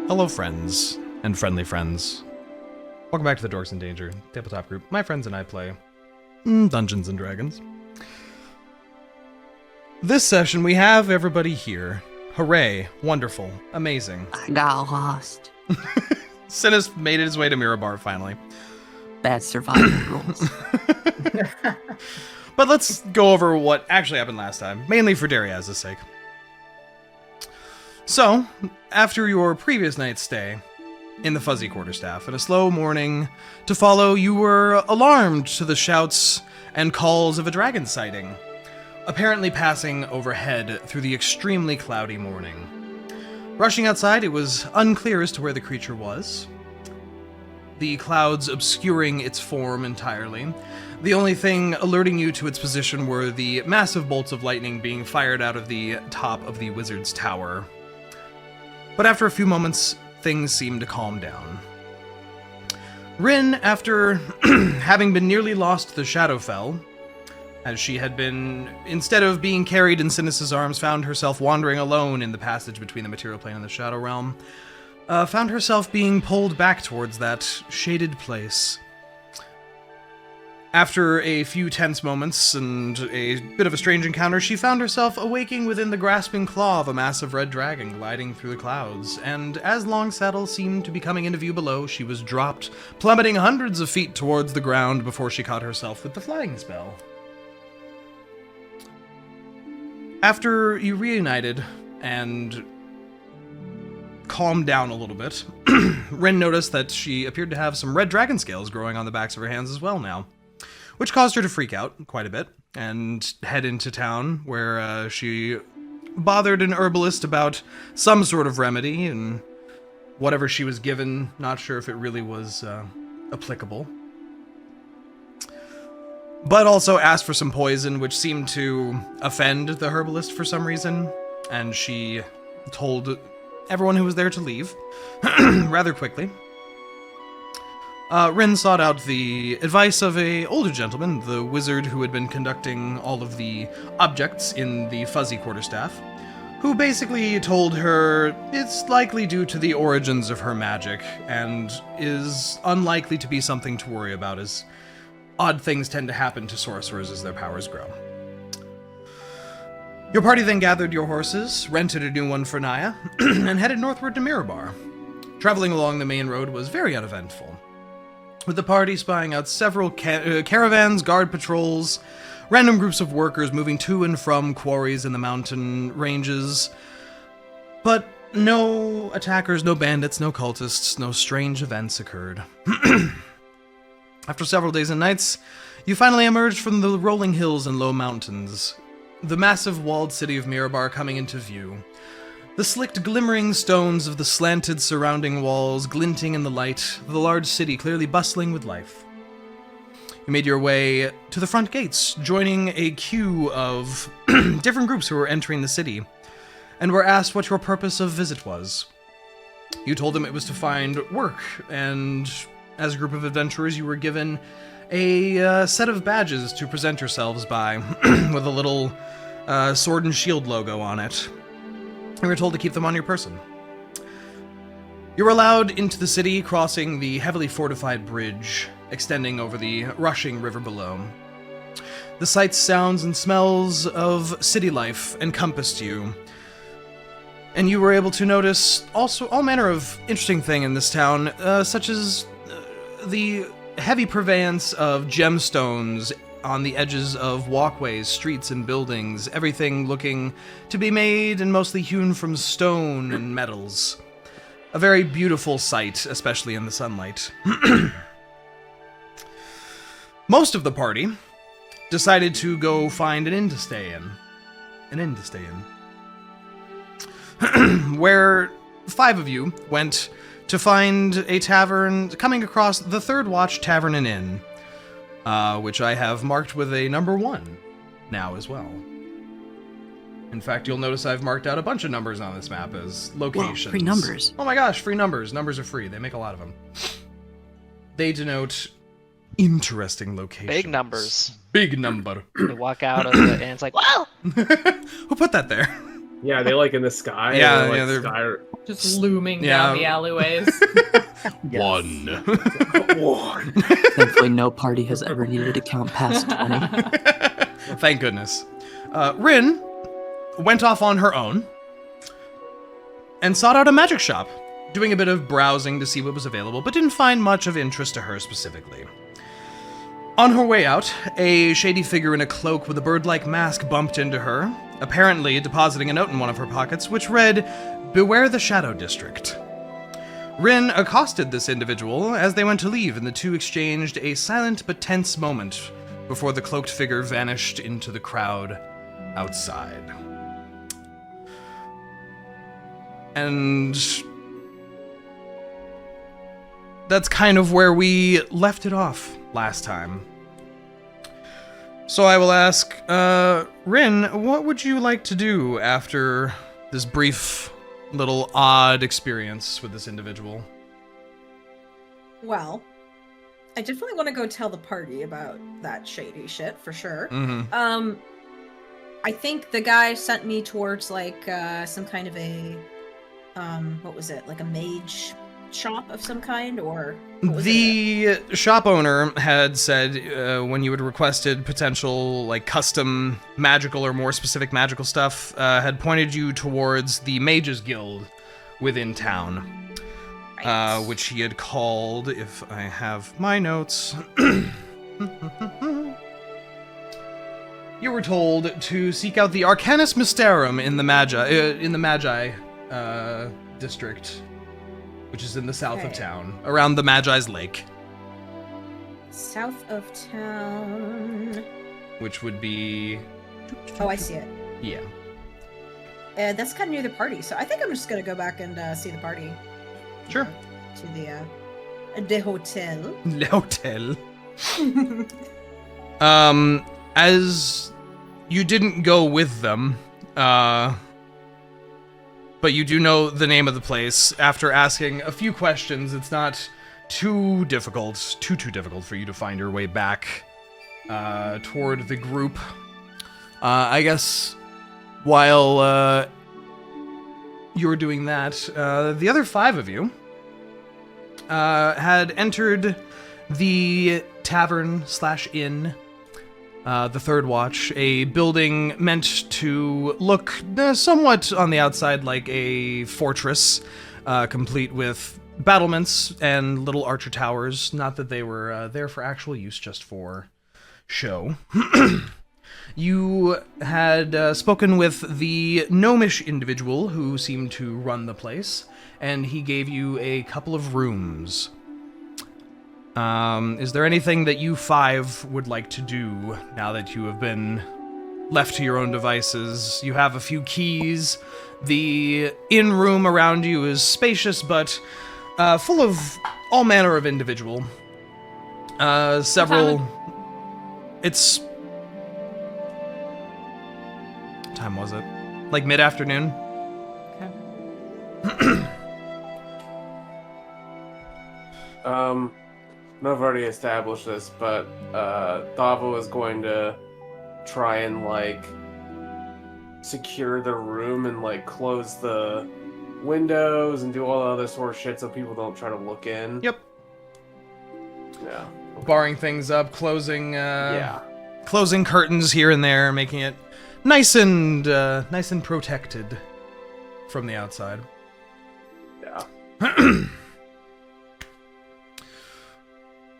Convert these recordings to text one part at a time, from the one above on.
Hello, friends and friendly friends. Welcome back to the Dorks in Danger tabletop group. My friends and I play Dungeons and Dragons. This session, we have everybody here. Hooray. Wonderful. Amazing. I got lost. Synas made his way to Mirabar, finally. Bad survival rules. But let's go over what actually happened last time, mainly for Deriaz's sake. So, after your previous night's stay in the Fuzzy Quarterstaff and a slow morning to follow, you were alarmed to the shouts and calls of a dragon sighting, apparently passing overhead through the extremely cloudy morning. Rushing outside, it was unclear as to where the creature was, the clouds obscuring its form entirely. The only thing alerting you to its position were the massive bolts of lightning being fired out of the top of the wizard's tower. But after a few moments, things seemed to calm down. Rinn, after having been nearly lost to the Shadowfell, as she had been, instead of being carried in Synas' arms, found herself wandering alone in the passage between the material plane and the Shadow Realm, found herself being pulled back towards that shaded place. After a few tense moments and a bit of a strange encounter, she found herself awaking within the grasping claw of a massive red dragon gliding through the clouds, and as Longsaddle seemed to be coming into view below, she was dropped, plummeting hundreds of feet towards the ground before she caught herself with the flying spell. After you reunited and calmed down a little bit, Rinn noticed that she appeared to have some red dragon scales growing on the backs of her hands as well now, which caused her to freak out quite a bit and head into town, where she bothered an herbalist about some sort of remedy, and whatever she was given, not sure if it really was applicable. But also asked for some poison, which seemed to offend the herbalist for some reason, and she told everyone who was there to leave rather quickly. Rinn sought out the advice of an older gentleman, the wizard who had been conducting all of the objects in the Fuzzy Quarterstaff, who basically told her it's likely due to the origins of her magic, and is unlikely to be something to worry about, as odd things tend to happen to sorcerers as their powers grow. Your party then gathered your horses, rented a new one for Niah, and headed northward to Mirabar. Traveling along the main road was very uneventful, with the party spying out several caravans, guard patrols, random groups of workers moving to and from quarries in the mountain ranges. But no attackers, no bandits, no cultists, no strange events occurred. After several days and nights, you finally emerged from the rolling hills and low mountains, the massive walled city of Mirabar coming into view. The slicked, glimmering stones of the slanted surrounding walls glinting in the light, the large city clearly bustling with life. You made your way to the front gates, joining a queue of different groups who were entering the city, and were asked what your purpose of visit was. You told them it was to find work, and as a group of adventurers, you were given a set of badges to present yourselves by, with a little sword and shield logo on it. You were told to keep them on your person. You were allowed into the city, crossing the heavily fortified bridge, extending over the rushing river below. The sights, sounds, and smells of city life encompassed you, and you were able to notice also all manner of interesting things in this town, such as the heavy purveyance of gemstones on the edges of walkways, streets, and buildings, everything looking to be made and mostly hewn from stone and metals. A very beautiful sight, especially in the sunlight. Most of the party decided to go find an inn to stay in. Where 5 of you went to find a tavern, coming across the Third Watch Tavern and Inn, which I have marked with a number 1 now as well. In fact, you'll notice I've marked out a bunch of numbers on this map as locations. Whoa, free numbers. Oh my gosh, free numbers. Numbers are free. They make a lot of them. They denote interesting locations. Big numbers. Big number. They walk out of it and it's like, wow! Who put that there? Yeah, they like in the sky. Yeah, like yeah, they're sky Just looming Yeah. down the alleyways. One. One. Thankfully, no party has ever needed to count past 20. Thank goodness. Rinn went off on her own and sought out a magic shop, doing a bit of browsing to see what was available, but didn't find much of interest to her specifically. On her way out, a shady figure in a cloak with a bird-like mask bumped into her, apparently depositing a note in one of her pockets, which read, "Beware the Shadow District." Rinn accosted this individual as they went to leave, and the two exchanged a silent but tense moment before the cloaked figure vanished into the crowd outside. And that's kind of where we left it off last time. So I will ask, Rinn, what would you like to do after this brief, little odd experience with this individual? Well, I definitely want to go tell the party about that shady shit, for sure. Mm-hmm. I think the guy sent me towards, like, some kind of a, what was it, like a mage shop of some kind, or what was The shop owner had said when you had requested potential, like, custom magical or more specific magical stuff, had pointed you towards the Mages Guild within town, Right. which he had called, if I have my notes. You were told to seek out the Arcanus Mysterum in the Magi district, which is in the south of Okay. town, around the Magi's Lake, South of town. which would be... Oh, I see it. Yeah. That's kind of near the party, so I think I'm just gonna go back and see the party. Sure. To the hotel. Le Hotel. As you didn't go with them, but you do know the name of the place. After asking a few questions, it's not too difficult for you to find your way back toward the group. I guess while you were doing that, the other 5 of you had entered the tavern/inn, the Third Watch, a building meant to look somewhat on the outside like a fortress, complete with battlements and little archer towers. Not that they were there for actual use, just for show. You had spoken with the gnomish individual who seemed to run the place, and he gave you a couple of rooms. Is there anything that you 5 would like to do now that you have been left to your own devices? You have a few keys. The inn room around you is spacious, but full of all manner of individual. Several... It's... What time was it? Like mid-afternoon? Okay. I've already established this, but Thava was going to try and like secure the room and like close the windows and do all the other sort of shit so people don't try to look in. Yep. Yeah. Barring things up, closing Yeah. closing curtains here and there, making it nice and protected from the outside. Yeah.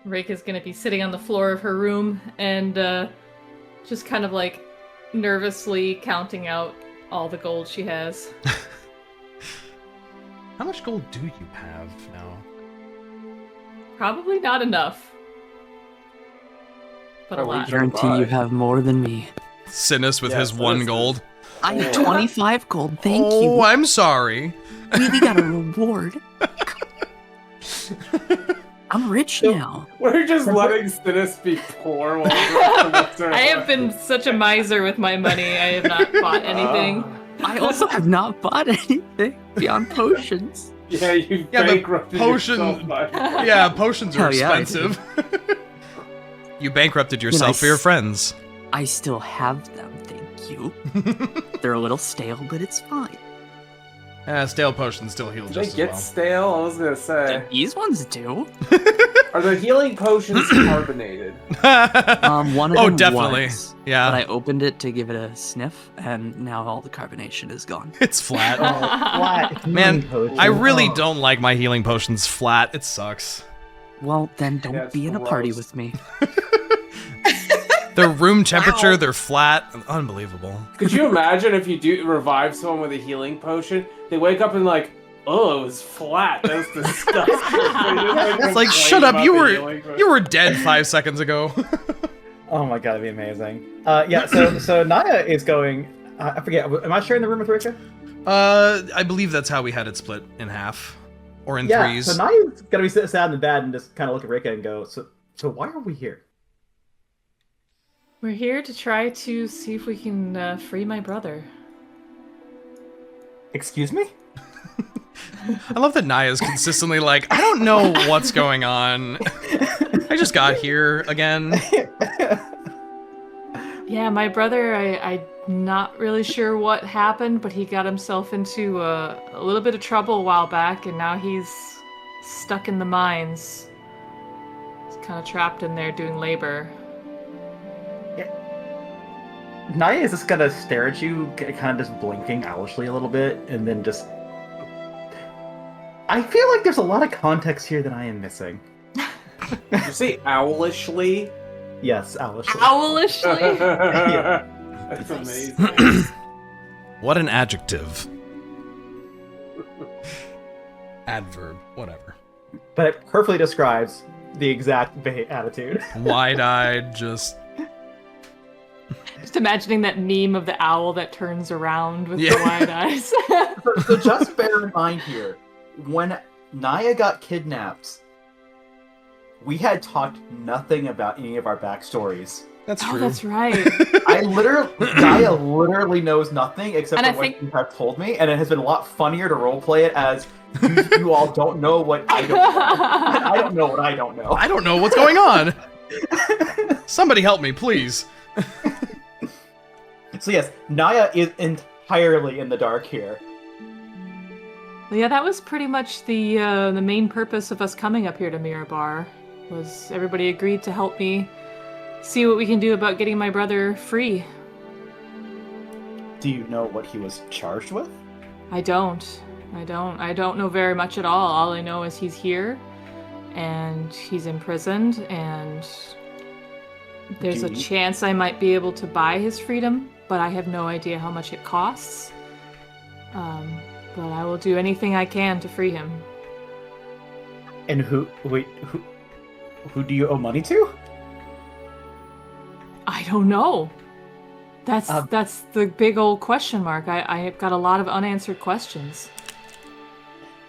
Reyka's gonna be sitting on the floor of her room and just kind of like nervously counting out all the gold she has. How much gold do you have now? Probably not enough. But a Oh, we lot. can- Guarantee you have more than me. Synas with Yeah, his Synas 1 is- gold. I have 25 gold, thank Oh, you. I'm sorry. Really got a reward. I'm rich now. We're just letting Synas be poor while we're I have been such a miser with my money. I have not bought anything. I also have not bought anything beyond potions. Yeah, you Yeah, but bankrupted potion- yourself by- Yeah, potions are Hell yeah, I did. expensive. You bankrupted yourself for your friends. I still have them, thank you. They're a little stale, but it's fine. Stale potions still heal Do just they as get well. stale? I was gonna say. These ones do. Are the healing potions carbonated? One of them definitely. was, Yeah. but I opened it to give it a sniff, and now all the carbonation is gone. It's flat. Flat Man, healing potion. I really Oh. don't like my healing potions flat. It sucks. Well, then don't Yeah, it's be in a party gross. with me. They're room temperature, Wow. they're flat. Unbelievable. Could you imagine if you do revive someone with a healing potion? They wake up and like, oh, it was flat. That was disgusting. It's like, shut up, you were dead 5 seconds ago. Oh my god, that'd be amazing. Yeah, so Niah is going. I forget. Am I sharing the room with Reyka? I believe that's how we had it split in half. Or in Yeah. threes. So Niah's gonna be sitting sad in the bed and just kind of look at Reyka and go, So why are we here? We're here to try to see if we can free my brother. Excuse me? I love that Niah's consistently like, I don't know what's going on. I just got here again. Yeah, my brother, I'm not really sure what happened, but he got himself into a little bit of trouble a while back, and now he's stuck in the mines. He's kind of trapped in there doing labor. Niah is just gonna stare at you, kind of just blinking owlishly a little bit, and then just. I feel like there's a lot of context here that I am missing. Did you say owlishly? Yes, owlishly. Owlishly? That's amazing. What an adjective. Adverb, whatever. But it perfectly describes the exact attitude. Wide-eyed, just... Just imagining that meme of the owl that turns around with Yeah. the wide eyes. So just bear in mind here, when Niah got kidnapped, we had talked nothing about any of our backstories. That's Oh, true. that's right. Niah literally knows nothing except And for I what think- you have told me, and it has been a lot funnier to roleplay it as you all don't know what I don't know. And I don't know what I don't know. I don't know what's going on. Somebody help me, please. So yes, Niah is entirely in the dark here. Yeah, that was pretty much the main purpose of us coming up here to Mirabar. Was everybody agreed to help me see what we can do about getting my brother free. Do you know what he was charged with? I don't know very much at all. All I know is he's here and he's imprisoned, and there's a Do you- chance I might be able to buy his freedom, but I have no idea how much it costs. But I will do anything I can to free him. And who do you owe money to? I don't know. That's the big old question mark. I have got a lot of unanswered questions.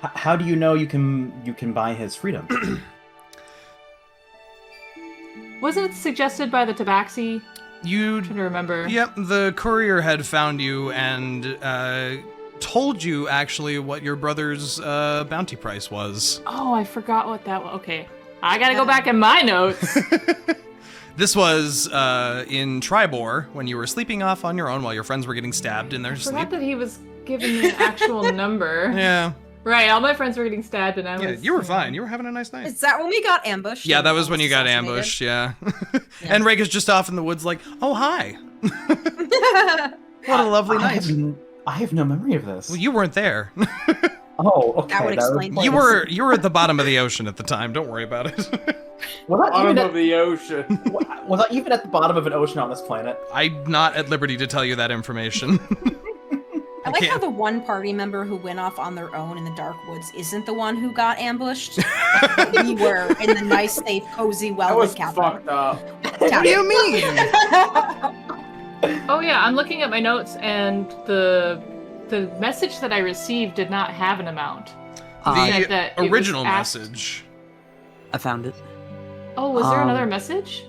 How do you know you can buy his freedom? Wasn't it suggested by the Tabaxi? You... I'm trying to remember. Yep, the courier had found you and told you, actually, what your brother's bounty price was. Oh, I forgot what that was. Okay. I gotta go back in my notes. This was in Tribor, when you were sleeping off on your own while your friends were getting stabbed in their I forgot sleep. that he was giving me an actual number. Yeah. Right, all my friends were getting stabbed and I Yeah, was... you were fine. You were having a nice night. Is that when we got ambushed? Yeah, and that was when you got assassinated? ambushed, yeah. And Reyka's just off in the woods like, oh, hi. What a lovely night. I have no memory of this. Well, you weren't there. Oh, okay. That would explain was- You were at the bottom of the ocean at the time. Don't worry about it. Was I, Bottom even of the ocean. was I even at the bottom of an ocean on this planet? I'm not at liberty to tell you that information. I like how can't- the one party member who went off on their own in the dark woods isn't the one who got ambushed. We were in the nice, safe, cozy, That was well-lit cabin. fucked up. What do you mean? Oh yeah, I'm looking at my notes and the message that I received did not have an amount. said that The it was original asked- message. I found it. Oh, was there another Um, message?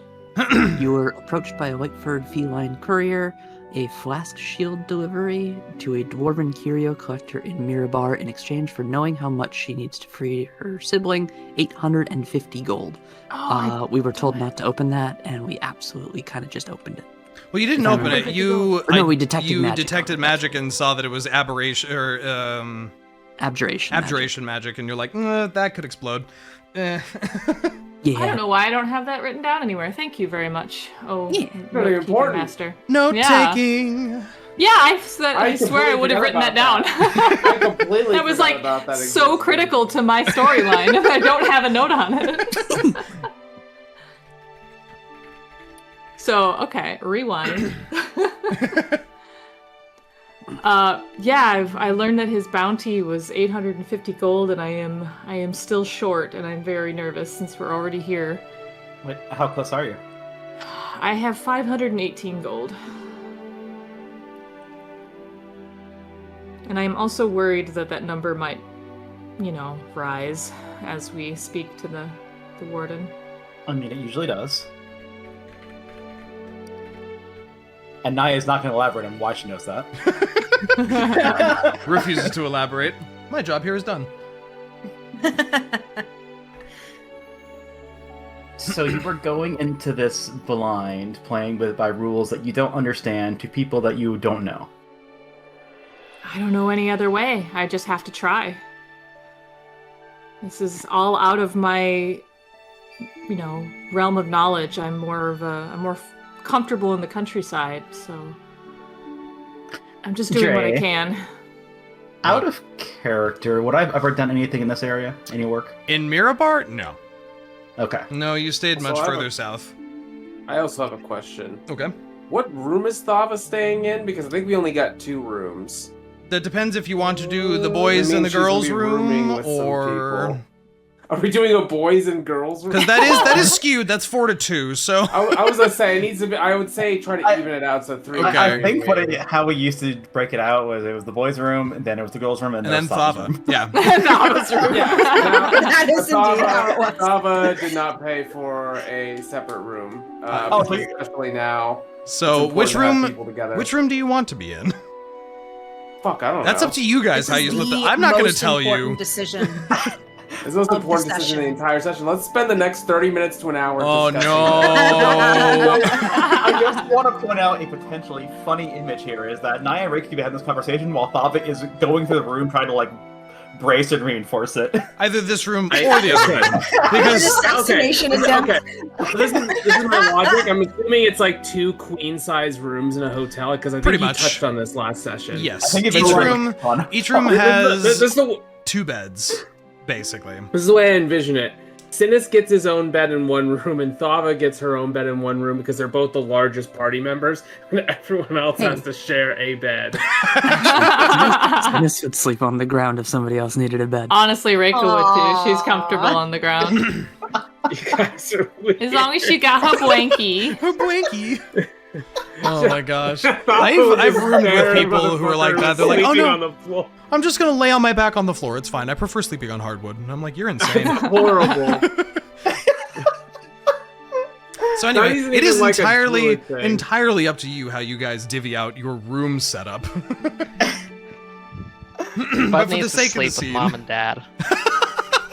You were approached by a white-furred feline courier, a flask shield delivery to a dwarven curio collector in Mirabar in exchange for knowing how much she needs to free her sibling, 850 gold. Oh, We were told not to open that, and we absolutely kind of just opened it. Well, you didn't open it. we detected you magic. detected magic and saw that it was aberration or Abjuration. abjuration magic, and you're like, that could explode. Eh. Yeah. I don't know why I don't have that written down anywhere. Thank you very much. Oh, Yeah. Very note-keeping important. master. Note Yeah. taking. Yeah, I swear I completely would have forgot written that about down. I completely That was forgot like about that so existed. critical to my storyline if I don't have a note on it. So, okay, rewind. I learned that his bounty was 850 gold, and I am still short, and I'm very nervous since we're already here. Wait, how close are you? I have 518 gold. And I'm also worried that that number might, rise as we speak to the warden. I mean, it usually does. And Niah is not going to elaborate on why she knows that. Refuses to elaborate. My job here is done. So you were going into this blind, playing by rules that you don't understand to people that you don't know. I don't know any other way. I just have to try. This is all out of my, realm of knowledge. I'm more comfortable in the countryside, so I'm just doing what I Jay. can. Out of character, would I have ever done anything in this area? Any work? In Mirabar? No. Okay. No, you stayed So much I have further a- south. I also have a question. Okay. What room is Thava staying in? Because I think we only got 2 rooms. That depends if you want to do the boys That and the means she's gonna girls be rooming room, with some or people. Are we doing a boys and girls room? because that is skewed. That's 4 to 2. So I was gonna say it needs to be. I would say try to even it out so 3. Okay. I think how we used to break it out was it was the boys' room, and then it was the girls' room, and, and then there was Thava's Thava. room. Yeah. Thava's room. That is indeed how it was. Thava did not pay for a separate room. Oh, so you- Especially now. So It's which important to have room? people together. Which room do you want to be in? Fuck, I don't know. That's up to you guys This how is you split the the. I'm not going to most tell important you. Decision. It's the most of important the decision in the session. entire session. Let's spend the next 30 minutes to an hour. Oh discussing no! I just want to point out a potentially funny image here is that Niah and Reyka could be having this conversation while Thava is going through the room trying to brace and reinforce it. Either this room or the other room. An Because assassination attempt. Okay. So this is my logic. I'm assuming it's like 2 queen-size rooms in a hotel because I think Pretty you much. touched on this last session. yes, I think each it's room fun. each room This has is the 2 beds, basically. this is the way I envision it. Synas gets his own bed in one room, and Thava gets her own bed in one room because they're both the largest party members, and everyone else has to share a bed. Synas would sleep on the ground if somebody else needed a bed. Honestly, Reyka would too. She's Aw. comfortable on the ground. You guys are weird. As long as she got her blankie. Her blankie. Oh my gosh. Thava would I've just roomed stare with at people who are like motherfuckers that. They're like, oh sleeping no, on the floor. I'm just gonna lay on my back on the floor. It's fine. I prefer sleeping on hardwood. And I'm like, you're insane. Horrible. So anyway, isn't it is even like a entirely druid thing. entirely up to you how you guys divvy out your room setup. But Bud for the needs to sake of the sleep with scene. mom and dad.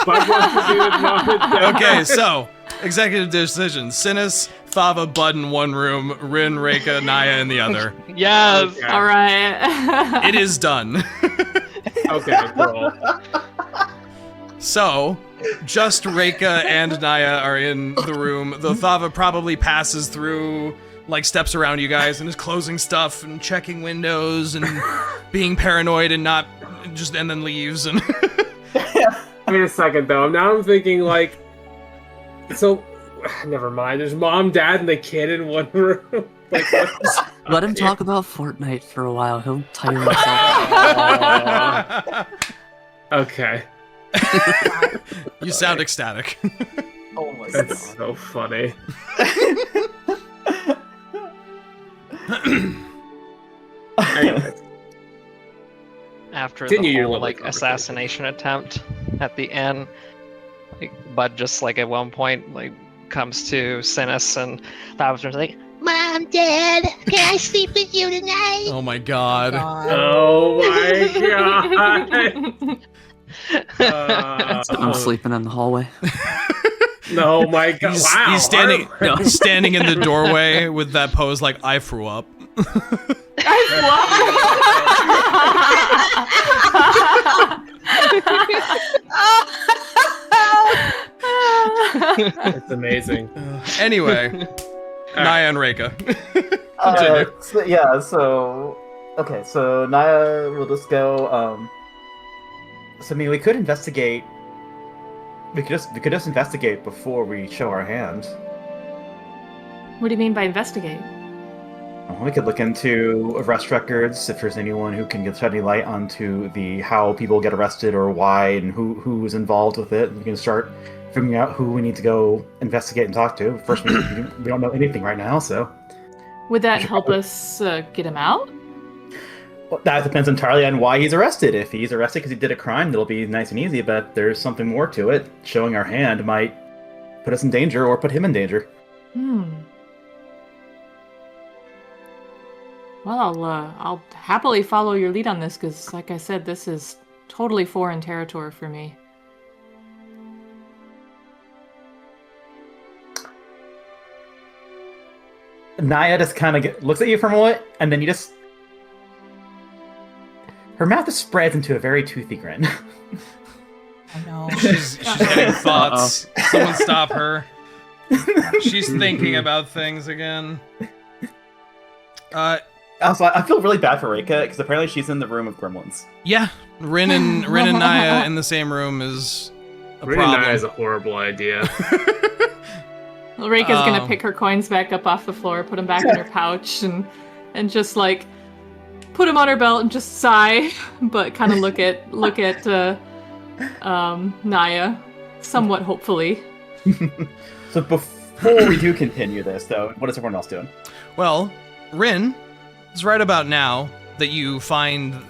Bud wants to be with mom and dad. Okay, so executive decision: Synas, Thava, Bud in one room, Rinn, Reyka, Niah in the other. Yes. Okay. All right. It is done. Okay, cool. So, just Reyka and Niah are in the room. The Thava probably passes through, steps around you guys and is closing stuff and checking windows and being paranoid and and then leaves. And Wait a second, though. Now I'm thinking, so, never mind. There's mom, dad, and the kid in one room. What? Let him talk about Fortnite for a while. He'll tire himself out. Okay. you sound ecstatic. Oh my That's so funny. Anyways, After Continue the your whole lovely assassination attempt at the end, Bud just at one point comes to Synas and Thava's like, Mom, Dad, can I sleep with you tonight? Oh my god. oh my god. I'm sleeping in the hallway. No, my God! Wow, He's standing Harper. standing in the doorway with that pose like I threw up. It's amazing. Anyway, Niah and Reyka. So Niah will just go. So I mean, we could investigate. We could just investigate before we show our hand. What do you mean by investigate? We could look into arrest records if there's anyone who can shed any light onto how people get arrested or why and who is involved with it. We can start figuring out who we need to go investigate and talk to. First, we don't know anything right now, so. Would that help us get him out? Well, that depends entirely on why he's arrested. If he's arrested because he did a crime, it'll be nice and easy, but there's something more to it. Showing our hand might put us in danger or put him in danger. Well, I'll happily follow your lead on this, because, like I said, this is totally foreign territory for me. Niah just kind of looks at you for a moment, and then her mouth just spreads into a very toothy grin. Oh no. She's getting thoughts. Someone stop her. She's thinking about things again. Also, I feel really bad for Reyka, because apparently she's in the room of gremlins. Yeah, Rinn and Niah in the same room is a Rinn problem. and Niah is a horrible idea. Well, Reyka's gonna pick her coins back up off the floor, put them back in her pouch, and just like put them on her belt and just sigh, but kind of look at Niah somewhat hopefully. So before we do continue this, though, what is everyone else doing? Well, Rinn, it's right about now that you find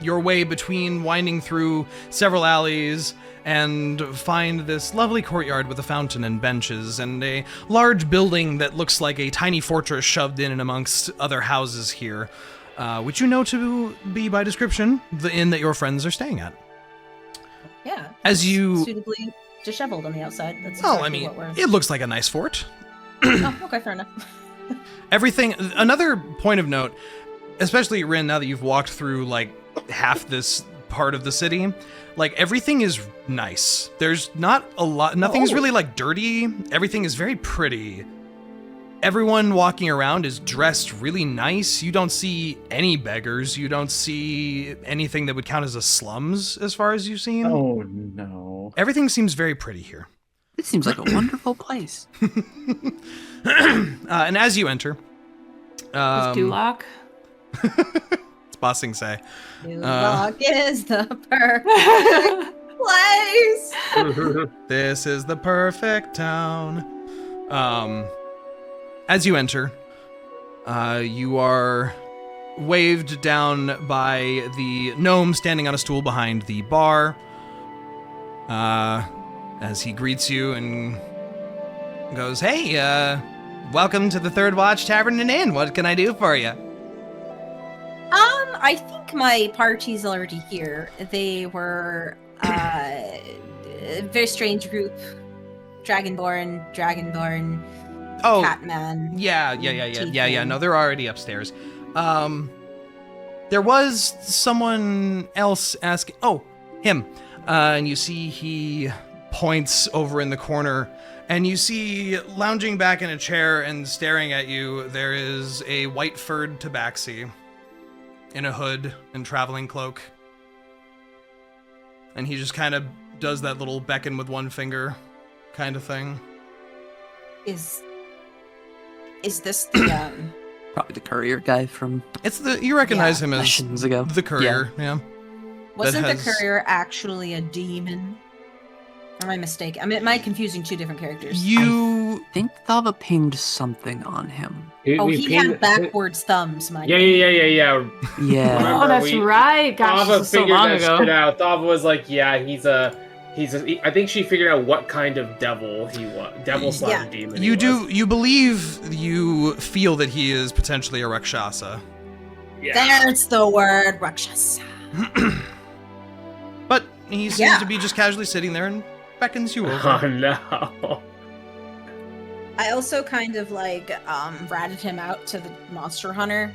your way between winding through several alleys and find this lovely courtyard with a fountain and benches and a large building that looks like a tiny fortress shoved in and amongst other houses here, which you know to be by description the inn that your friends are staying at. Yeah. As you suitably disheveled on the outside. That's well, I exactly mean, what we're... it looks like a nice fort. Oh, okay, fair enough. Everything. Another point of note, especially Rinn, now that you've walked through like half this part of the city, like everything is nice. There's not a lot. Nothing's really like dirty. Everything is very pretty. Everyone walking around is dressed really nice. You don't see any beggars. You don't see anything that would count as a slums, as far as you've seen. Oh no! Everything seems very pretty here. This seems like a wonderful place. And as you enter, Is Dulak? it's Bossing say. Dulak is the perfect place. This is the perfect town. As you enter, you are waved down by the gnome standing on a stool behind the bar. As he greets you and goes, "Hey, welcome to the Third Watch Tavern and Inn. What can I do for you?" I think my party's already here. They were a very strange group. Dragonborn, Oh, Catman. Yeah. No, they're already upstairs. There was someone else asking. Oh, him. And you see he points over in the corner, and you see lounging back in a chair and staring at you, there is a white furred tabaxi in a hood and traveling cloak. And he just kind of does that little beckon with one finger kind of thing. Is this the Probably the courier guy from It's you recognize him as sessions ago. the courier, yeah. wasn't has- the courier actually a demon? Or am I mistaken? I mean, am I confusing two different characters? You I think Thava pinged something on him. Oh, We he pinged- had backwards thumbs, Mike. Yeah. Yeah. Remember, Oh, that's right. Gosh, Thava this was so figured long that ago. shit out. Thava was like, yeah, he's a. I think she figured out what kind of devil he was. Devil / Yeah. demon. you he do was. you believe you feel that he is potentially a Rakshasa. Yeah. There's the word Rakshasa. But he seems Yeah. to be just casually sitting there and beckons you over. Oh no. I also kind of like ratted him out to the monster hunter.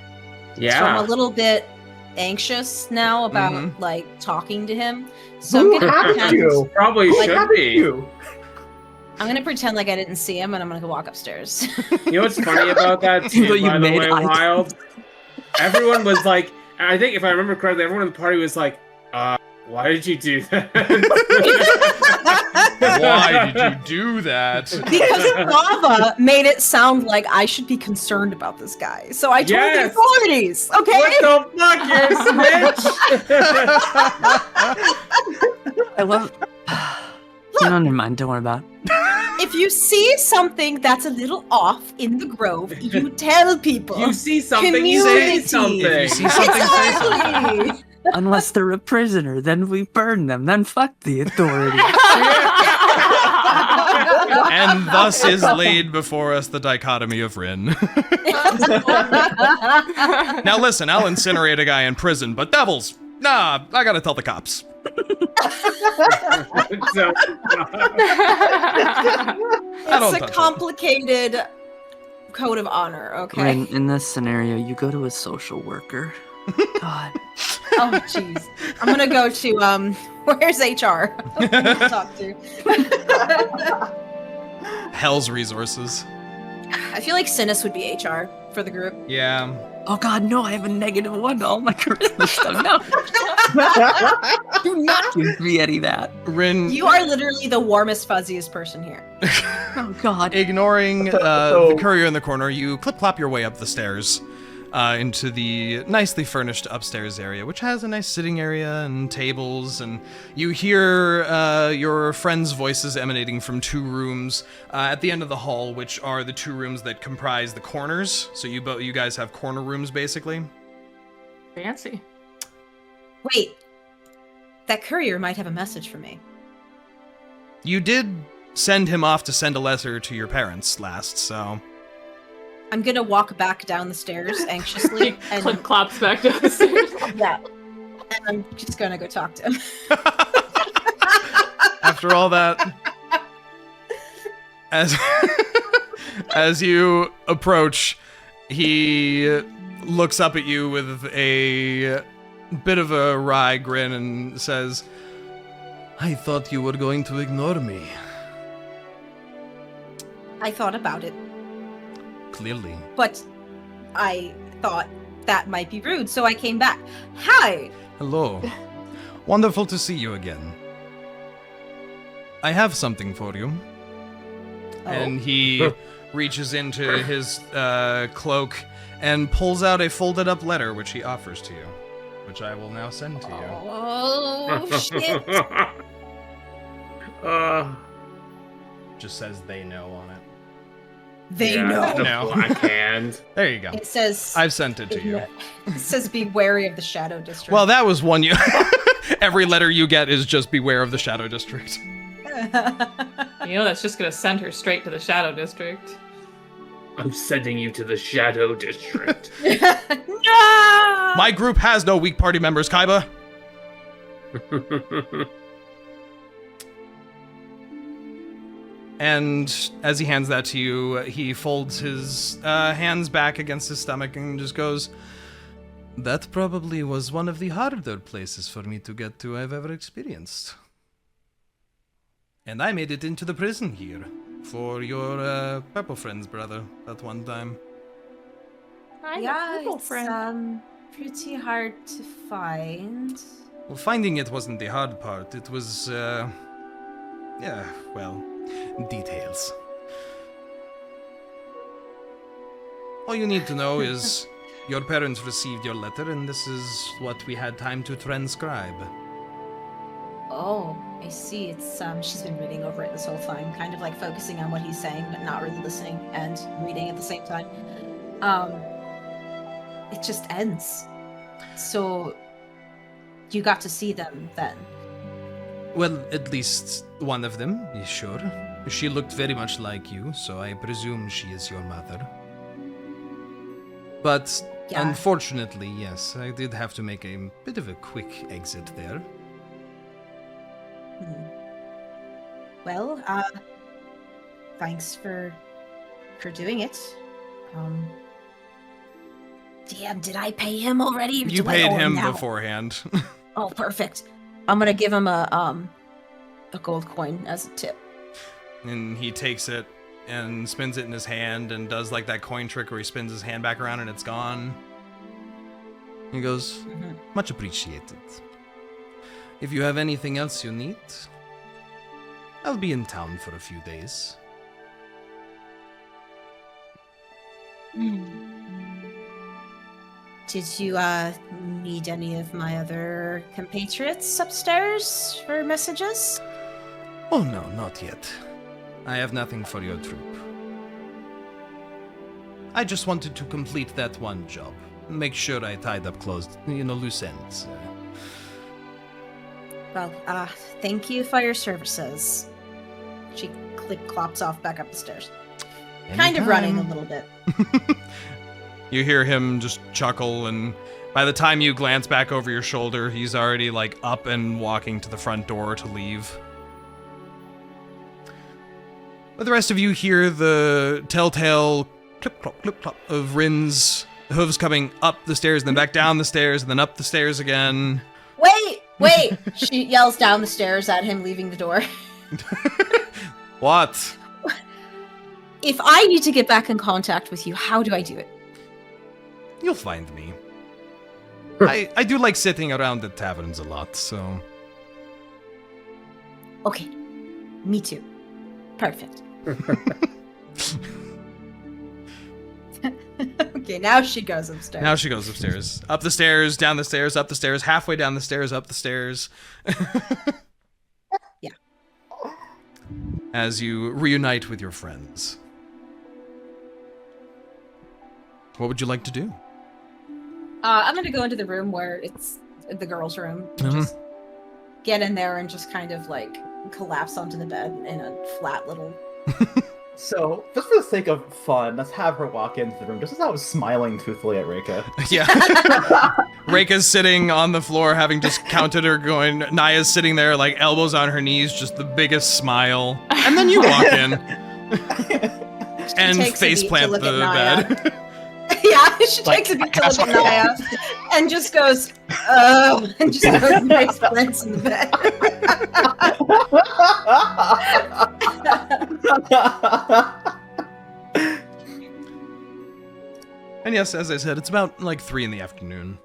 So I'm Yeah. a little bit anxious now about Mhm. like talking to him. So Who I'm gonna have pretend you? Probably Who should have be. you? I'm gonna pretend like I didn't see him and I'm gonna go walk upstairs. You know what's funny about that But too, you by the made way, eye Wyld? Everyone was like, I think if I remember correctly, everyone in the party was like, why did you do that? Why did you do that? Because Thava made it sound like I should be concerned about this guy. So I told the Yes. authorities, okay? What the fuck, you snitch? I love. No, never mind. Don't worry about it. If you see something that's a little off in the grove, you tell people. You see something, you say Community. something. If you see something, say something. Exactly. Unless they're a prisoner, then we burn them. Then fuck the authorities. And thus is laid before us the dichotomy of Rinn. Now listen, I'll incinerate a guy in prison, but devils, nah, I gotta tell the cops. So, It's a touch it. complicated code of honor, okay? When in this scenario, you go to a social worker. God. Oh, jeez. I'm gonna go to, where's HR? to talk to. Hell's resources. I feel like Synas would be HR for the group. Yeah. Oh God, no! I have a -1 to all my charisma stuff. No, do not give me any of that. Rinn, You are literally the warmest, fuzziest person here. Oh God. ignoring So- the courier in the corner, you clip-clop your way up the stairs into the nicely furnished upstairs area, which has a nice sitting area and tables, and you hear your friends' voices emanating from two rooms at the end of the hall, which are the two rooms that comprise the corners. So you guys have corner rooms, basically. Fancy. Wait. That courier might have a message for me. You did send him off to send a letter to your parents last, so... I'm gonna walk back down the stairs anxiously, and Clip clops back down the stairs. yeah, and I'm just gonna go talk to him. After all that, as you approach, he looks up at you with a bit of a wry grin and says, "I thought you were going to ignore me." I thought about it, Clearly. but I thought that might be rude, so I came back. Hi! Hello. Wonderful to see you again. I have something for you. Oh. And he reaches into his cloak and pulls out a folded up letter, which he offers to you, which I will now send to you. Oh, shit. Just says "they know" on it. They yeah, know. The No. black hand. There you go. It says, I've sent it to you. it says be wary of the Shadow District. Well, that was one you... Every letter you get is just beware of the Shadow District. You know that's just gonna send her straight to the Shadow District. I'm sending you to the Shadow District. No! My group has no weak party members, Kaiba. And as he hands that to you, he folds his hands back against his stomach and just goes, "That probably was one of the harder places for me to get to I've ever experienced. And I made it into the prison here for your purple friends, brother, that one time." I'm Yeah, a purple it's friend. pretty hard to find. Well, finding it wasn't the hard part. It was, details. All you need to know is your parents received your letter, and this is what we had time to transcribe. Oh, I see. It's she's been reading over it this whole time, kind of like focusing on what he's saying, but not really listening and reading at the same time. It just ends. So you got to see them then. Well, at least one of them, is sure. She looked very much like you, so I presume she is your mother. But Yeah. unfortunately, yes, I did have to make a bit of a quick exit there. Well, thanks for for doing it. Damn, did I pay him already? Or You do I paid owe him now? beforehand. Oh, perfect. I'm gonna give him a gold coin as a tip. And he takes it and spins it in his hand and does like that coin trick where he spins his hand back around and it's gone. He goes, much appreciated. If you have anything else you need, I'll be in town for a few days. Did you need any of my other compatriots upstairs for messages? Oh no, not yet. I have nothing for your troop. I just wanted to complete that one job. Make sure I tied up loose ends. Well, thank you for your services. She clops off back up the stairs. Kind of running a little bit. You hear him just chuckle, and by the time you glance back over your shoulder, he's already like up and walking to the front door to leave. But the rest of you hear the telltale clip-clop of Rinn's hooves coming up the stairs, and then back down the stairs, and then up the stairs again. Wait! She yells down the stairs at him, leaving the door. What? If I need to get back in contact with you, how do I do it? You'll find me. I do like sitting around at taverns a lot, so... Okay. Me too. Perfect. Okay, now she goes upstairs. Now she goes upstairs. Up the stairs, down the stairs, up the stairs, halfway down the stairs, up the stairs. Yeah. As you reunite with your friends. What would you like to do? I'm gonna go into the room where it's the girls' room. Just get in there and just kind of like collapse onto the bed in a flat little... So, just for the sake of fun, let's have her walk into the room, just as I was smiling truthfully at Reyka. Yeah. Reyka's sitting on the floor, having just counted her going. Niah's sitting there, like, elbows on her knees, just the biggest smile. And then you walk in. And faceplant the bed. Yeah, she takes a beat to look at Niah and just goes, and just goes nice plants in the bed. And yes, as I said, it's about like 3 in the afternoon,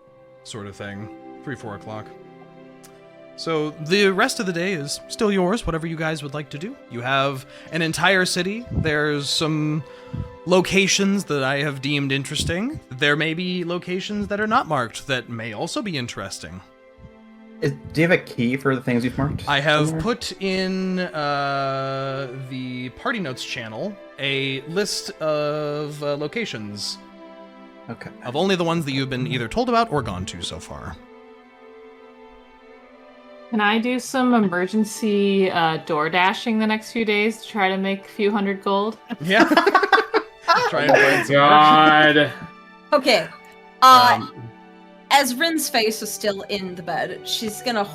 sort of thing. 3, 4 o'clock. So the rest of the day is still yours, whatever you guys would like to do. You have an entire city. There's some locations that I have deemed interesting. There may be locations that are not marked that may also be interesting. Do you have a key for the things you've marked? I have put in the party notes channel a list of locations. Okay. Of only the ones that you've been either told about or gone to so far. Can I do some emergency door dashing the next few days to try to make a few hundred gold? Yeah. Try and find some. God. Okay. As Rinn's face is still in the bed, she's gonna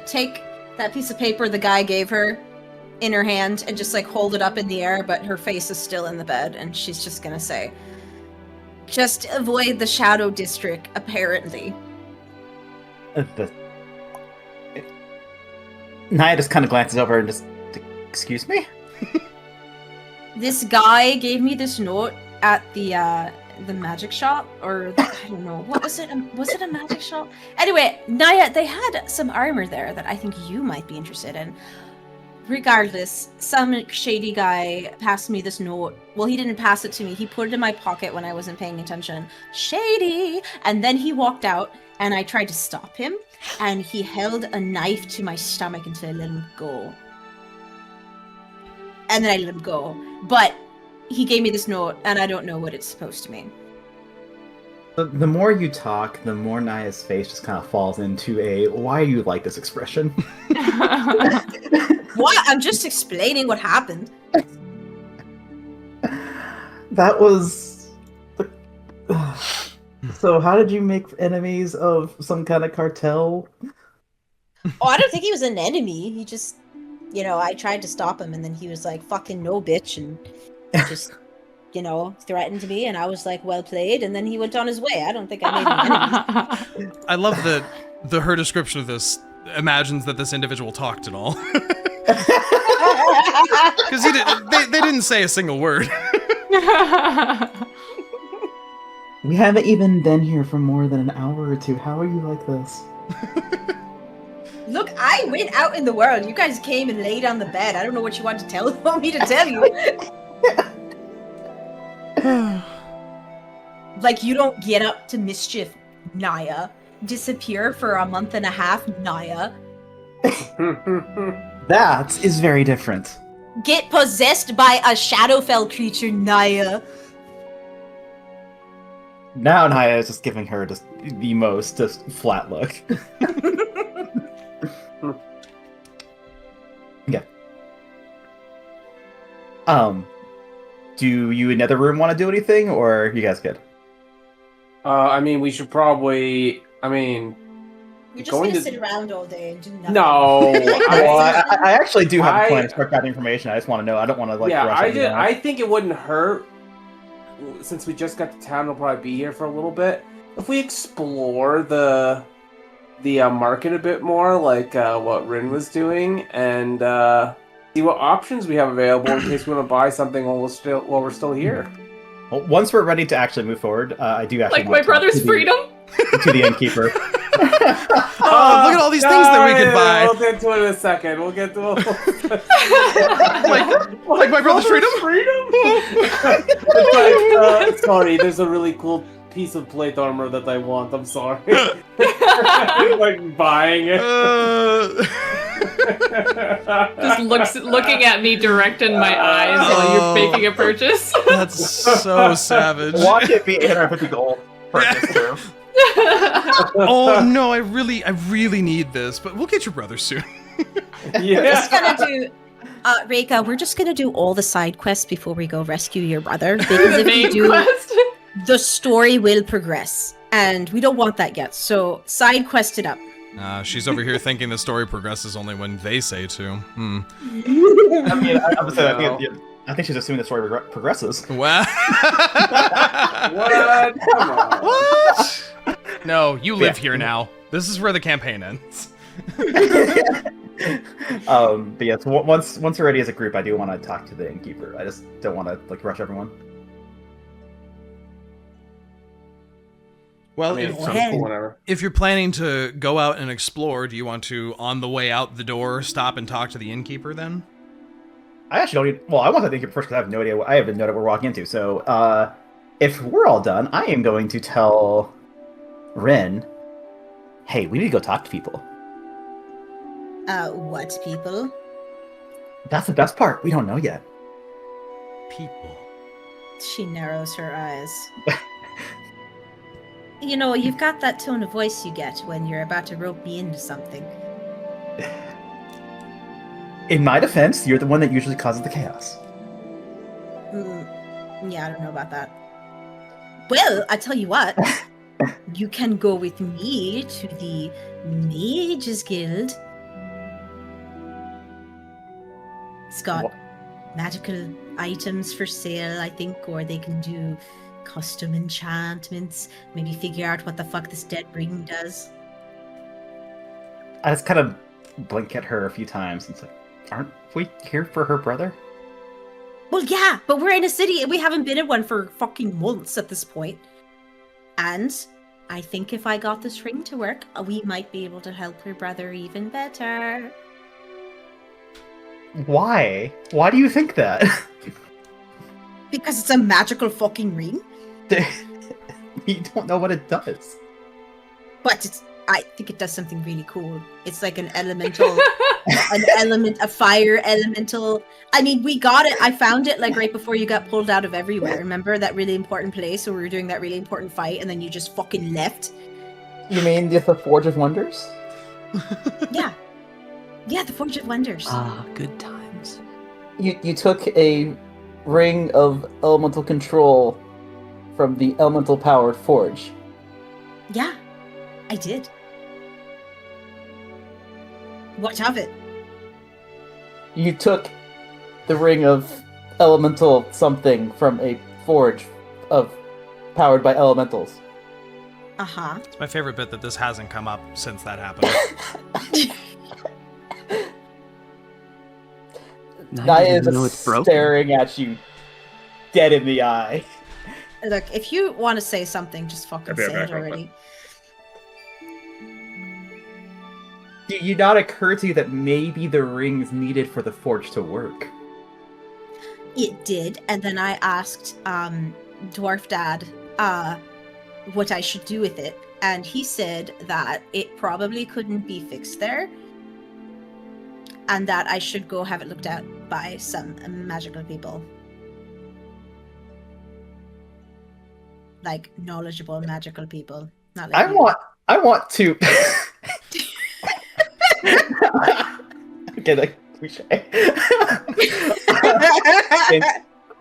take that piece of paper the guy gave her in her hand and just like hold it up in the air, but her face is still in the bed, and she's just gonna say, "Just avoid the Shadow District, apparently." Niah just kind of glances over and just, excuse me? This guy gave me this note at the magic shop, or I don't know, what was it? Was it a magic shop? Anyway, Niah, they had some armor there that I think you might be interested in. Regardless, some shady guy passed me this note. Well, he didn't pass it to me. He put it in my pocket when I wasn't paying attention. Shady! And then he walked out, and I tried to stop him, and he held a knife to my stomach until I let him go. And then I let him go. But he gave me this note, and I don't know what it's supposed to mean. The more you talk, the more Niah's face just kind of falls into a, why do you like this expression? What? I'm just explaining what happened. That was... So how did you make enemies of some kind of cartel? Oh, I don't think he was an enemy. He just, I tried to stop him, and then he was like, fucking no, bitch, and just threatened me, and I was like, well played, and then he went on his way. I don't think I made any enemies. I love that her description of this imagines that this individual talked at all. Because they didn't say a single word. We haven't even been here for more than an hour or two. How are you like this? Look, I went out in the world. You guys came and laid on the bed. I don't know what you want me to tell you. Like, you don't get up to mischief, Niah. Disappear for a month and a half, Niah. That is very different. Get possessed by a Shadowfell creature, Niah. Now Niah is just giving her just the most just flat look. Okay. Do you in the other room want to do anything, or are you guys good? I mean, we should probably. You're just gonna sit around all day and do nothing. No. Well, I actually do have a plan to start gathering information. I just want to know. I don't want to rush everything out. I think it wouldn't hurt, since we just got to town. We'll probably be here for a little bit. If we explore the market a bit more, like what Rinn was doing, and see what options we have available in case we want to buy something while we're still here. Well, once we're ready to actually move forward, I do actually Like want my to brother's freedom? to the innkeeper. Oh, look at all these things that we could buy. We'll get to it in a second. We'll get to it. like my brother's freedom? It's like, sorry, there's a really cool piece of plate armor that I want. I'm sorry. Like buying it. Just looking at me direct in my eyes while you're making a purchase. That's so savage. Watch it be 850 gold purchase too. Oh no, I really need this, but we'll get your brother soon. We're just gonna do, Reyka, we're just gonna do all the side quests before we go rescue your brother. Because if we do, the story will progress, and we don't want that yet. So side quest it up. She's over here thinking the story progresses only when they say to. I mean, I think she's assuming the story progresses. What? What? Come on. What? No, you live here now. This is where the campaign ends. But yes, once we're ready as a group, I do want to talk to the innkeeper. I just don't want to rush everyone. Well, Whatever. if you're planning to go out and explore, do you want to, on the way out the door, stop and talk to the innkeeper then? I actually don't. I want the innkeeper first because I have no idea. I haven't know what we're walking into. So, if we're all done, I am going to tell Rinn, hey, we need to go talk to people. What people? That's the best part. We don't know yet. People. She narrows her eyes. You've got that tone of voice you get when you're about to rope me into something. In my defense, you're the one that usually causes the chaos. Yeah, I don't know about that. Well, I tell you what. You can go with me to the Mages Guild. It's got magical items for sale, I think, or they can do custom enchantments, maybe figure out what the fuck this dead ring does. I just kind of blink at her a few times and say, aren't we here for her brother? Well, yeah, but we're in a city and we haven't been in one for fucking months at this point. And I think if I got this ring to work, we might be able to help her brother even better. Why? Why do you think that? Because it's a magical fucking ring. You don't know what it does. But I think it does something really cool. It's like an elemental, a fire elemental. I mean, we got it. I found it like right before you got pulled out of everywhere. Remember that really important place where we were doing that really important fight and then you just fucking left? You mean the Forge of Wonders? Yeah. Yeah, the Forge of Wonders. Good times. You took a ring of elemental control from the elemental powered forge. Yeah, I did. What of it? You took the ring of elemental something from a forge powered by elementals. Uh-huh. It's my favorite bit that this hasn't come up since that happened. Niah is know it's broken. staring at you dead in the eye. Look, if you want to say something, just fucking say it already. Do you not occur to you that maybe the ring is needed for the forge to work? It did, and then I asked Dwarf Dad what I should do with it, and he said that it probably couldn't be fixed there, and that I should go have it looked at by some magical people. Like, knowledgeable magical people. Not like you. I want to... Okay, like, cliche. I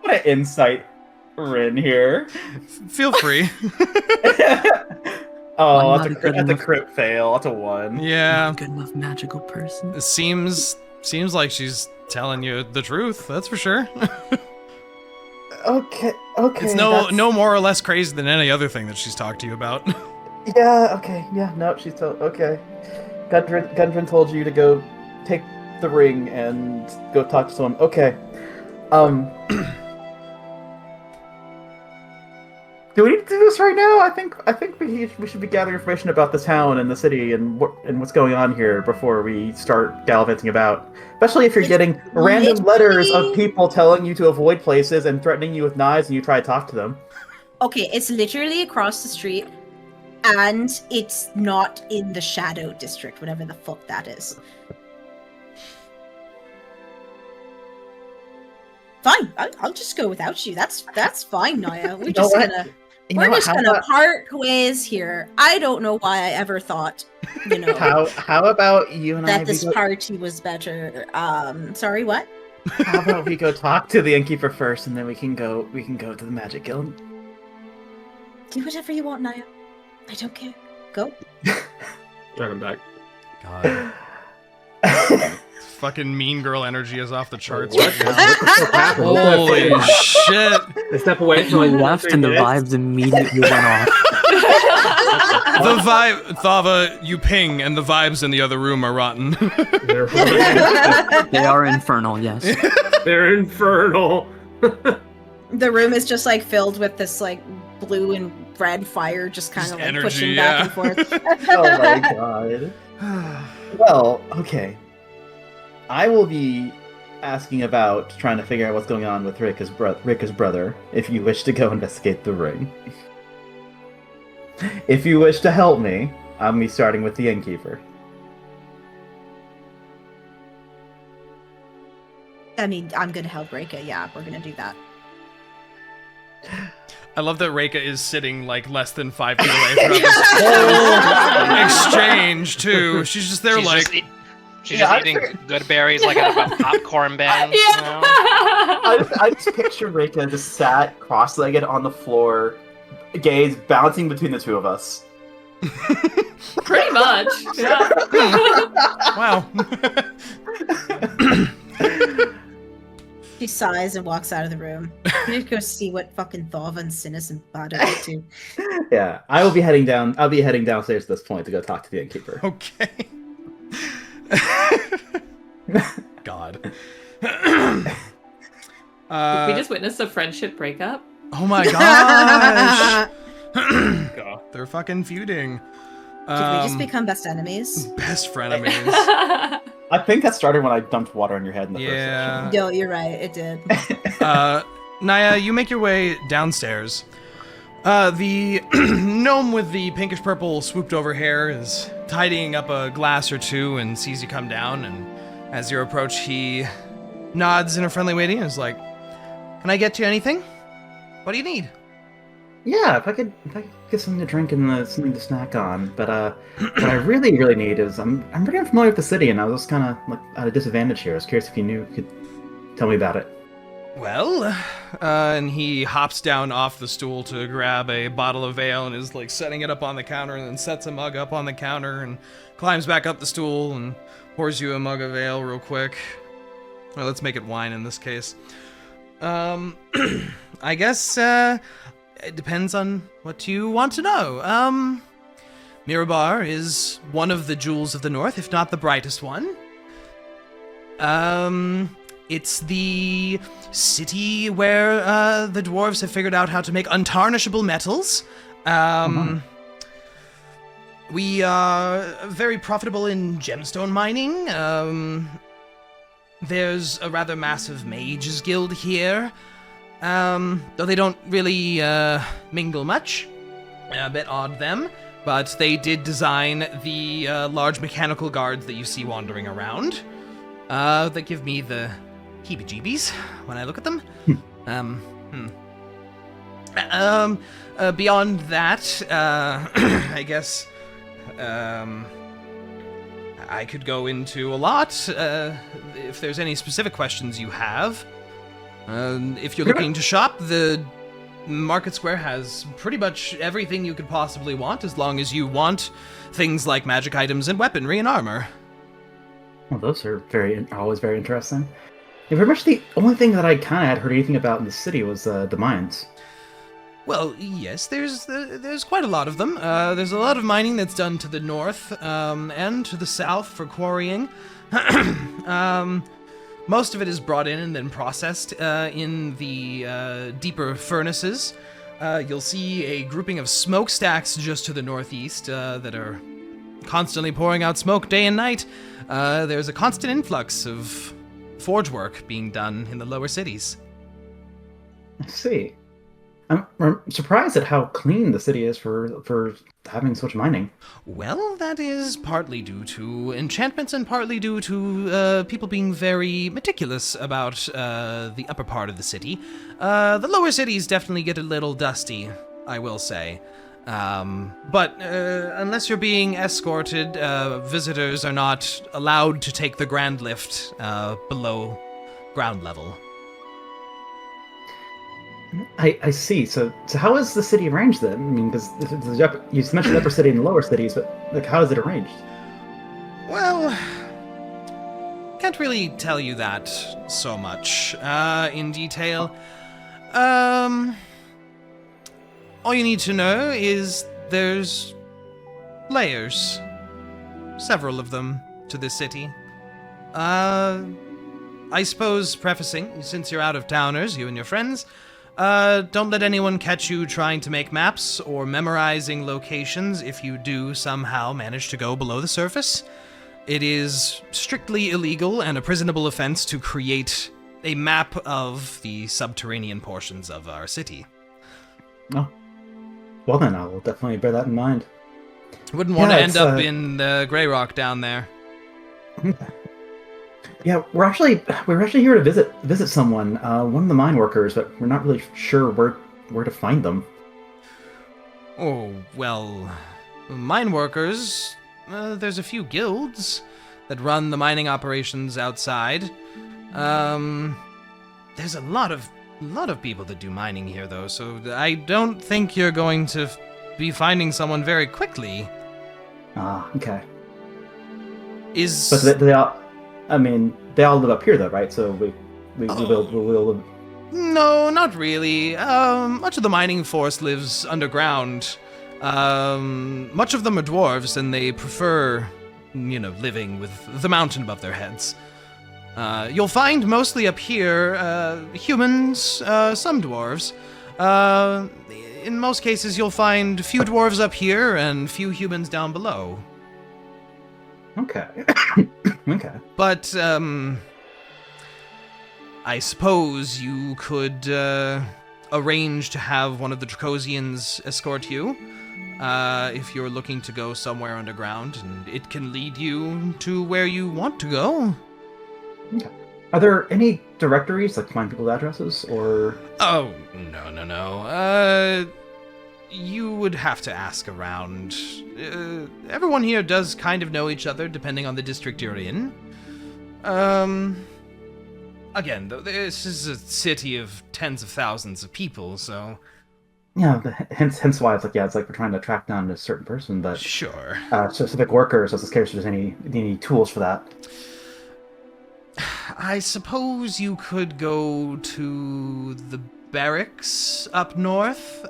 want to insight Rinn here. Feel free. Oh, That's a crit fail. That's a 1. Yeah. Good enough magical person. It seems like she's telling you the truth, that's for sure. Okay. It's no more or less crazy than any other thing that she's talked to you about. Yeah. Okay. Yeah. No, she's told. Okay. Gundren told you to go take the ring and go talk to someone. Okay. Do we need to do this right now? I think we should be gathering information about the town and the city and what's going on here before we start gallivanting about. Especially if you're getting random letters of people telling you to avoid places and threatening you with knives and you try to talk to them. Okay, it's literally across the street, and it's not in the Shadow District, whatever the fuck that is. Fine, I'll just go without you. That's fine, Niah. We're just gonna part ways here. I don't know why I ever thought, How about you and I? that this party was better. Sorry, what? How about we go talk to the innkeeper first, and then we can go to the Magic Guild. Do whatever you want, Niah. I don't care. Go. Right, I'm back. God. Fucking mean girl energy is off the charts What? right now. Holy shit. I step away So I left and the vibes immediately went off. The vibe, Thava, you ping, and the vibes in the other room are rotten. They are infernal, yes. They're infernal. The room is just like filled with this like blue and red fire, just kind of like energy, pushing yeah. back and forth. Oh my god. Well, okay. I will be asking about trying to figure out what's going on with Reyka's brother, if you wish to go investigate the ring. If you wish to help me, I'll be starting with the innkeeper. I mean, I'm gonna help Reyka. Yeah, we're gonna do that. I love that Reyka is sitting like less than 5 feet away from this whole exchange, too. She's just there She's just eating good berries like a popcorn bin. Yeah. You know? I just picture Reyka just sat cross-legged on the floor, gaze bouncing between the two of us. Pretty much. Yeah. Wow. She sighs and walks out of the room. I need to go see what fucking Thava and Synas and Bad are up to. Yeah, I'll be heading downstairs at this point to go talk to the innkeeper. Okay. God. Did we just witnessed a friendship breakup? Oh my gosh. They're fucking feuding. Did we just become best enemies? Best frenemies. I think that started when I dumped water on your head in the first Yeah. session. No, you're right. It did. Niah, you make your way downstairs. The gnome with the pinkish purple swooped over hair is tidying up a glass or two and sees you come down, and as you approach, he nods in a friendly way to you and is like, "Can I get you anything? What do you need?" Yeah, if I could get something to drink and something to snack on. But what I really need is I'm pretty unfamiliar with the city, and I was kind of like at a disadvantage here. I was curious if you could tell me about it. Well, and he hops down off the stool to grab a bottle of ale and is like setting it up on the counter, and then sets a mug up on the counter and climbs back up the stool and pours you a mug of ale real quick. Well, let's make it wine in this case. I guess, it depends on what you want to know. Mirabar is one of the jewels of the north, if not the brightest one. It's the city where, the dwarves have figured out how to make untarnishable metals. We are very profitable in gemstone mining. There's a rather massive mages guild here, though they don't really mingle much. A bit odd them, but they did design the large mechanical guards that you see wandering around. That give me the heebie-jeebies when I look at them. Beyond that, I guess I could go into a lot if there's any specific questions you have. If you're looking to shop, the Market Square has pretty much everything you could possibly want, as long as you want things like magic items and weaponry and armor. Well, those are always very interesting. Yeah, pretty much the only thing that I kind of had heard anything about in the city was the mines. Well, yes, there's quite a lot of them. There's a lot of mining that's done to the north and to the south for quarrying. Most of it is brought in and then processed in the deeper furnaces. You'll see a grouping of smokestacks just to the northeast that are constantly pouring out smoke day and night. There's a constant influx of forge work being done in the lower cities. I see. I'm surprised at how clean the city is for having so much mining. Well, that is partly due to enchantments and partly due to people being very meticulous about the upper part of the city. The lower cities definitely get a little dusty, I will say. But unless you're being escorted, visitors are not allowed to take the grand lift below ground level. I see. So how is the city arranged then? I mean, because you mentioned the upper city and the lower cities, but like, how is it arranged? Well, can't really tell you that so much in detail. All you need to know is there's layers, several of them, to this city. I suppose, prefacing, since you're out-of-towners, you and your friends, don't let anyone catch you trying to make maps or memorizing locations if you do somehow manage to go below the surface. It is strictly illegal and a prisonable offense to create a map of the subterranean portions of our city. Oh. Well then, I will definitely bear that in mind. Wouldn't want to end up in the Grey Rock down there. Yeah, we're actually here to visit someone, one of the mine workers, but we're not really sure where to find them. Oh, well, mine workers, there's a few guilds that run the mining operations outside. There's a lot of people that do mining here, though, so I don't think you're going to be finding someone very quickly. Ah, okay. But they all, I mean, they all live up here, though, right? So we'll live... No, not really. Much of the mining force lives underground. Much of them are dwarves, and they prefer, living with the mountain above their heads. You'll find mostly up here, humans, some dwarves. In most cases, you'll find few dwarves up here and few humans down below. Okay. Okay. But, I suppose you could, arrange to have one of the Dracosians escort you, if you're looking to go somewhere underground, and it can lead you to where you want to go. Okay. Are there any directories, like find people's addresses, or...? Oh, no. You would have to ask around. Everyone here does kind of know each other, depending on the district you're in. Again, though, this is a city of tens of thousands of people, so... Yeah, hence why it's like we're trying to track down a certain person, but... Sure. Specific workers, I was just curious if there's any tools for that. I suppose you could go to the barracks up north.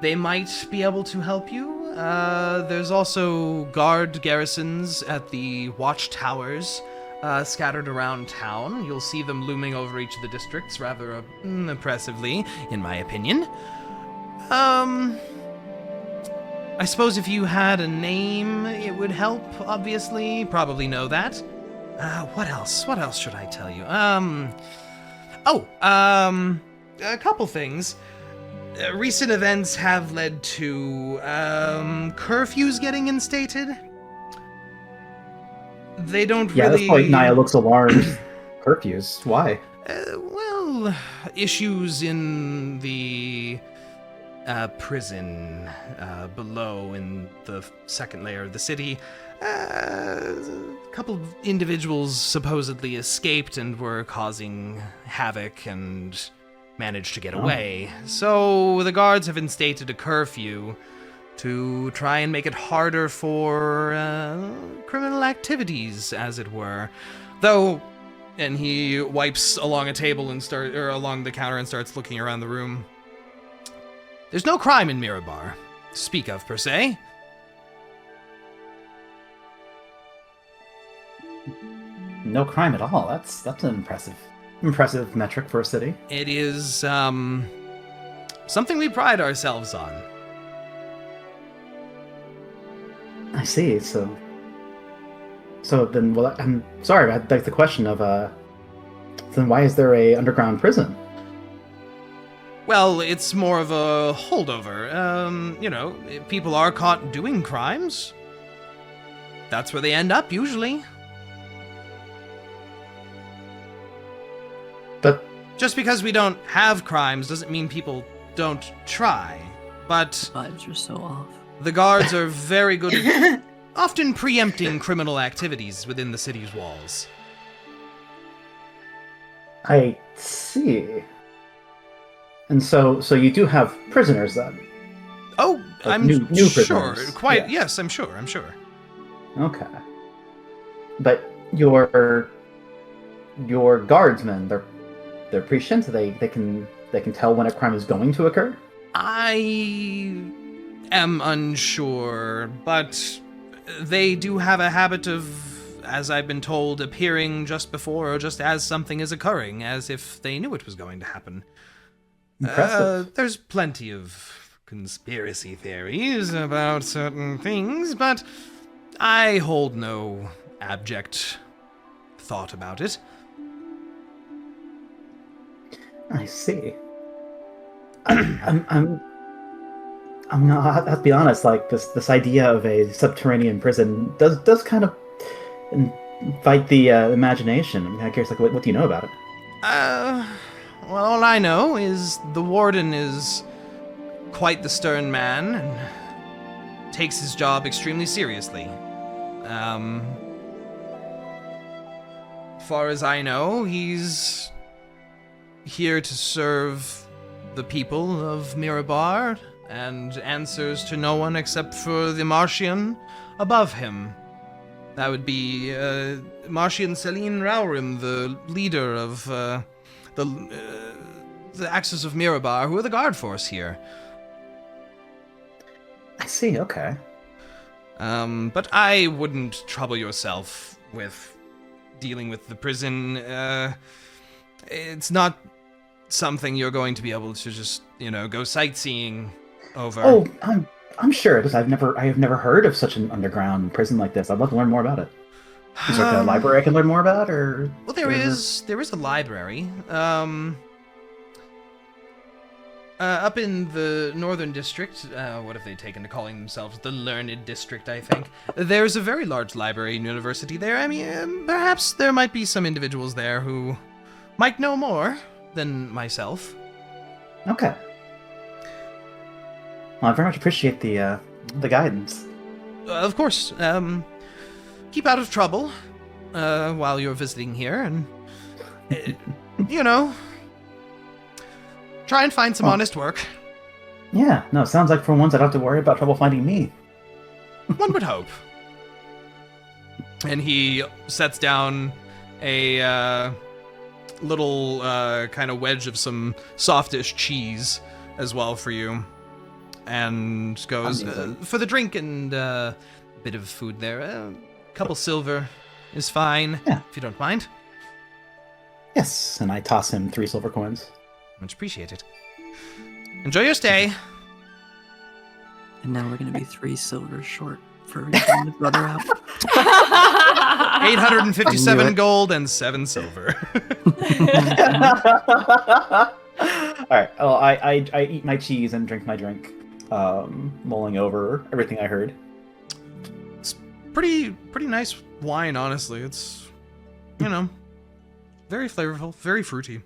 They might be able to help you. There's also guard garrisons at the watchtowers scattered around town. You'll see them looming over each of the districts rather impressively, in my opinion. I suppose if you had a name, it would help, obviously. Probably know that. What else? What else should I tell you? A couple things. Recent events have led to, curfews getting instated. They don't really... Yeah, that's why Niah looks alarmed. Curfews? Why? Well, issues in the prison below in the second layer of the city. A couple of individuals supposedly escaped and were causing havoc and managed to get away. So the guards have instated a curfew to try and make it harder for criminal activities, as it were. Though, and he wipes along a table and along the counter and starts looking around the room. There's no crime in Mirabar to speak of, per se. No crime at all. That's an impressive metric for a city. It is something we pride ourselves on. I see. So then, well, I'm sorry. I'd like the question of then why is there a underground prison? Well, it's more of a holdover. If people are caught doing crimes, that's where they end up, usually. But just because we don't have crimes doesn't mean people don't try. But Vibes are so off. the guards are very good at often preempting criminal activities within the city's walls. I see. And so you do have prisoners then? Oh, Like I'm new sure. prisoners. Quite, Yeah. yes, I'm sure. Okay. But your guardsmen, they're prescient. They can tell when a crime is going to occur. I am unsure, but they do have a habit of, as I've been told, appearing just before or just as something is occurring, as if they knew it was going to happen. Impressive. There's plenty of conspiracy theories about certain things, but I hold no abject thought about it. I see. I'm not. I have to be honest. Like this idea of a subterranean prison does kind of invite the imagination. I'm curious, like, what do you know about it? Well, all I know is the warden is quite the stern man and takes his job extremely seriously. Far as I know, he's here to serve the people of Mirabar and answers to no one except for the Martian above him. That would be Martian Celine Raurim, the leader of the Axis of Mirabar, who are the guard force here. I see. Okay. But I wouldn't trouble yourself with dealing with the prison. It's not something you're going to be able to just, go sightseeing over. Oh, I'm sure, because I have never heard of such an underground prison like this. I'd love to learn more about it. Is there like a library I can learn more about, or? Well, there is a library. Up in the northern district, what have they taken to calling themselves? The Learned District, I think. There's a very large library and university there. I mean, perhaps there might be some individuals there who might know more than myself. Okay. Well, I very much appreciate the guidance. Of course. Keep out of trouble while you're visiting here, and try and find some honest work. Yeah, no, it sounds like for once I don't have to worry about trouble finding me. One would hope. And he sets down a little kind of wedge of some softish cheese as well for you, and goes, for the drink and a bit of food there, a couple silver is fine, if you don't mind. Yes, and I toss him 3 silver coins. Much appreciated. Enjoy your stay. And now we're going to be 3 silver short for getting the brother out. 857 gold and 7 silver. Alright, well, I eat my cheese and drink my drink, mulling over everything I heard. It's pretty nice wine, honestly. It's, very flavorful, very fruity.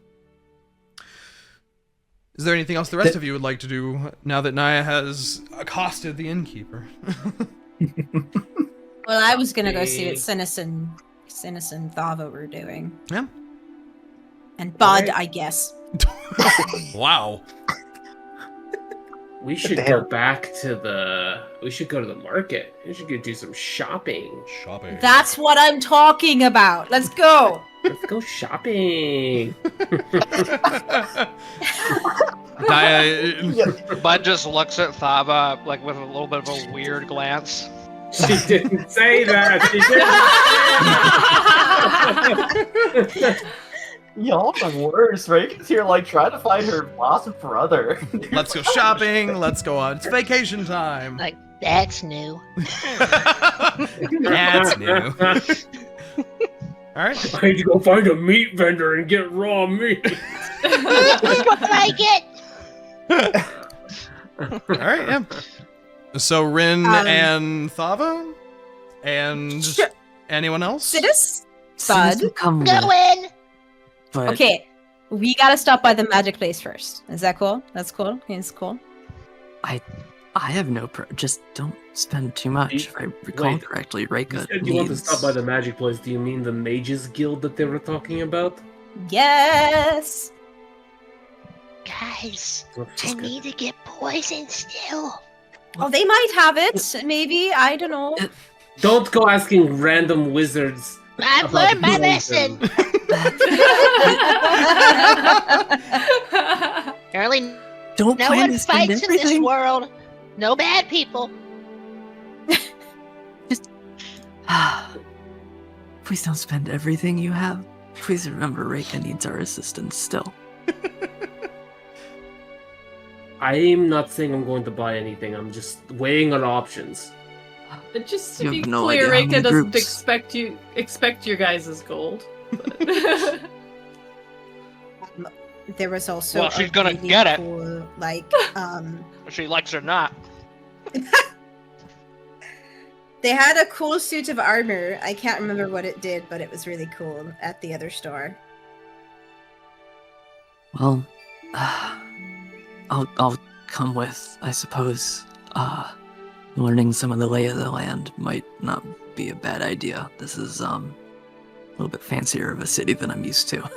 Is there anything else the rest of you would like to do now that Niah has accosted the innkeeper? Well, I was gonna go see what Synas and Thava were doing. Yeah. And Bud, I guess. Wow. We should go back to we should go to the market. We should go do some shopping. That's what I'm talking about. Let's go. Let's go shopping. Bud just looks at Thava like with a little bit of a weird glance. She didn't say that. She didn't. Y'all the worst, right? Because you're like trying to find her lost brother. Let's go shopping. Let's go on. It's vacation time. Like, that's new. That's new. All right. I need to go find a meat vendor and get raw meat. Like it. All right, yeah. So Rinn and Thava? And anyone else? Synas? Synas Bud? will come Go with, in. but Okay, we gotta stop by the magic place first. Is that cool? That's cool? It's cool. I have no just don't spend too much. If I recall correctly, Reyka You said you want to stop by the magic place. Do you mean the Mages Guild that they were talking about? Yes! Guys, I need to get poison still. Oh, they might have it. Maybe. I don't know. Don't go asking random wizards. I've about learned my poison. lesson. Early, Don't no plan one to spend fights in this everything. world. No bad people. Please don't spend everything you have. Please remember Reyka needs our assistance still. I'm not saying I'm going to buy anything. I'm just weighing our options. Just to You be have no clear, idea how Reyka many doesn't groups. expect your guys' gold. But There was also Well, she's a gonna really get it. cool, like, She likes or not. they had a cool suit of armor. I can't remember what it did, but it was really cool at the other store. Well, I'll come with, I suppose. Learning some of the lay of the land might not be a bad idea. This is a little bit fancier of a city than I'm used to.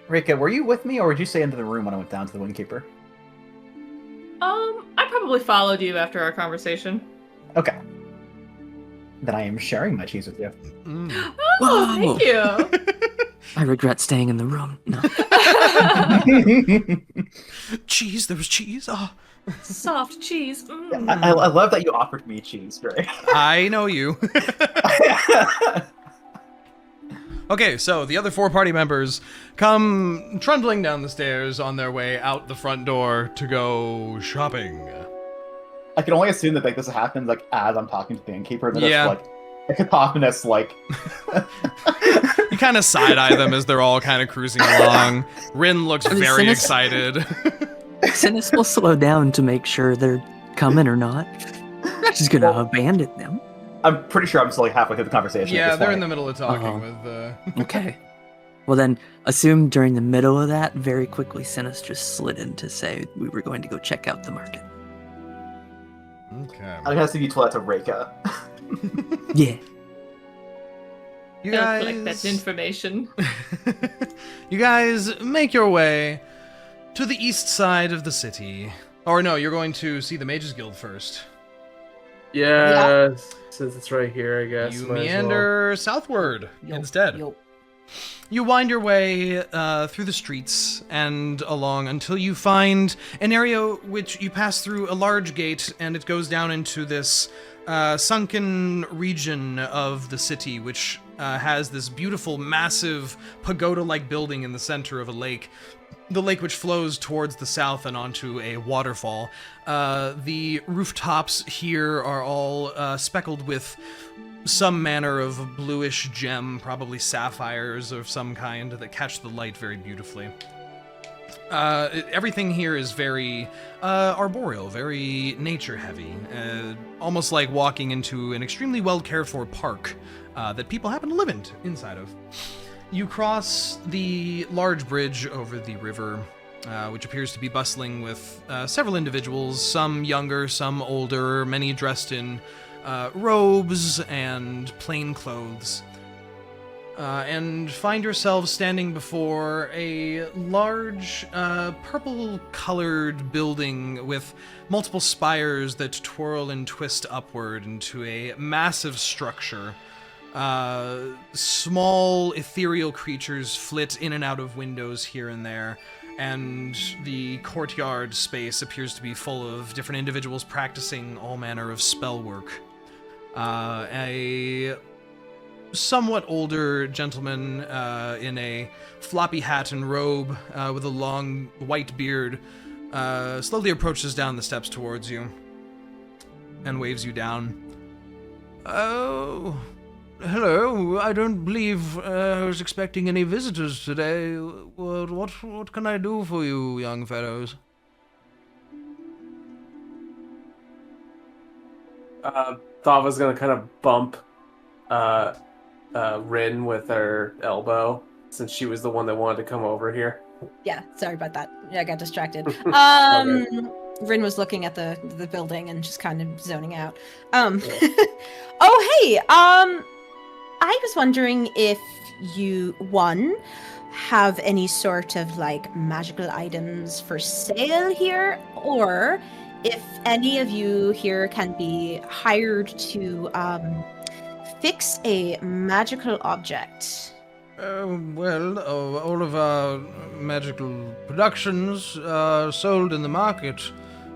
Reyka, were you with me, or did you stay into the room when I went down to the Windkeeper? I probably followed you after our conversation. Okay. Then I am sharing my cheese with you. Oh, thank you. I regret staying in the room. No. Cheese, there was cheese. Oh. Soft cheese. Mm. I love that you offered me cheese, right? I know you. Okay, so the other 4 party members come trundling down the stairs on their way out the front door to go shopping. I can only assume that like this happens like as I'm talking to the innkeeper, and Yeah. it's like a cacophonous like. You kind of side-eye them as they're all kind of cruising along. Rinn looks very Synas- excited. Synas will slow down to make sure they're coming or not. She's gonna abandon them. I'm pretty sure I'm still like halfway through the conversation. at Yeah, this they're point. in the middle of talking Uh-huh. with... Okay. Well then, assume during the middle of that, very quickly, Synas just slid in to say we were going to go check out the market. Okay. I guess if you told that to Reyka. Yeah. You Gonna collect guys... that information. You guys make your way to the east side of the city. Or no, you're going to see the Mages Guild first. Yeah, since it's right here, I guess. You might as well. meander southward Yup, instead. yup. You wind your way through the streets and along until you find an area which you pass through a large gate, and it goes down into this sunken region of the city, which has this beautiful, massive, pagoda-like building in the center of a lake. The lake which flows towards the south and onto a waterfall. The rooftops here are all speckled with some manner of bluish gem, probably sapphires of some kind, that catch the light very beautifully. Everything here is very arboreal, very nature-heavy, almost like walking into an extremely well-cared-for park that people happen to live inside of. You cross the large bridge over the river, which appears to be bustling with several individuals, some younger, some older, many dressed in robes and plain clothes, and find yourselves standing before a large purple-colored building with multiple spires that twirl and twist upward into a massive structure. Small ethereal creatures flit in and out of windows here and there, and the courtyard space appears to be full of different individuals practicing all manner of spell work. A somewhat older gentleman in a floppy hat and robe with a long white beard slowly approaches down the steps towards you and waves you down. Oh, hello. I don't believe I was expecting any visitors today. What can I do for you, young fellows? Thava's gonna kind of bump Rinn with her elbow, since she was the one that wanted to come over here. Yeah, sorry about that. I got distracted. Okay. Rinn was looking at the building and just kind of zoning out. Oh, hey, I was wondering if you, one, have any sort of, like, magical items for sale here, or if any of you here can be hired to fix a magical object. Well, all of our magical productions are sold in the market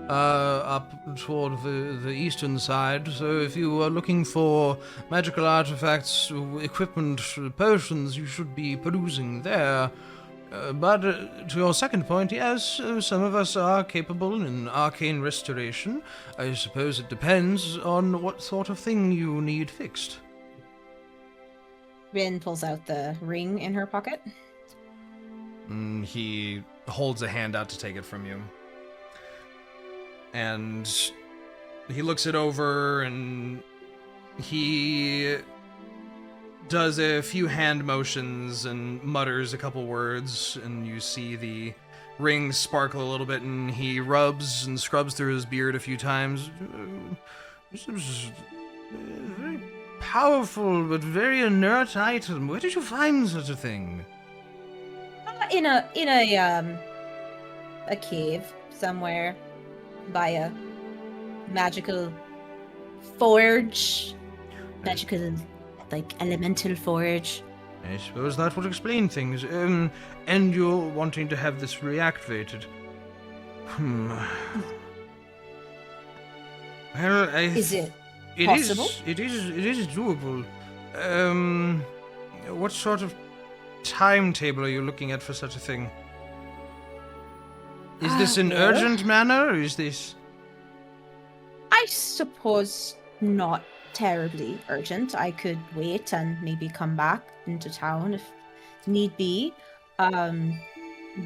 up toward the eastern side, so if you are looking for magical artifacts, equipment, potions, you should be perusing there. But to your second point, yes, some of us are capable in arcane restoration. I suppose it depends on what sort of thing you need fixed. Rinn pulls out the ring in her pocket. He holds a hand out to take it from you. And he looks it over and he does a few hand motions and mutters a couple words, and you see the ring sparkle a little bit, and he rubs and scrubs through his beard a few times. This is a very powerful but very inert item. Where did you find such a thing? In a cave somewhere by a magical forge. Magical, like, elemental forge. I suppose that would explain things. And you're wanting to have this reactivated. Well, Is it possible? It is doable. What sort of timetable are you looking at for such a thing? Is this an well, urgent manner, or is this... I suppose not terribly urgent. I could wait and maybe come back into town if need be.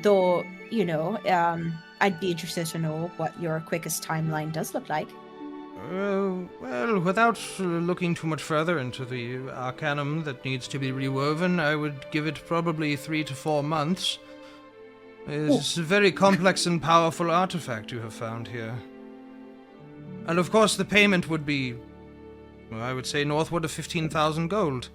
Though, you know, I'd be interested to know what your quickest timeline does look like. Well, without looking too much further into the arcanum that needs to be rewoven, I would give it probably 3 to 4 months. It's a very complex and powerful artifact you have found here. And of course the payment would be, well, I would say northward of 15,000 gold.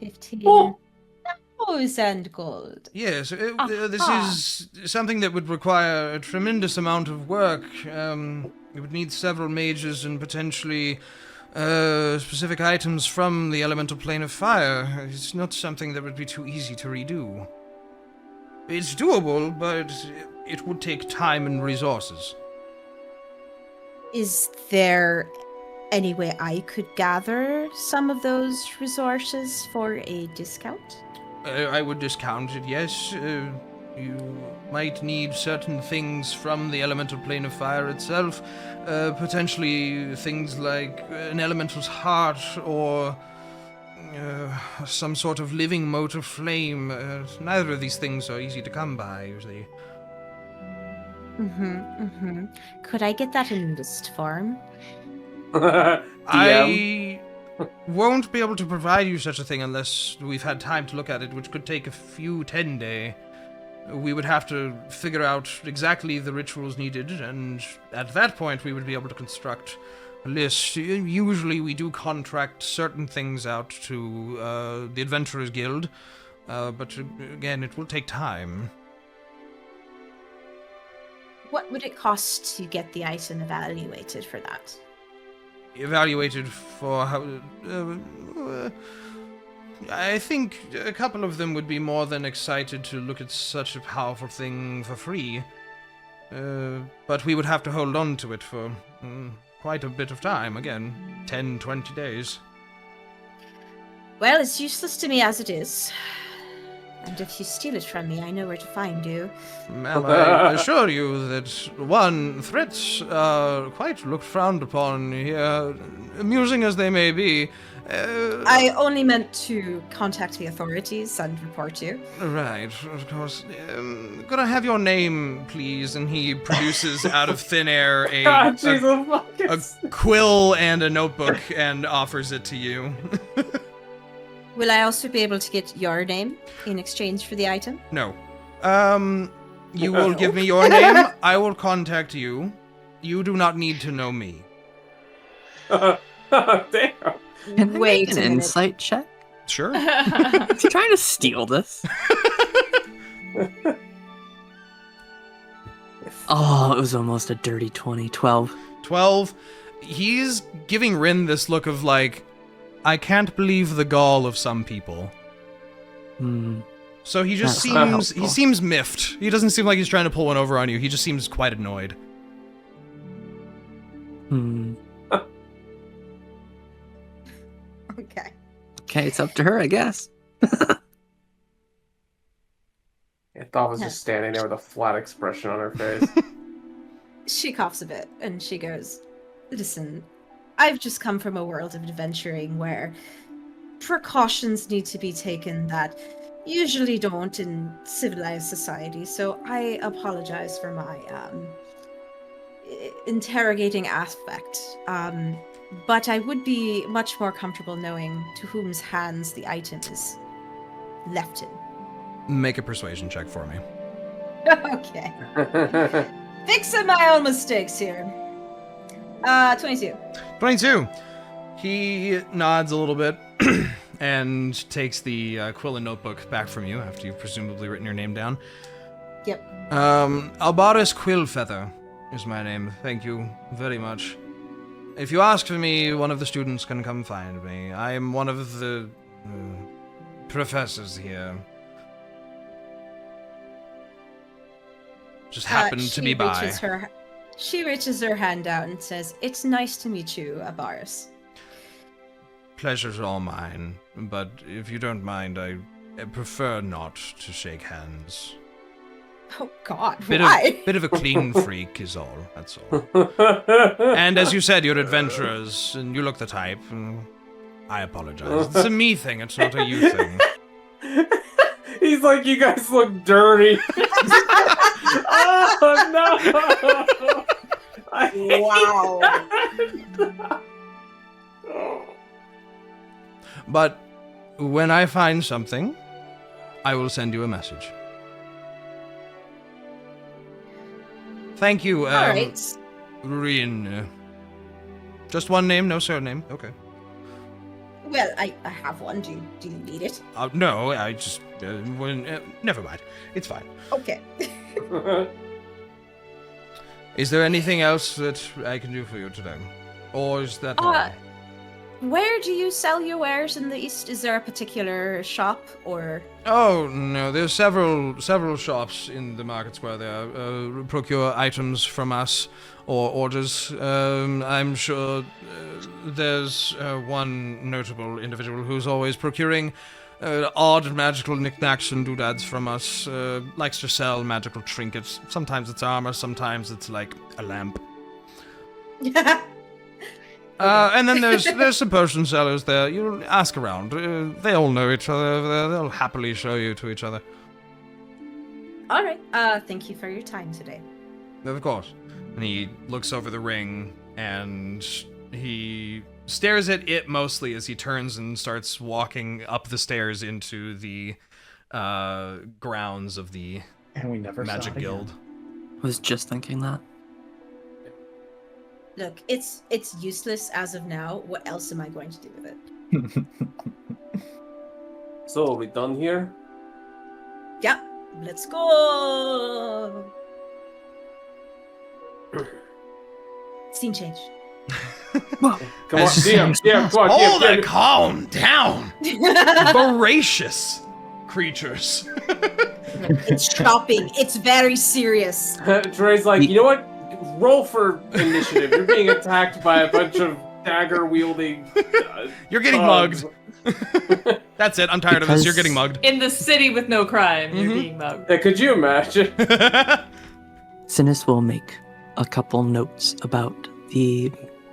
15,000 gold. Yes, this is something that would require a tremendous amount of work. It would need several mages and potentially specific items from the elemental plane of fire. It's not something that would be too easy to redo. It's doable, but it would take time and resources. Is there any way I could gather some of those resources for a discount? I would discount it, yes. You might need certain things from the elemental plane of fire itself. Potentially things like an elemental's heart or some sort of living mote of flame. Neither of these things are easy to come by, usually. Could I get that in list form? I won't be able to provide you such a thing unless we've had time to look at it, which could take a few 10-day. We would have to figure out exactly the rituals needed, and at that point we would be able to construct a list. Usually we do contract certain things out to the Adventurers Guild, but again, it will take time. What would it cost to get the item evaluated for that? Evaluated for how... I think a couple of them would be more than excited to look at such a powerful thing for free. But we would have to hold on to it for quite a bit of time. Again, 10, 20 days. Well, it's useless to me as it is. And if you steal it from me, I know where to find you. Ma'am, I assure you that, one, threats are quite looked frowned upon here, amusing as they may be. I only meant to contact the authorities and report you. Right, of course. Could I have your name, please? And he produces out of thin air a quill and a notebook and offers it to you. Will I also be able to get your name in exchange for the item? No. You will give me your name, I will contact you. You do not need to know me. Damn. Can I Wait make a an minute. insight check? Sure. Is he trying to steal this? Oh, it was almost a dirty 20. 12. 12. He's giving Rinn this look of like, I can't believe the gall of some people. So he just That's seems miffed. He doesn't seem like he's trying to pull one over on you. He just seems quite annoyed. Okay. Okay, it's up to her, I guess. Thava was just standing there with a flat expression on her face. She coughs a bit and she goes, listen, I've just come from a world of adventuring where precautions need to be taken that usually don't in civilized society, so I apologize for my interrogating aspect. But I would be much more comfortable knowing to whom's hands the item is left in. Make a persuasion check for me. Okay. Fixing my own mistakes here. 22. 22. He nods a little bit and takes the quill and notebook back from you after you've presumably written your name down. Yep. Albaris Quillfeather is my name. Thank you very much. If you ask for me, one of the students can come find me. I am one of the professors here. Just happened to be by. She reaches her hand out and says, "It's nice to meet you, Albaris." Pleasure's all mine, but if you don't mind, I prefer not to shake hands. Oh God, why? Bit of a clean freak is all, that's all. And as you said, you're adventurers, and you look the type. I apologize. It's a me thing, it's not a you thing. He's like, you guys look dirty. Oh, no. Wow. But when I find something, I will send you a message. Thank you, All right. Rinn. Just one name, no surname. Okay. Well, I have one. Do you need it? No, I just... never mind. It's fine. Okay. Is there anything else that I can do for you today? Or is that all? where do you sell your wares in the east? Is there a particular shop or? Oh no, there's several shops in the market square there. Procure items from us or orders. I'm sure there's one notable individual who's always procuring odd magical knickknacks and doodads from us. Likes to sell magical trinkets. Sometimes it's armor, sometimes it's like a lamp. And then there's some potion sellers there. You ask around. They all know each other over there. They'll happily show you to each other. All right. Thank you for your time today. Of course. And he looks over the ring, and he stares at it mostly as he turns and starts walking up the stairs into the grounds of the And we never saw Magic it again. Guild. I was just thinking that. Look, it's useless as of now. What else am I going to do with it? So, are we done here? Yeah, let's go. Scene change. Come on, DM, come on, Hold DM. it, calm down! Voracious creatures. It's shopping. It's very serious. Dre's like, you know what? Roll for initiative. You're being attacked by a bunch of dagger-wielding... You're getting thugs. mugged. That's it, I'm tired of this. You're getting mugged. In the city with no crime, you're being mugged. Yeah, could you imagine? Synas will make a couple notes about the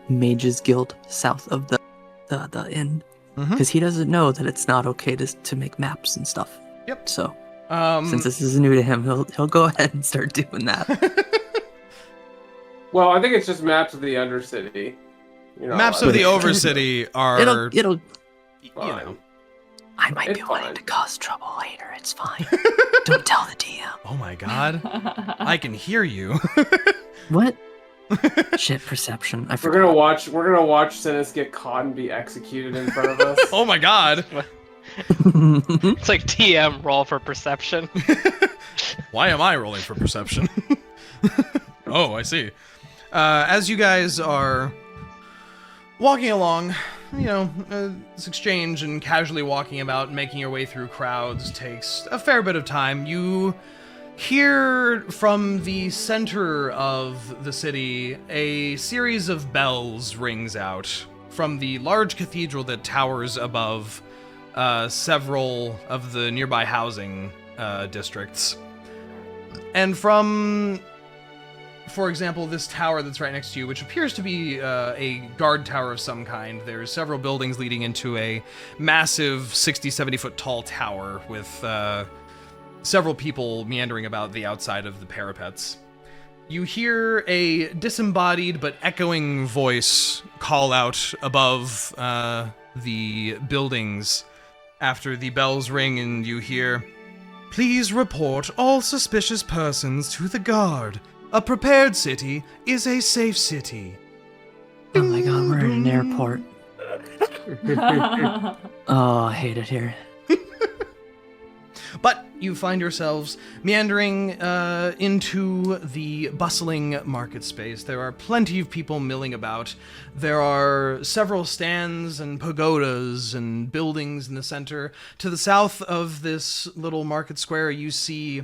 Mages Guild south of the inn, because he doesn't know that it's not okay to make maps and stuff. Yep. So since this is new to him, he'll go ahead and start doing that. Well, I think it's just maps of the Undercity. Maps of the Overcity are... It'll. You know. I might It's be wanting fine. to cause trouble later. It's fine. Don't tell the DM. Oh my god. I can hear you. What? Shit, perception. I We're forgot. gonna watch Synas get caught and be executed in front of us. Oh my god. It's like TM roll for perception. Why am I rolling for perception? Oh, I see. As you guys are walking along, this exchange and casually walking about, making your way through crowds takes a fair bit of time. You hear from the center of the city a series of bells rings out from the large cathedral that towers above several of the nearby housing districts. And from, for example, this tower that's right next to you, which appears to be a guard tower of some kind. There's several buildings leading into a massive 60, 70-foot tall tower with several people meandering about the outside of the parapets. You hear a disembodied but echoing voice call out above the buildings after the bells ring, and you hear, "Please report all suspicious persons to the guard. A prepared city is a safe city." Oh my god, we're in an airport. Oh, I hate it here. But you find yourselves meandering into the bustling market space. There are plenty of people milling about. There are several stands and pagodas and buildings in the center. To the south of this little market square, you see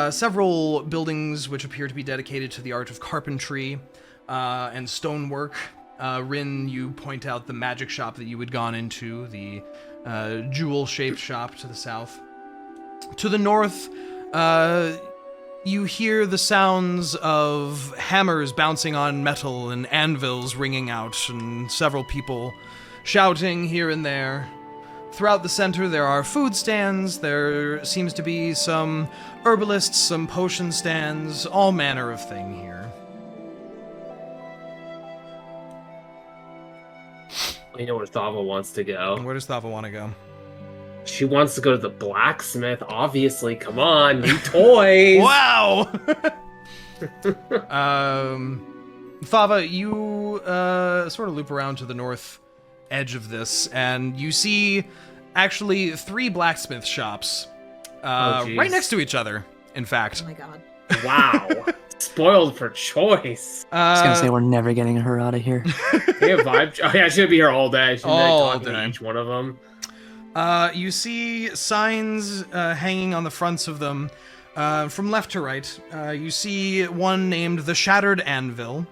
several buildings which appear to be dedicated to the art of carpentry and stonework. Rinn, you point out the magic shop that you had gone into, the jewel-shaped shop to the south. To the north, you hear the sounds of hammers bouncing on metal and anvils ringing out, and several people shouting here and there. Throughout the center, there are food stands. There seems to be some herbalists, some potion stands, all manner of thing here. You know where Thava wants to go. Where does Thava want to go? She wants to go to the blacksmith, obviously. Come on, new toys! Wow! Thava, you sort of loop around to the north edge of this, and you see actually 3 blacksmith shops Oh, right next to each other, in fact. Oh my god. Wow. Spoiled for choice. I was gonna say we're never getting her out of here. We have vibe. Oh yeah, she'll be here all day. She'll be All talking to day. each one of them. You see signs hanging on the fronts of them from left to right. You see one named the Shattered Anvil,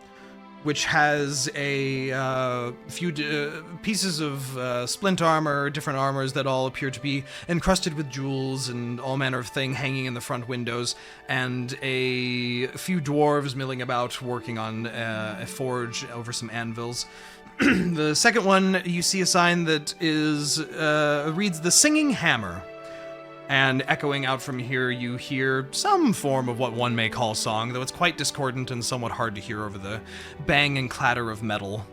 which has a few pieces of splint armor, different armors that all appear to be encrusted with jewels and all manner of thing hanging in the front windows, and a few dwarves milling about working on a forge over some anvils. The second one, you see a sign that reads The Singing Hammer. And echoing out from here, you hear some form of what one may call song, though it's quite discordant and somewhat hard to hear over the bang and clatter of metal.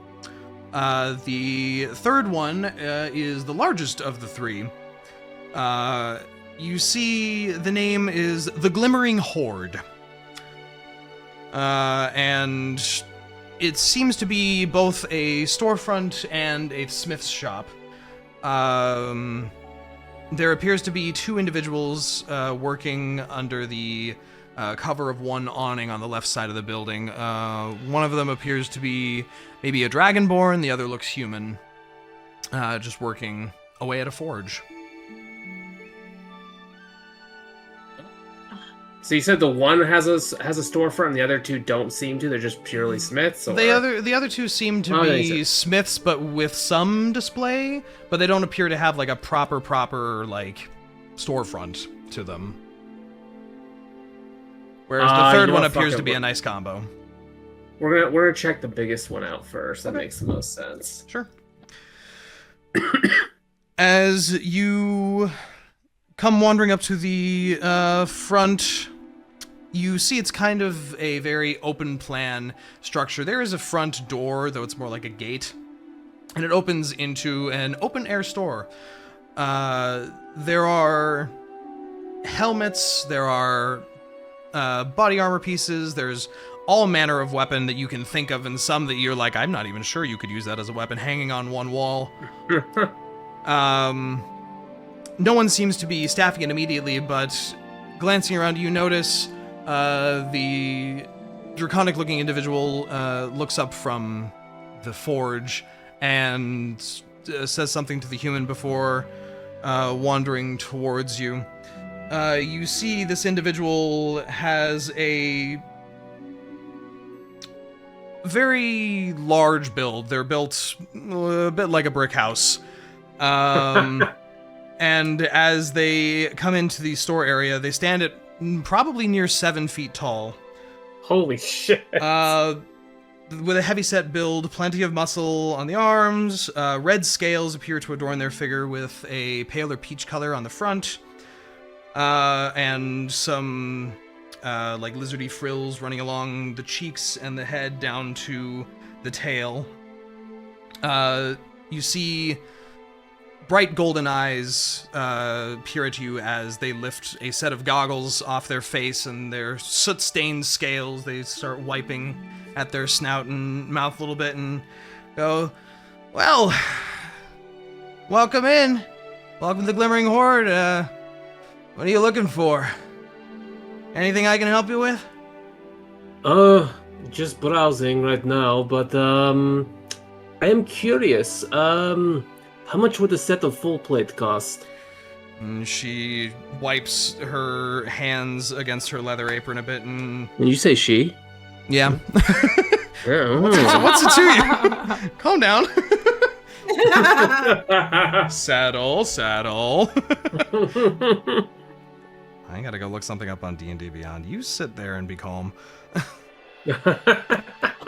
The third one is the largest of the three. You see the name is The Glimmering Horde. And it seems to be both a storefront and a smith's shop. There appears to be two individuals working under the cover of one awning on the left side of the building. One of them appears to be maybe a dragonborn, the other looks human, just working away at a forge. So you said the one has a storefront, and the other two don't seem to. They're just purely smiths. Or? The other two seem to be smiths, but with some display. But they don't appear to have like a proper like storefront to them. Whereas the third one appears to be a nice combo. We're gonna check the biggest one out first. That makes the most sense. Sure. As you come wandering up to the front, you see it's kind of a very open plan structure. There is a front door, though it's more like a gate, and it opens into an open air store. There are helmets, there are body armor pieces, there's all manner of weapon that you can think of, and some that you're like, I'm not even sure you could use that as a weapon, hanging on one wall. No one seems to be staffing it immediately, but glancing around, you notice the draconic-looking individual looks up from the forge and says something to the human before wandering towards you. You see this individual has a very large build. They're built a bit like a brick house. And as they come into the store area, they stand at probably near 7 feet tall. Holy shit. With a heavy-set build, plenty of muscle on the arms, red scales appear to adorn their figure with a paler peach color on the front, and some like lizardy frills running along the cheeks and the head down to the tail. You see bright golden eyes peer at you as they lift a set of goggles off their face, and their soot-stained scales, they start wiping at their snout and mouth a little bit and go, well, welcome in. Welcome to the Glimmering Horde. What are you looking for? Anything I can help you with? Just browsing right now, but I am curious. How much would a set of full plate cost? And she wipes her hands against her leather apron a bit and... Did you say she? Yeah. Yeah. What's it to you? Calm down. Saddle. I gotta go look something up on D&D Beyond. You sit there and be calm.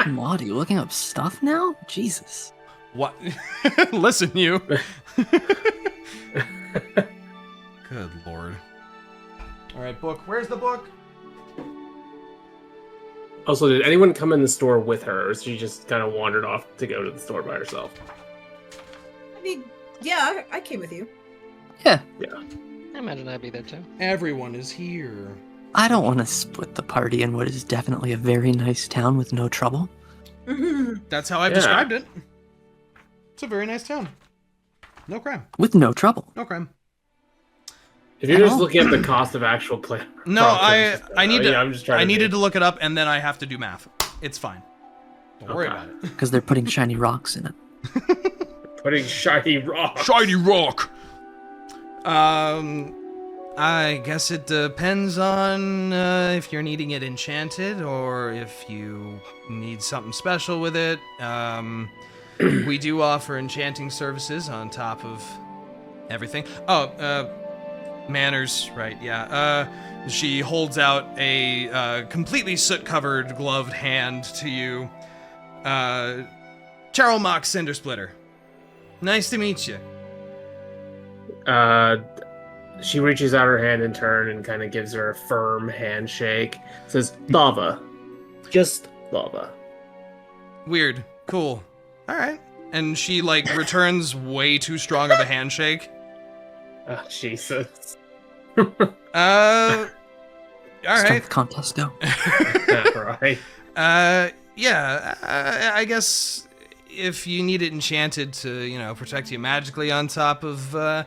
Maud, are you looking up stuff now? Jesus. What? Listen, you. Good lord. Alright, book. Where's the book? Also, did anyone come in the store with her, or she just kind of wandered off to go to the store by herself? I mean, yeah, I came with you. Yeah. I imagine I'd be there too. Everyone is here. I don't want to split the party in what is definitely a very nice town with no trouble. That's how I've described it. It's a very nice town. No crime. With no trouble. No crime. If you're just looking at the cost of actual play, No, I need to. I'm just trying I needed to look it up, and then I have to do math. It's fine. Don't worry about it. Because they're putting shiny rocks in it. Putting shiny rock. Shiny rock. I guess it depends on if you're needing it enchanted or if you need something special with it. We do offer enchanting services on top of everything. Manners, right, yeah. She holds out a completely soot-covered gloved hand to you. Charlmock Cindersplitter. Nice to meet you. She reaches out her hand in turn and kind of gives her a firm handshake. Says, Thava. Just Thava. Weird. Cool. Alright. And she, returns way too strong of a handshake. Oh, Jesus. Alright. Strength contest, go. Right. Yeah, I guess if you need it enchanted to, protect you magically on top of,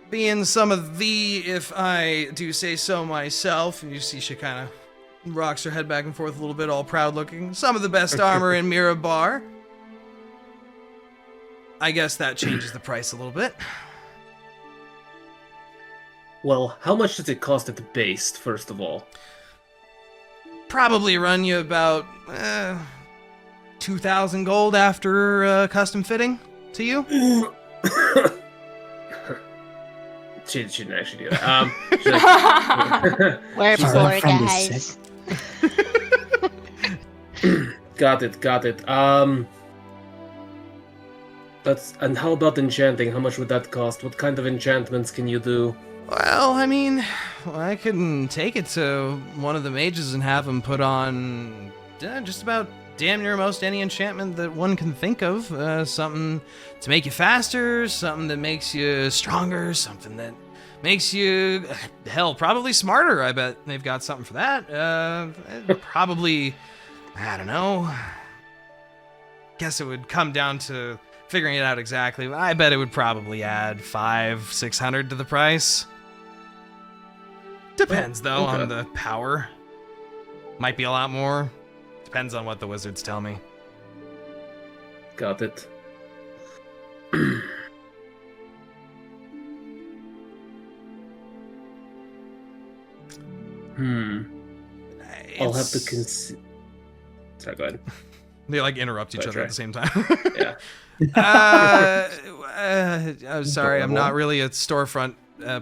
being some of the, if I do say so myself, and you see she kind of rocks her head back and forth a little bit, all proud looking, some of the best armor in Mirabar. I guess that changes the price a little bit. Well, how much does it cost at the base, first of all? Probably run you about 2,000 gold after custom fitting to you. She didn't actually do that. We're poor, guys. Got it. And how about enchanting? How much would that cost? What kind of enchantments can you do? Well, I can take it to one of the mages and have him put on just about damn near most any enchantment that one can think of. Something to make you faster, something that makes you stronger, something that makes you, hell, probably smarter. I bet they've got something for that. Probably, I don't know. Guess it would come down to figuring it out exactly. I bet it would probably add 500-600 to the price. Depends, though, on the power. Might be a lot more. Depends on what the wizards tell me. Got it. I'll have to consider. Sorry, go ahead. They interrupt each other at the same time. Yeah. I'm sorry, I'm not really a storefront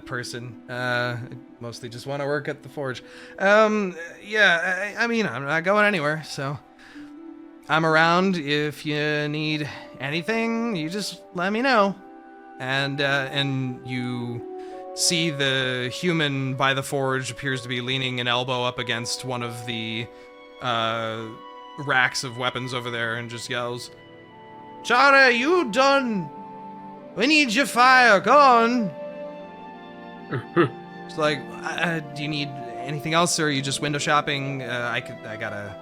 person. I mostly just want to work at the forge. Yeah, I'm not going anywhere, so I'm around. If you need anything, you just let me know. And you see the human by the forge appears to be leaning an elbow up against one of the racks of weapons over there and just yells, Chara, you done? We need your fire, go on. It's like, do you need anything else, or are you just window shopping? I gotta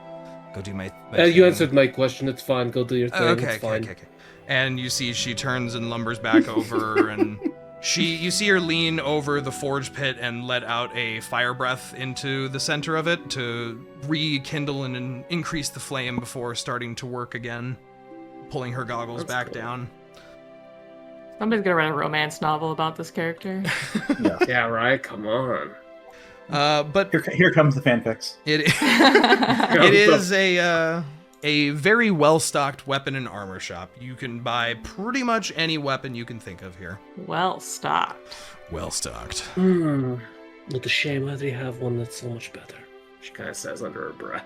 go do my you thing. answered my question, it's fine, go do your thing, Okay. it's fine. And you see she turns and lumbers back over, and you see her lean over the forge pit and let out a fire breath into the center of it to rekindle and increase the flame before starting to work again, pulling her goggles back down. Somebody's gonna write a romance novel about this character. Yeah, right, come on. But Here comes the fanfics. It is a very well-stocked weapon and armor shop. You can buy pretty much any weapon you can think of here. Well stocked. Well-stocked. What a shame, I already have one that's so much better. She kind of says under her breath.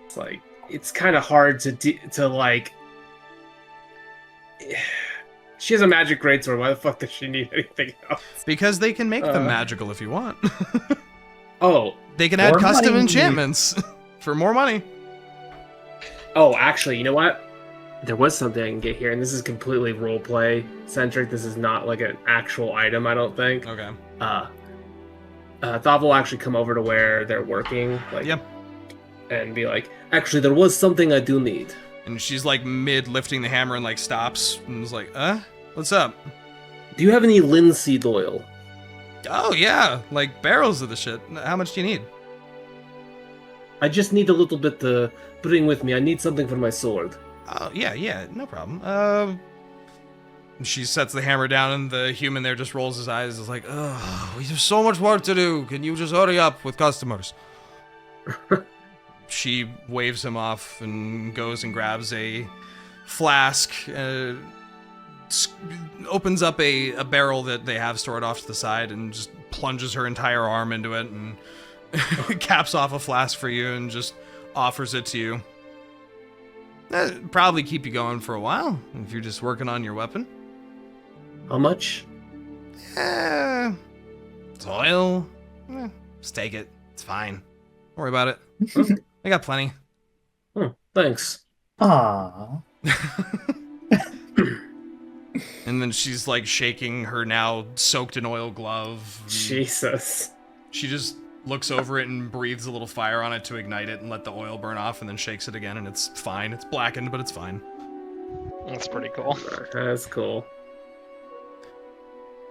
It's like, it's kind of hard to like... She has a magic greatsword, why the fuck does she need anything else? Because they can make them magical if you want. Oh. They can add More custom money. enchantments for more money. Oh, actually, you know what? There was something I can get here, and this is completely roleplay centric. This is not like an actual item, I don't think. Okay. Thava will actually come over to where they're working, Yep. and be like, actually, there was something I do need. And she's like mid lifting the hammer and like stops and is like, what's up? Do you have any linseed oil? Oh yeah, like barrels of the shit. How much do you need? I just need a little bit to bring with me. I need something for my sword. Oh yeah, no problem. She sets the hammer down and the human there just rolls his eyes. Is like, oh, we have so much work to do. Can you just hurry up with customers? She waves him off and goes and grabs a flask, opens up a barrel that they have stored off to the side and just plunges her entire arm into it and caps off a flask for you and just offers it to you. That'd probably keep you going for a while if you're just working on your weapon. How much? It's oil. Just take it. It's fine. Don't worry about it. I got plenty. Thanks. Aww. And then she's like shaking her now soaked in oil glove. Jesus. She just looks over it and breathes a little fire on it to ignite it and let the oil burn off and then shakes it again and it's fine. It's blackened, but it's fine. That's pretty cool. That's cool.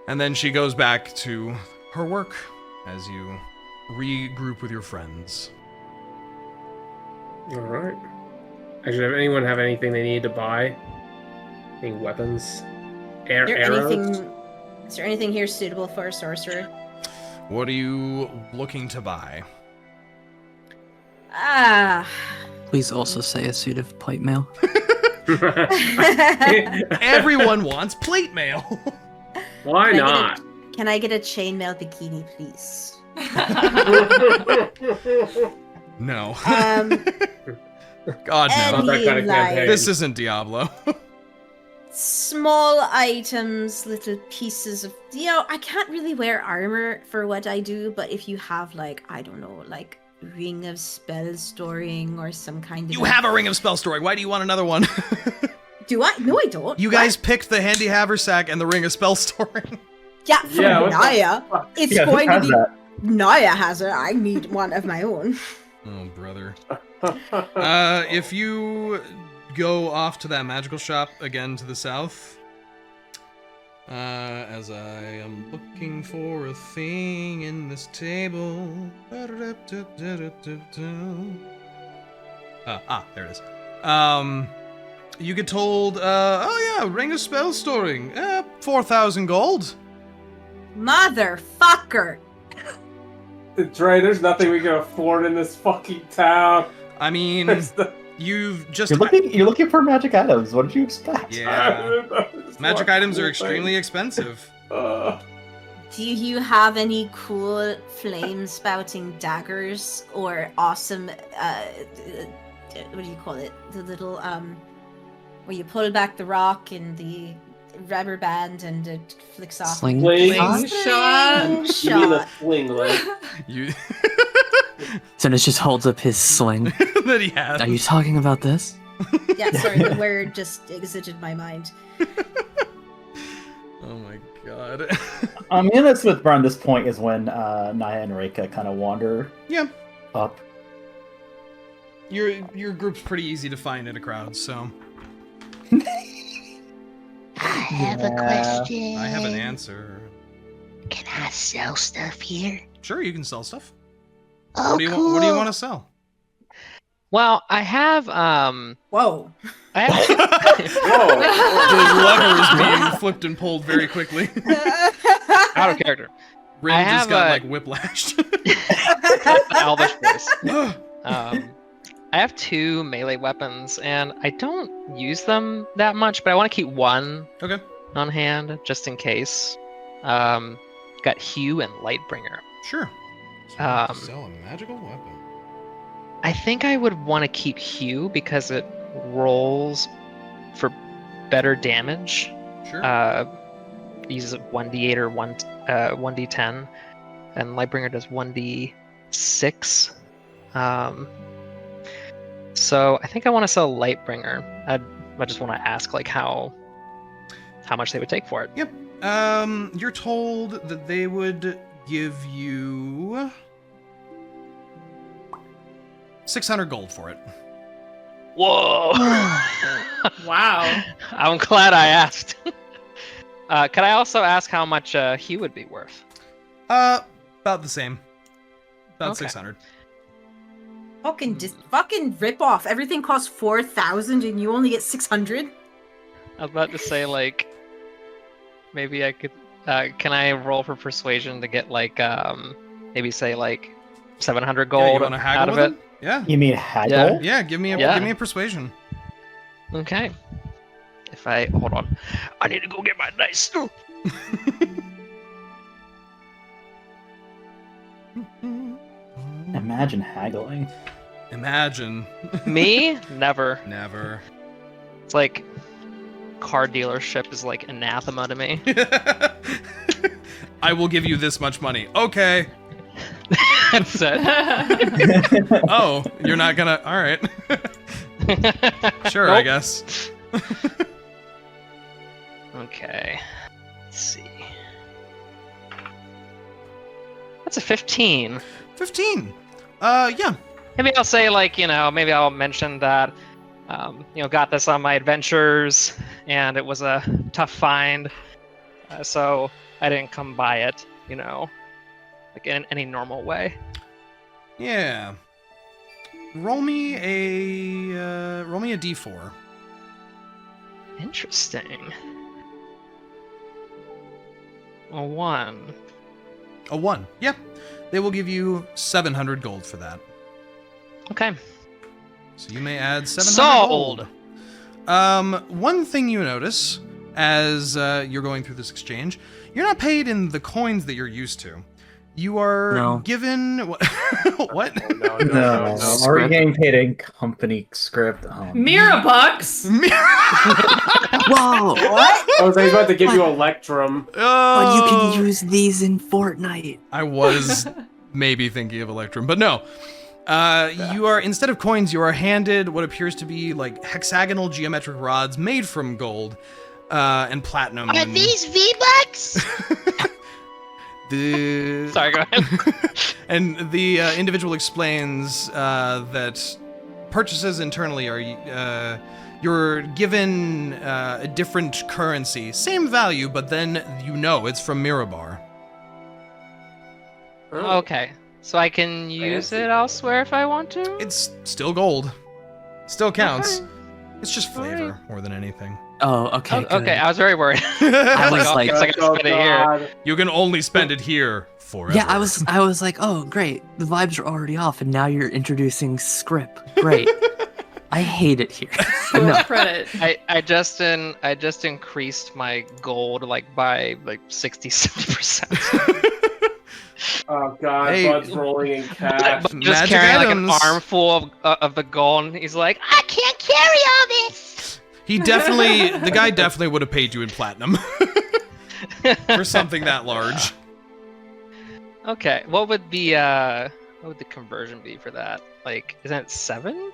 And then she goes back to her work as you regroup with your friends. Alright. Actually, does anyone have anything they need to buy? Any weapons? Arrows? Is there anything here suitable for a sorcerer? What are you looking to buy? Please also say a suit of plate mail. Everyone wants plate mail. Why not? Can I get a chainmail bikini, please? No. God, no. Not that kind of campaign. This isn't Diablo. Small items, little pieces of... I can't really wear armor for what I do, but if you have, like, I don't know, like, ring of spell storing or some kind of... You have a ring of spell storing. Why do you want another one? Do I? No, I don't. You guys picked the handy haversack and the ring of spell storing. Yeah, from Niah. It's going to be... That? Niah has it. I need one of my own. Oh, brother. If you go off to that magical shop again to the south, as I am looking for a thing in this table. There it is. You get told, ring of spell storing, 4,000 gold. Motherfucker. Dre, there's nothing we can afford in this fucking town. I mean, you've just... You're looking for magic items. What did you expect? Yeah. Magic items are extremely expensive. Do you have any cool flame-spouting daggers or awesome, what do you call it? The little, where you pull back the rock and the rubber band and it flicks off. Slingshot. Sling, like. You... Synas just holds up his sling. That he has. Are you talking about this? Yeah, sorry, the word just exited my mind. Oh my god. That's with around this point is when Niah and Reyka kind of wander up. Your group's pretty easy to find in a crowd, so... I have a question. I have an answer. Can I sell stuff here? Sure, you can sell stuff. Oh, what do you want to sell? Well, I have Whoa. I have The lever is being flipped and pulled very quickly. out of character. Rinn just got like whiplashed. Elvish voice. I have 2 melee weapons, and I don't use them that much, but I want to keep one on hand, just in case. Got Hue and Lightbringer. Sure. Sell a magical weapon. I think I would want to keep Hue because it rolls for better damage. Sure. Uses 1d8 or 1d10, and Lightbringer does 1d6. So I think I want to sell Lightbringer. I just want to ask like how much they would take for it. Yep. You're told that they would give you 600 gold for it. Whoa! Wow. I'm glad I asked. Could I also ask how much he would be worth? About the same. About Okay. 600. Fucking rip off. Everything costs 4,000 and you only get 600. I was about to say, like, maybe I could. Can I roll for persuasion to get like, maybe say like 700 Yeah, you gold wanna haggle out of with it? him? Yeah. You mean haggle? Yeah, give me a persuasion. Okay. If I hold on, I need to go get my dice. Imagine haggling. Imagine. Me? Never. Never. It's like car dealership is like anathema to me. I will give you this much money. Okay. That's it. Oh, you're not gonna. All right. Sure, I guess. Okay. Let's see. That's a 15. 15. Yeah. Maybe I'll say, like, maybe I'll mention that, got this on my adventures, and it was a tough find, so I didn't come by it, like in any normal way. Yeah. Roll me a d4. Interesting. A 1. A 1. Yep. They will give you 700 gold for that. Okay. So you may add 700 Sold. gold. One thing you notice as you're going through this exchange, you're not paid in the coins that you're used to. You are given what? No. Are you getting paid in company script? Mirabucks. Whoa! What? I was about to give you Electrum. But you can use these in Fortnite. I was maybe thinking of Electrum, but no. You are, instead of coins, you are handed what appears to be like hexagonal geometric rods made from gold and platinum. Are these V-Bucks? Sorry, go ahead. And the individual explains that purchases internally are you're given a different currency, same value, but then it's from Mirabar. Okay, so I can use it elsewhere if I want to? It's still gold. Still counts. Okay. It's just flavor more than anything. Oh, okay. good. Okay, I was very worried. I was like, I can spend it here. You can only spend it here forever. yeah, I was like, oh, great. The vibes are already off, and now you're introducing script. Great. I hate it here. Full credit. I just increased my gold by 60-70%. Oh god, Hey. Bud's rolling in cash. Just Magic carrying items. like an armful of the gold, and he's like, I can't carry all this. The guy definitely would have paid you in platinum for something that large. okay, what would the conversion be for that? Like, isn't it 7?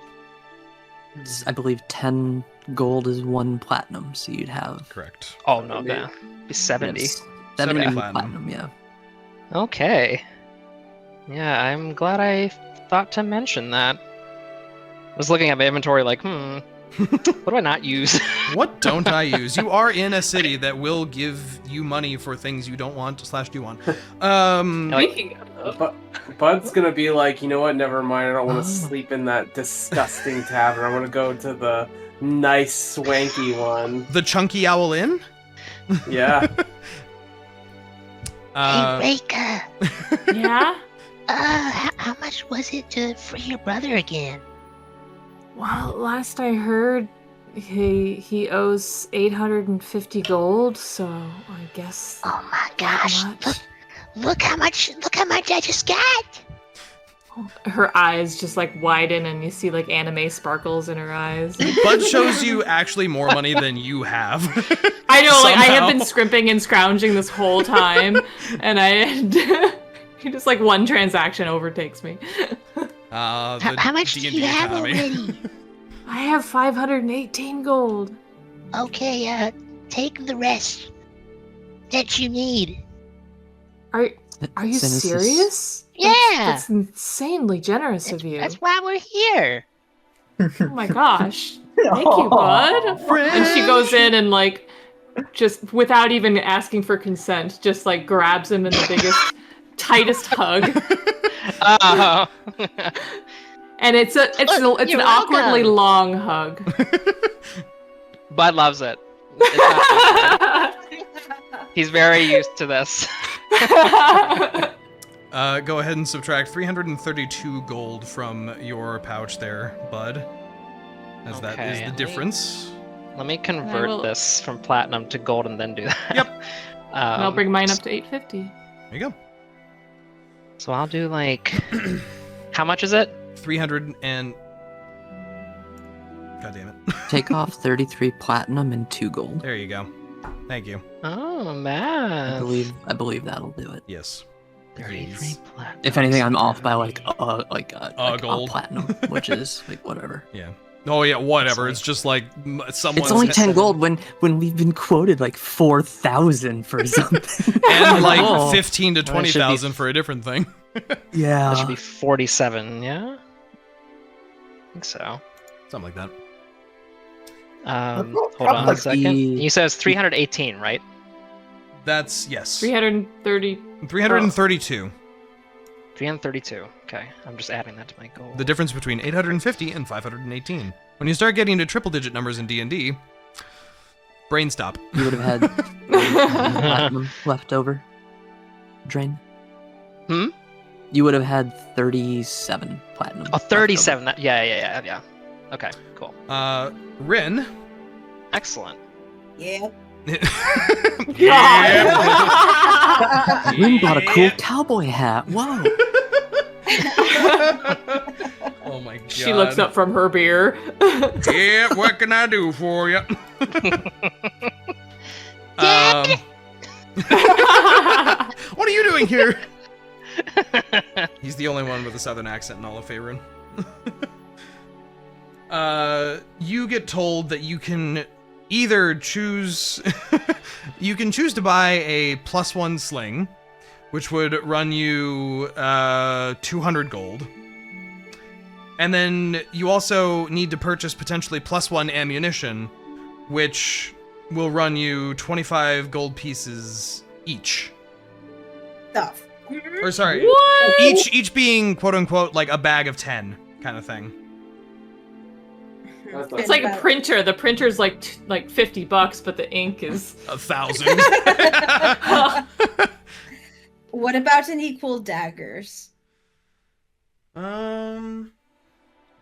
I believe 10 gold is 1 platinum, so you'd have Correct. Oh no, it'd be 70. yes, 70 70 platinum. platinum, yeah. Okay. Yeah, I'm glad I thought to mention that. I was looking at my inventory like, what do I not use? What don't I use? You are in a city that will give you money for things you don't want / do want. Bud's gonna be like, you know what? Never mind. I don't want to sleep in that disgusting tavern. I want to go to the nice, swanky one. The Chunky Owl Inn? Yeah. Hey, Reyka. Yeah? How much was it to free your brother again? Well, last I heard, he owes 850 gold, so I guess. Oh my that gosh! much. Look how much I just got. Her eyes just widen, and you see anime sparkles in her eyes. Bud shows you actually more money than you have. I know, I have Somehow. been scrimping and scrounging this whole time, and just one transaction overtakes me. How much do D&D you have economy. already? I have 518 gold. Okay, take the rest that you need. Are you Synas is- serious? Yeah. That's insanely generous of you. That's why we're here. Oh my gosh. Thank you, bud. And she goes in and like just without even asking for consent, just like grabs him in the biggest, tightest hug. Oh. And it's an awkwardly long hug. Bud loves it. He's very used to this. Go ahead and subtract 332 gold from your pouch there, Bud. As that is the difference. Let me convert this from platinum to gold and then do that. Yep. I'll bring mine up to 850. There you go. So I'll do like... How much is it? 300 and... God damn it. Take off 33 platinum and 2 gold. There you go. Thank you. Oh, man. I believe that'll do it. Yes. 33 platinum. If anything, I'm off by like gold. platinum, which is like whatever. Yeah. Oh yeah, whatever. It's just like someone's... It's only 10 gold when we've been quoted like 4,000 for something. And like 15 to 20,000 for a different thing. Yeah. That should be 47, yeah? I think so. Something like that. Hold on a second. You said it's 318, right? That's, yes. 330. 332. 332. Okay, I'm just adding that to my goal. The difference between 850 and 518. When you start getting to triple-digit numbers in D&D, brain stop. You would have had platinum left over. Drain. You would have had 37 platinum. Oh, 37. Yeah. Okay, cool. Rinn. Excellent. Yeah. Rinn bought a cool cowboy hat. Whoa. Oh my god. She looks up from her beer. Yeah, what can I do for you? What are you doing here? He's the only one with a southern accent in all of Faerun. You get told that you can either choose... you can choose to buy a +1 sling, which would run you 200 gold. And then you also need to purchase potentially +1 ammunition, which will run you 25 gold pieces each. Stuff. Or sorry, What? each being quote unquote like a bag of 10 kind of thing. It's like a printer. The printer's like $50, but the ink is 1,000. What about an equal daggers? We're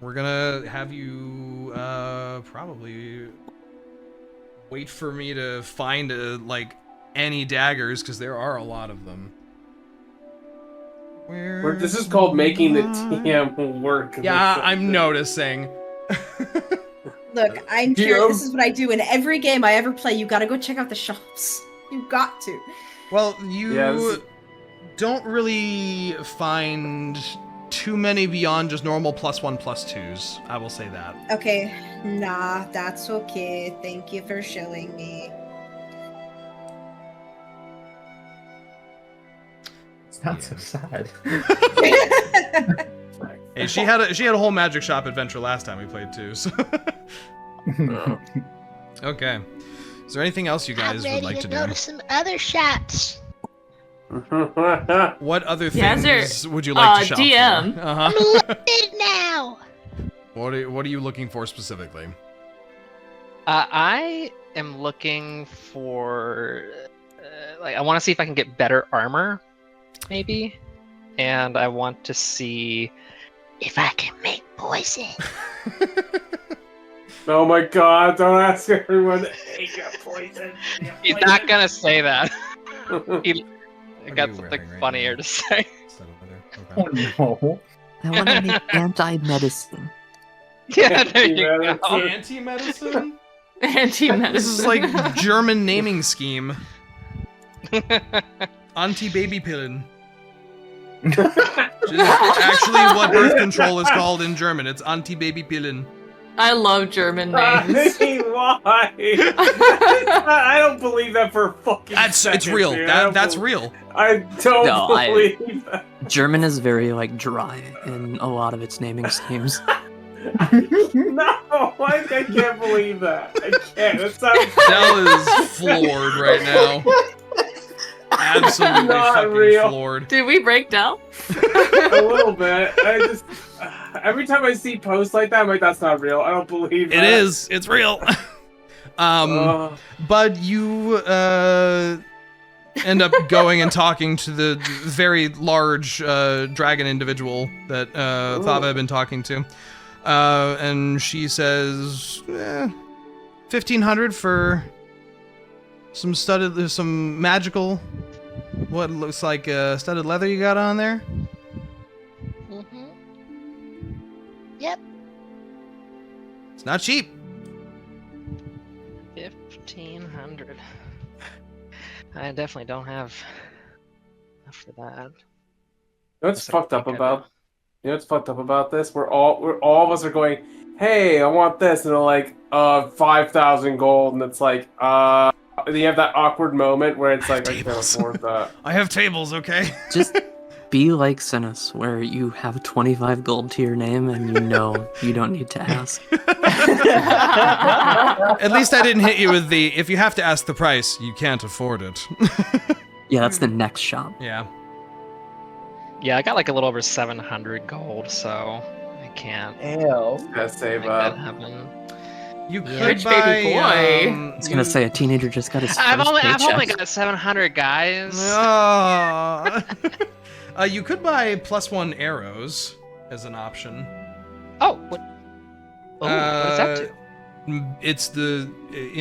gonna have you probably wait for me to find like any daggers, because there are a lot of them. This is called making the TM work. Yeah, I'm noticing. Look, I'm sure this is what I do in every game I ever play. You gotta go check out the shops. You got to. Well, you don't really find too many beyond just normal +1, +2s. I will say that. Okay, nah, that's okay. Thank you for showing me. It's not so sad. Hey, she had a whole magic shop adventure last time we played too. So. Okay. Is there anything else you guys would like to do? Go to some other shops. What other things would you like to shop DM. for? I'm limited now. What are you looking for specifically? I am looking for like I want to see if I can get better armor, maybe, and I want to see if I can make poison. Oh my god, don't ask everyone to make a poison. He's not gonna say that. I got something funnier to say. Oh no. I want to make anti-medicine. Yeah, there you go. Anti-medicine? Anti-medicine. This is like German naming scheme. Anti-baby-pillen. Which is actually what birth control is called in German. It's anti-baby-pillen. I love German names. Why? I don't believe that for a fucking second. It's real. Dude. That's real. I don't believe that. German is very like dry in a lot of its naming schemes. No, I can't believe that. I can't. That sounds Del is floored right now. Absolutely Not fucking real. floored. Did we break down? a little bit. I just every time I see posts like that, I'm like, that's not real. I don't believe that. It is. It's real. But you end up going and talking to the very large dragon individual that Thava had been talking to. And she says, 1,500 for some magical, what looks like studded leather you got on there. Mm-hmm. Yep. It's not cheap. 1,500. I definitely don't have enough for that. You know what's fucked up about? You know what's fucked up about this? We're all of us are going, hey, I want this, and they're like, 5,000 gold, and it's like, and you have that awkward moment where it's like, I can't afford that. I have tables, okay? Just be like Synas, where you have 25 gold to your name and you know you don't need to ask. At least I didn't hit you with the, if you have to ask the price, you can't afford it. Yeah, that's the next shop. Yeah. Yeah, I got like a little over 700 gold, so I can't Gotta save make up. that happen. You could Rich buy, baby boy. I was gonna say a teenager just got his first I've only paycheck. got 700, guys. You could buy +1 arrows as an option. Oh, what? Oh, what does that do? It's the,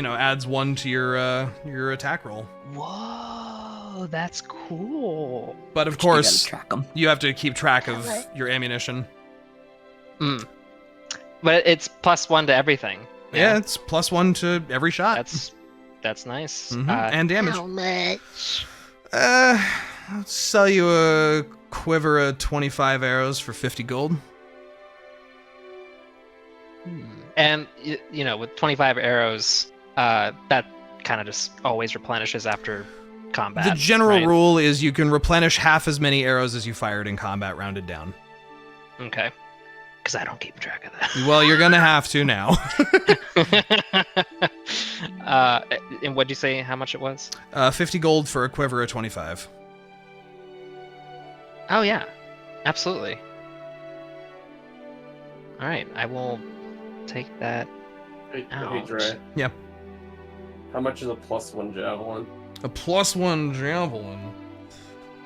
adds 1 to your attack roll. Whoa, that's cool. But of You course, gotta track 'em. you have to keep track of your ammunition. But it's +1 to everything. Yeah, it's +1 to every shot. That's nice. And damage. How much? I'll sell you a quiver of 25 arrows for 50 gold. And with 25 arrows, that kind of just always replenishes after combat. The general right? rule is you can replenish half as many arrows as you fired in combat, rounded down. Okay. Because I don't keep track of that. Well, you're gonna have to now. And what'd you say? How much it was? 50 gold for a quiver of 25. Oh yeah, absolutely. All right, I will take that. Hey, Ouch. Dre. Yeah. How much is a +1 javelin? A +1 javelin.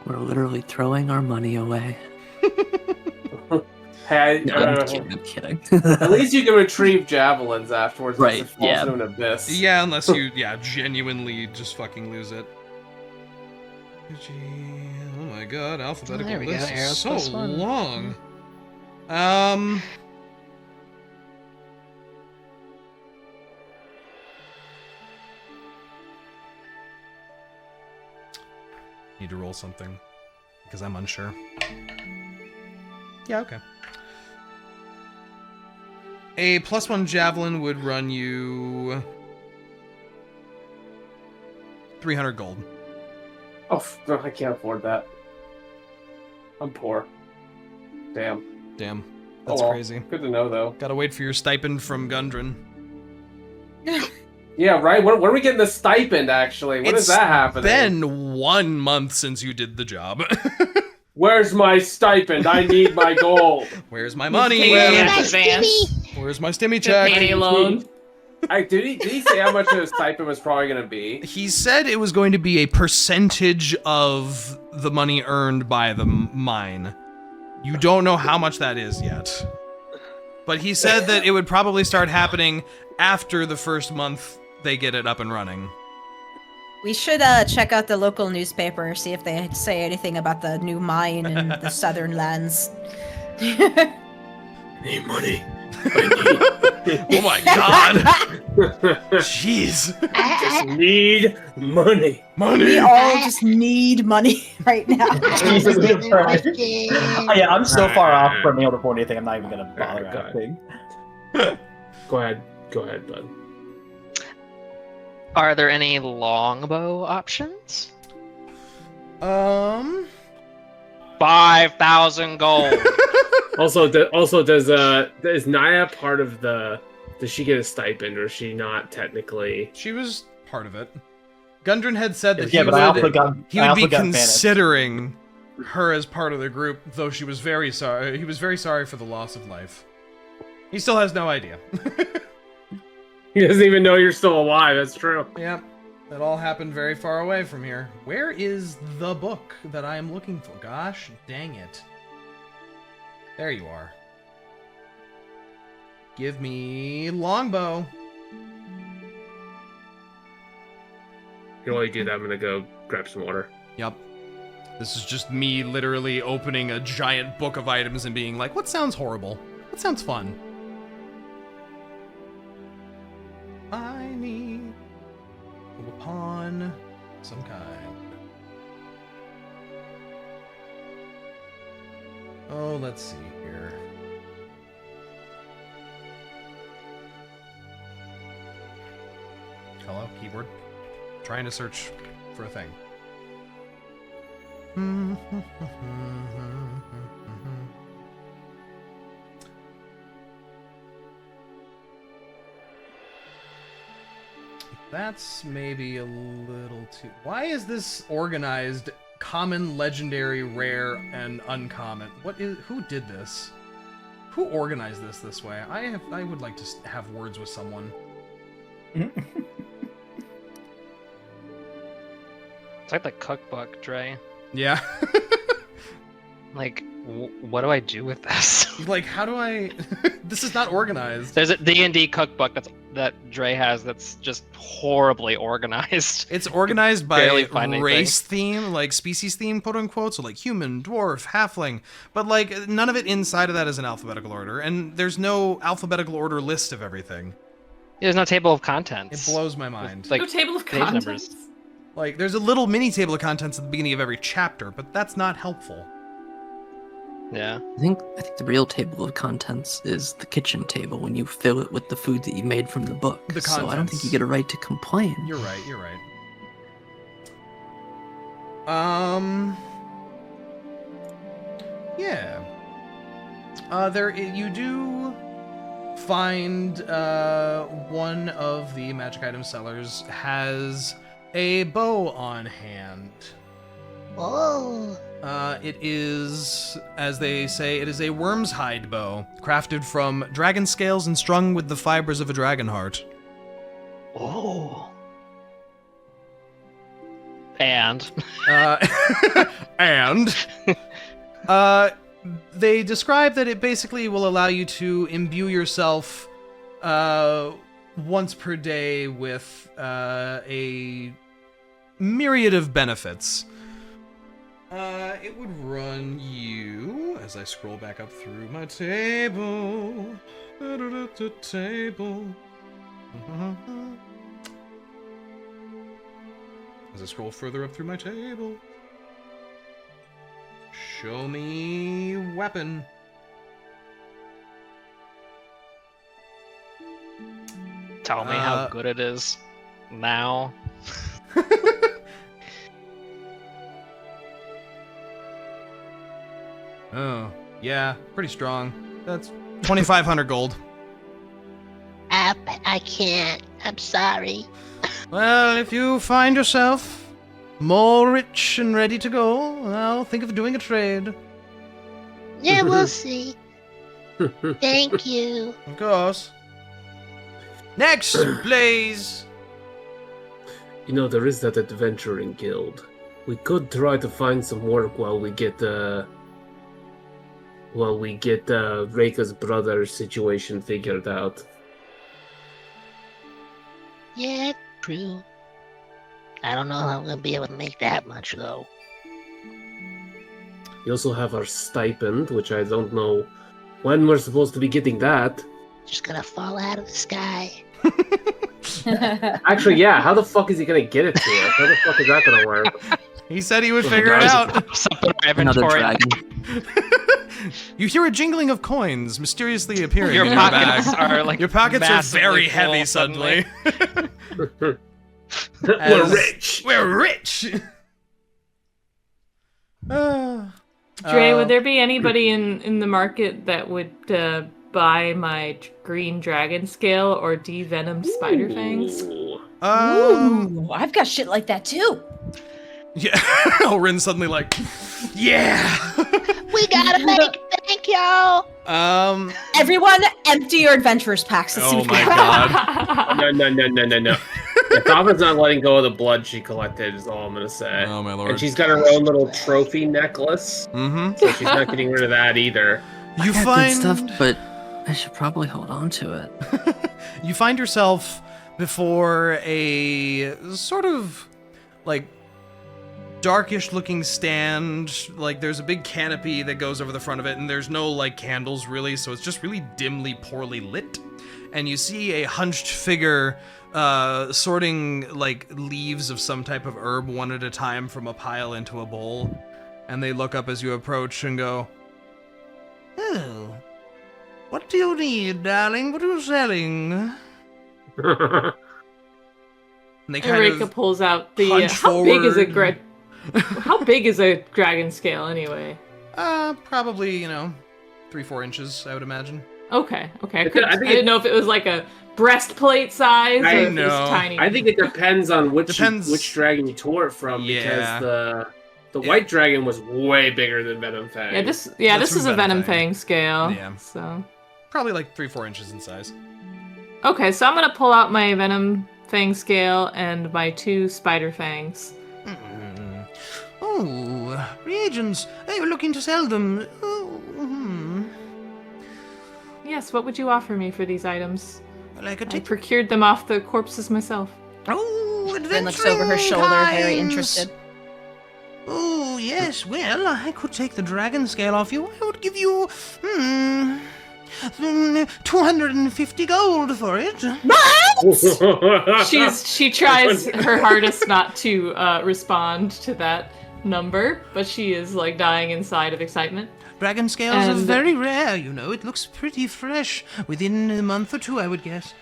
We're literally throwing our money away. Hey, No, I'm kidding. at least you can retrieve javelins afterwards. Right, Unless it falls yeah. into an abyss. Yeah, unless you, genuinely just fucking lose it. Oh my god, alphabetical There we go, list is arrows so +1. long. Need to roll something because I'm unsure. Yeah, okay. A +1 javelin would run you 300 gold. Oh, no, I can't afford that. I'm poor. Damn. Damn, that's well. crazy. Good to know, though. Gotta wait for your stipend from Gundren. Yeah, right? When are we getting the stipend, actually? When is that happening? It's been 1 month since you did the job. Where's my stipend? I need my gold. Where's my money? Advance. Where's my stimmy check? Payday loan. Did he say how much the stipend was probably going to be? He said it was going to be a percentage of the money earned by the mine. You don't know how much that is yet. But he said that it would probably start happening after the first month they get it up and running. We should check out the local newspaper, see if they say anything about the new mine in the southern lands. Need money. Oh my god! Jeez. Just need money. We all just need money right now. Jesus, yeah, I'm so far off from being able to afford anything. I'm not even gonna bother Alright, asking. Go ahead, bud. Are there any longbow options? By 5,000 gold. Also, does Niah part of the? Does she get a stipend, or is she not technically? She was part of it. Gundren had said that Yeah, he but I would also be got considering her as part of the group, though she was very sorry. He was very sorry for the loss of life. He still has no idea. He doesn't even know you're still alive. That's true. Yep. That all happened very far away from here. Where is the book that I am looking for? Gosh, dang it. There you are. Give me longbow. While you do that, I'm gonna go grab some water. Yep. This is just me literally opening a giant book of items and being like, what sounds horrible? What sounds fun? I need a pawn some kind. Oh, let's see here. Hello, keyboard. Trying to search for a thing. That's maybe a little too... Why is this organized common, legendary, rare, and uncommon? Who did this? Who organized this way? I would like to have words with someone. It's like the cookbook, Dre. Yeah. Like, what do I do with this? Like, how do I... This is not organized. There's a D&D cookbook that Dre has that's just horribly organized. It's organized by find race theme, like species theme, quote unquote. So like human, dwarf, halfling. But like none of it inside of that is in alphabetical order. And there's no alphabetical order list of everything. There's no table of contents. It blows my mind. No table of contents. Numbers. Like, there's a little mini table of contents at the beginning of every chapter, but that's not helpful. Yeah. I think the real table of contents is the kitchen table when you fill it with the food that you made from the book. The so I don't contents. think you get a right to complain. You're right. Yeah. You do find one of the magic item sellers has a bow on hand. Oh. It is, as they say, it is a worm's hide bow, crafted from dragon scales and strung with the fibers of a dragon heart. Oh. And? They describe that it basically will allow you to imbue yourself once per day with a myriad of benefits. It would run you, as I scroll back up through my table. As I scroll further up through my table. Show me weapon. Tell me how good it is now. Oh, yeah, pretty strong. That's 2,500 gold. I can't. I'm sorry. Well, if you find yourself more rich and ready to go, I'll think of doing a trade. Yeah, we'll see. Thank you. Of course. Next, please. You know, there is that adventuring guild. We could try to find some work while we get Reyka's brother's situation figured out. Yeah, true. I don't know how I'm gonna be able to make that much, though. We also have our stipend, which I don't know when we're supposed to be getting that. Just gonna fall out of the sky. Actually, yeah, how the fuck is he gonna get it to us? How the fuck is that gonna work? He said he would figure it out. Another dragon. You hear a jingling of coins mysteriously appearing Your in your pockets bag. are like Your pockets are massively very full heavy suddenly. We're rich. We're rich. Dre, would there be anybody in the market that would buy my green dragon scale or devenom spider fangs? Ooh, I've got shit like that too. Yeah. Rinn's suddenly like, yeah. We gotta make bank, y'all. Everyone, empty your adventurers packs. Let's see Oh what my we god. No. Thava's not letting go of the blood she collected, is all I'm gonna say. Oh my lord. And she's got her own little trophy necklace. Mm-hmm. So she's not getting rid of that either. You I got find good stuff, but I should probably hold on to it. You find yourself before a sort of like darkish looking stand. Like there's a big canopy that goes over the front of it, and there's no like candles really, so it's just really dimly, poorly lit. And you see a hunched figure sorting like leaves of some type of herb one at a time from a pile into a bowl. And they look up as you approach and go, "Oh, what do you need, darling? What are you selling?" And they kind Reyka of pulls out the hunch how big is a forward. how big is a dragon scale anyway? Probably 3-4 inches, I would imagine. Okay. I think didn't know if it was like a breastplate size or if it was tiny. I think it depends on which Depends. dragon you tore it from, Yeah. because the white dragon was way bigger than Venom Fang. This That's is from a Venom Fang. Fang scale. Yeah. So Probably like 3-4 inches in size. okay, so I'm gonna pull out my Venom Fang scale and my 2 Spider Fangs. Oh, reagents. Are you looking to sell them? Yes, what would you offer me for these items? Like a I procured them off the corpses myself. Oh, Rinn looks over her shoulder, very interested. Oh, yes. Well, I could take the dragon scale off you. I would give you 250 gold for it. She tries her hardest not to respond to that number, but she is like dying inside of excitement. Dragon scales are very rare, It looks pretty fresh. Within a month or 2, I would guess.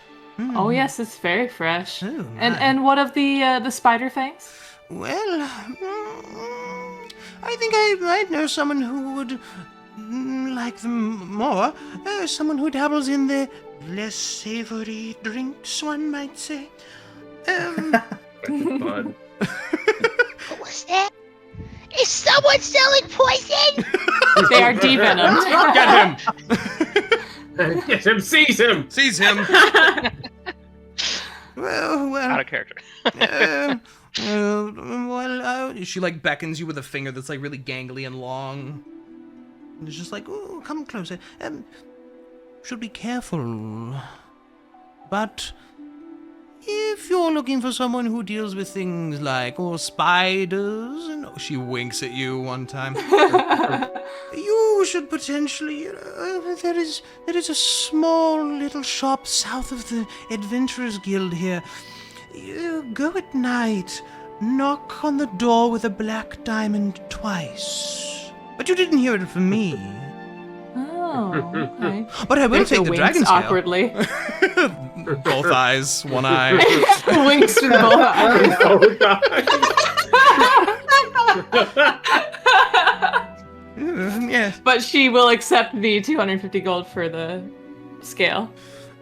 Oh yes, it's very fresh. Oh, and what of the Spider Fangs? Well, I think I might know someone who would like them more. Someone who dabbles in the less savory drinks, one might say. Fun. What was that? Is someone selling poison? They are devenomed. Get him! Get him! Seize him! Seize him! Well. Out of character. She like beckons you with a finger that's like really gangly and long. And it's just like, oh, come closer. Should be careful. But if you're looking for someone who deals with things like spiders, and she winks at you one time, you should potentially. There is a small little shop south of the Adventurers Guild here. You go at night, knock on the door with a black diamond twice. But you didn't hear it from me. Oh, okay. But I will Reyka take the winks dragon scale. awkwardly. Both eyes, one eye. Winks with both eyes. Yes. But she will accept the 250 gold for the scale.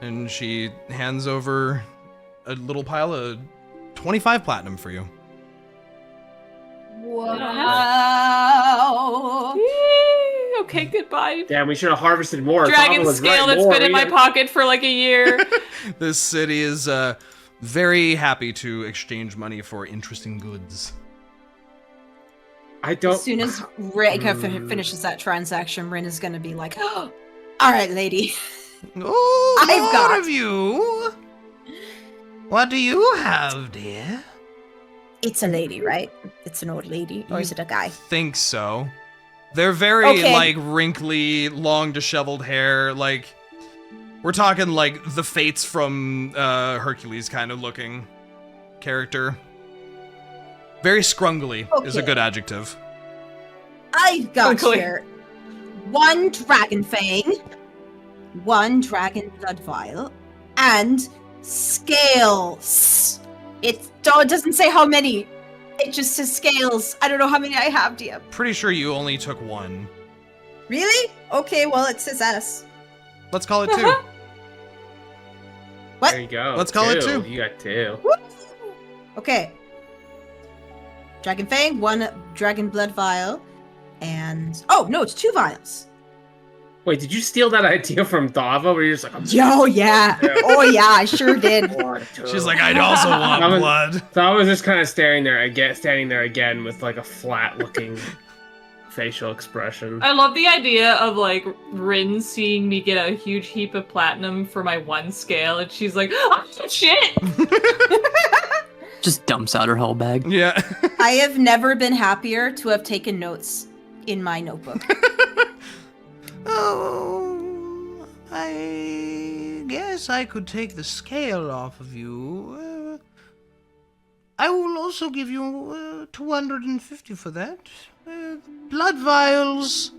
And she hands over a little pile of 25 platinum for you. Wow. Okay, goodbye. Damn, we should have harvested more. Dragon Thava was scale right, that's more. been in my pocket for like a year. This city is very happy to exchange money for interesting goods. I don't. As soon as Reyka finishes that transaction, Rinn is going to be like, "Oh, all right, lady. Oh, I've more got of you. What do you have, dear? It's a lady, right? It's an old lady, or is it a guy? Think so. They're very Okay. wrinkly, long disheveled hair. Like we're talking like the Fates from Hercules kind of looking character. Very scrungly is a Okay. good adjective. I've got Quickly. here 1 dragon fang, 1 dragon blood vial, and scales. It doesn't say how many. It just says scales. I don't know how many I have, DM. Pretty sure you only took one. Really? Okay, well, it says S. Let's call it 2. What? There you go. Let's call it 2. You got 2. Woo! Okay. Dragon Fang, 1 Dragon Blood Vial, and... Oh, no, it's 2 vials. Wait, did you steal that idea from Thava where you're just like, Yo, yeah. Oh, yeah, I sure did. She's like, I'd also want blood. Thava was just kind of standing there again with like a flat-looking facial expression. I love the idea of like Rinn seeing me get a huge heap of platinum for my 1 scale, and she's like, oh, shit! Just dumps out her whole bag. Yeah. I have never been happier to have taken notes in my notebook. Oh, I guess I could take the scale off of you. I will also give you 250 for that. Blood vials,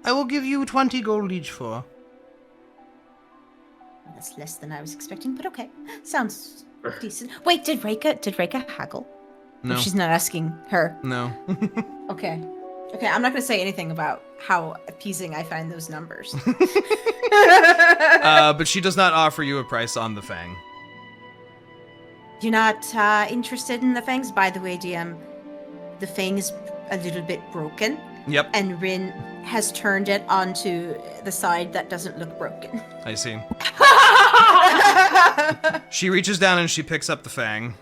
I will give you 20 gold each for. That's less than I was expecting, but okay. Sounds decent. Wait, did Reyka haggle? No. Or she's not asking her. No. Okay. Okay, I'm not going to say anything about how appeasing I find those numbers. But she does not offer you a price on the Fang. You're not interested in the Fangs? By the way, DM, the Fang is a little bit broken. Yep. And Rinn has turned it onto the side that doesn't look broken. I see. She reaches down and she picks up the Fang.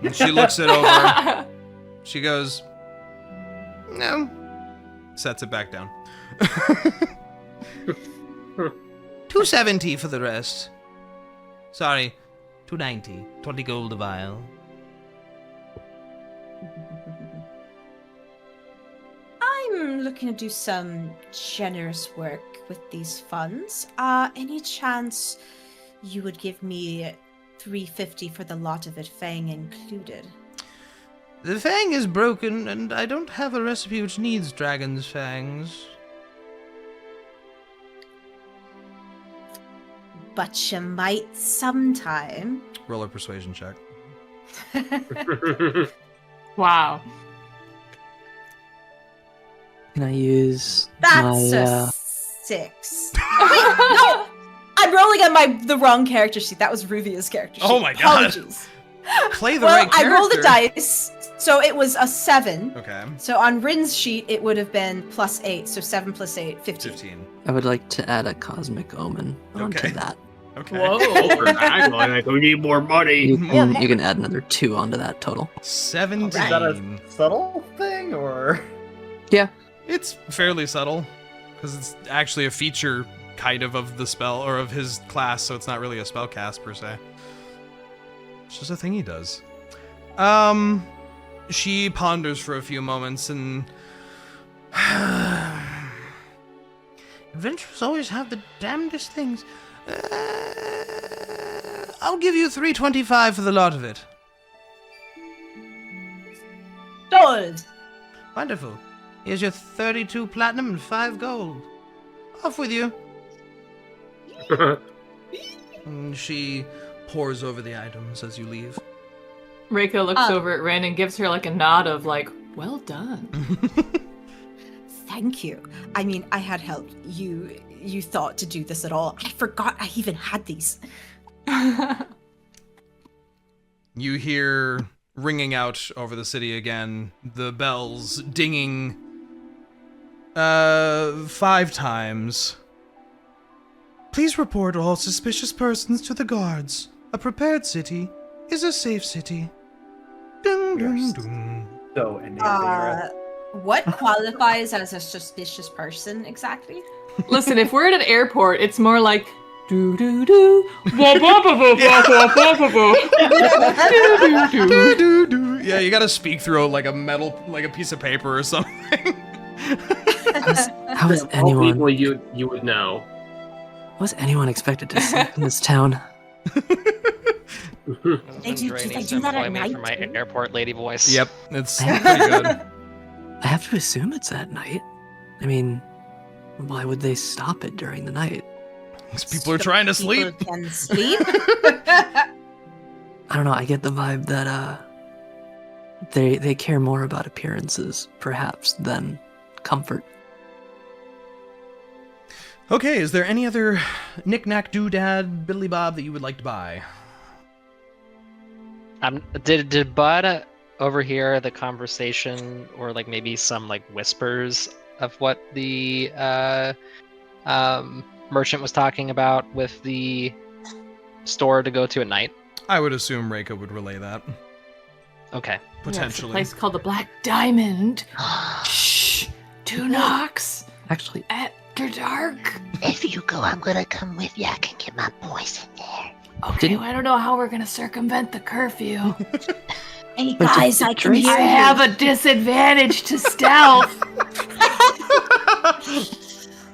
And she looks it over. She goes, no. Sets it back down. 270 for the rest. Sorry, 290. 20 gold a vial. I'm looking to do some generous work with these funds. Any chance you would give me 350 for the lot of it, Fang included? The Fang is broken, and I don't have a recipe which needs dragon's fangs. But you might sometime. Roll a persuasion check. Wow. Can I use That's my, a 6. Wait, no! I'm rolling on the wrong character sheet. That was Ruvia's character sheet. Oh my god. Apologies. Play the right character. I rolled the dice, so it was a 7. Okay. So on Rinn's sheet, it would have been +8, so 7 + 8, 15. I would like to add a cosmic omen onto that. Okay. Whoa. We need more money. You can add another 2 onto that total. 17. Is that a subtle thing, or? Yeah. It's fairly subtle, because it's actually a feature kind of the spell, or of his class, so it's not really a spell cast per se. It's just a thing he does. She ponders for a few moments and... Adventurers always have the damnedest things. I'll give you 325 for the lot of it. Sold! Wonderful. Here's your 32 platinum and 5 gold. Off with you. And she pours over the items as you leave. Reyka looks over at Rinn and gives her like a nod of like, well done. Thank you. I mean, I had help. You thought to do this at all. I forgot I even had these. You hear ringing out over the city again, the bells dinging 5 times. Please report all suspicious persons to the guards. A prepared city is a safe city. Dun, dun, dun. So enabling. What qualifies as a suspicious person exactly? Listen, if we're at an airport, it's more like do do do wah, wah, wah, wah, wah, wah, wah, wah. Do, do, do. Yeah, you gotta speak through like a metal, like a piece of paper or something. How is All anyone? people you would know. Was anyone expected to sleep in this town? They do that at night, for my too? airport lady voice. Yep, it's pretty good. I have to assume it's at night. I mean, why would they stop it during the night? Because people are trying to sleep. People can sleep. I don't know. I get the vibe that They care more about appearances, perhaps, than comfort. Okay, is there any other knick-knack, doodad, biddly-bob that you would like to buy? Did Bud overhear the conversation, or like maybe some like whispers of what the merchant was talking about with the store to go to at night? I would assume Reyka would relay that. Okay. Potentially. Yeah, it's a place called the Black Diamond. Shh! 2 knocks. Actually, After dark. If you go, I'm gonna come with you. I can get my boys in there. Okay, well, I don't know how we're gonna circumvent the curfew. Hey guys, I can hear I you. have a disadvantage to stealth.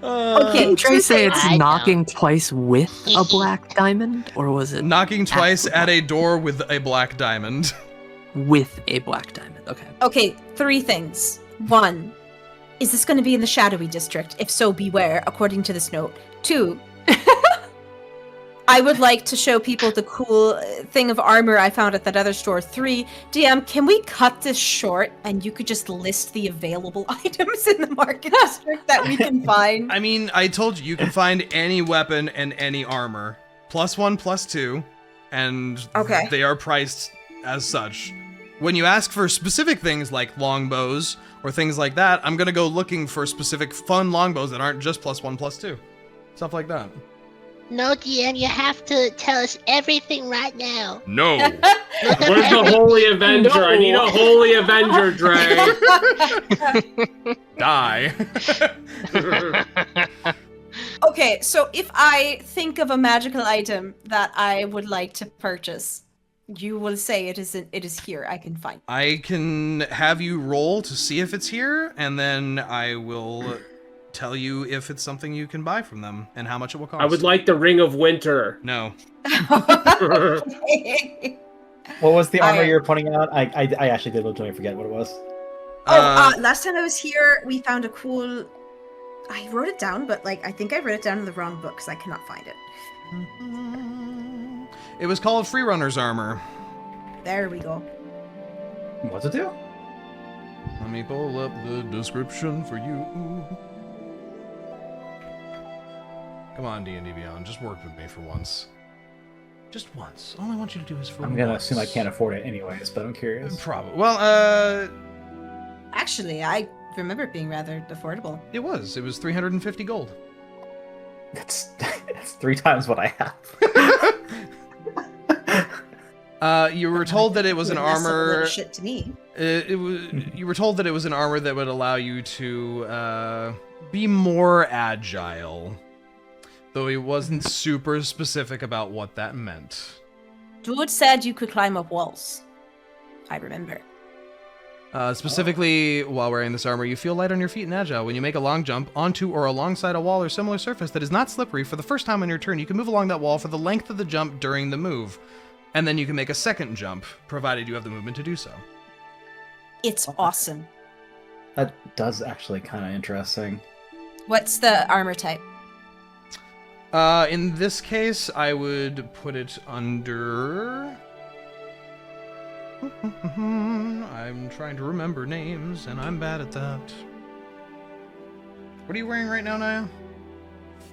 Okay, did Trey say it's I knocking twice with a black diamond, or was it Knocking twice at at a door with a black diamond. with a black diamond? Okay. Okay, 3 things. 1, is this going to be in the shadowy district? If so, beware, according to this note. 2, I would like to show people the cool thing of armor I found at that other store. 3, DM, can we cut this short and you could just list the available items in the market district that we can find? I mean, I told you can find any weapon and any armor. +1, +2, and Okay. they are priced as such. When you ask for specific things like longbows or things like that, I'm gonna go looking for specific fun longbows that aren't just +1, +2. Stuff like that. No, DM, you have to tell us everything right now. No. Where's the Holy Avenger? I need a Holy Avenger, Dre. Die. Okay, so if I think of a magical item that I would like to purchase, you will say it is here. I can find it. I can have you roll to see if it's here, and then I will tell you if it's something you can buy from them and how much it will cost. I would like the Ring of Winter. No. What was the armor you were pointing out? I actually did legitimately forget what it was. Last time I was here, we found a cool. I wrote it down, but I think I wrote it down in the wrong book because I cannot find it. It was called Freerunner's armor. There we go. What's it do? Let me pull up the description for you. Come on, D&D Beyond, just work with me for once. Just once. All I want you to do is for once. I'm gonna assume I can't afford it anyways, but I'm curious. Probably. Well, Actually, I remember it being rather affordable. it was 350 gold. That's 3 times what I have. You were told that it was an That's a little armor. shit to me. You were told that it was an armor that would allow you to be more agile, though he wasn't super specific about what that meant. Dude said you could climb up walls. I remember. Specifically, while wearing this armor, you feel light on your feet and agile. When you make a long jump onto or alongside a wall or similar surface that is not slippery for the first time on your turn, you can move along that wall for the length of the jump during the move. And then you can make a second jump, provided you have the movement to do so. It's awesome. That does actually kind of interesting. What's the armor type? In this case, I would put it under... I'm trying to remember names, and I'm bad at that. What are you wearing right now, Niah?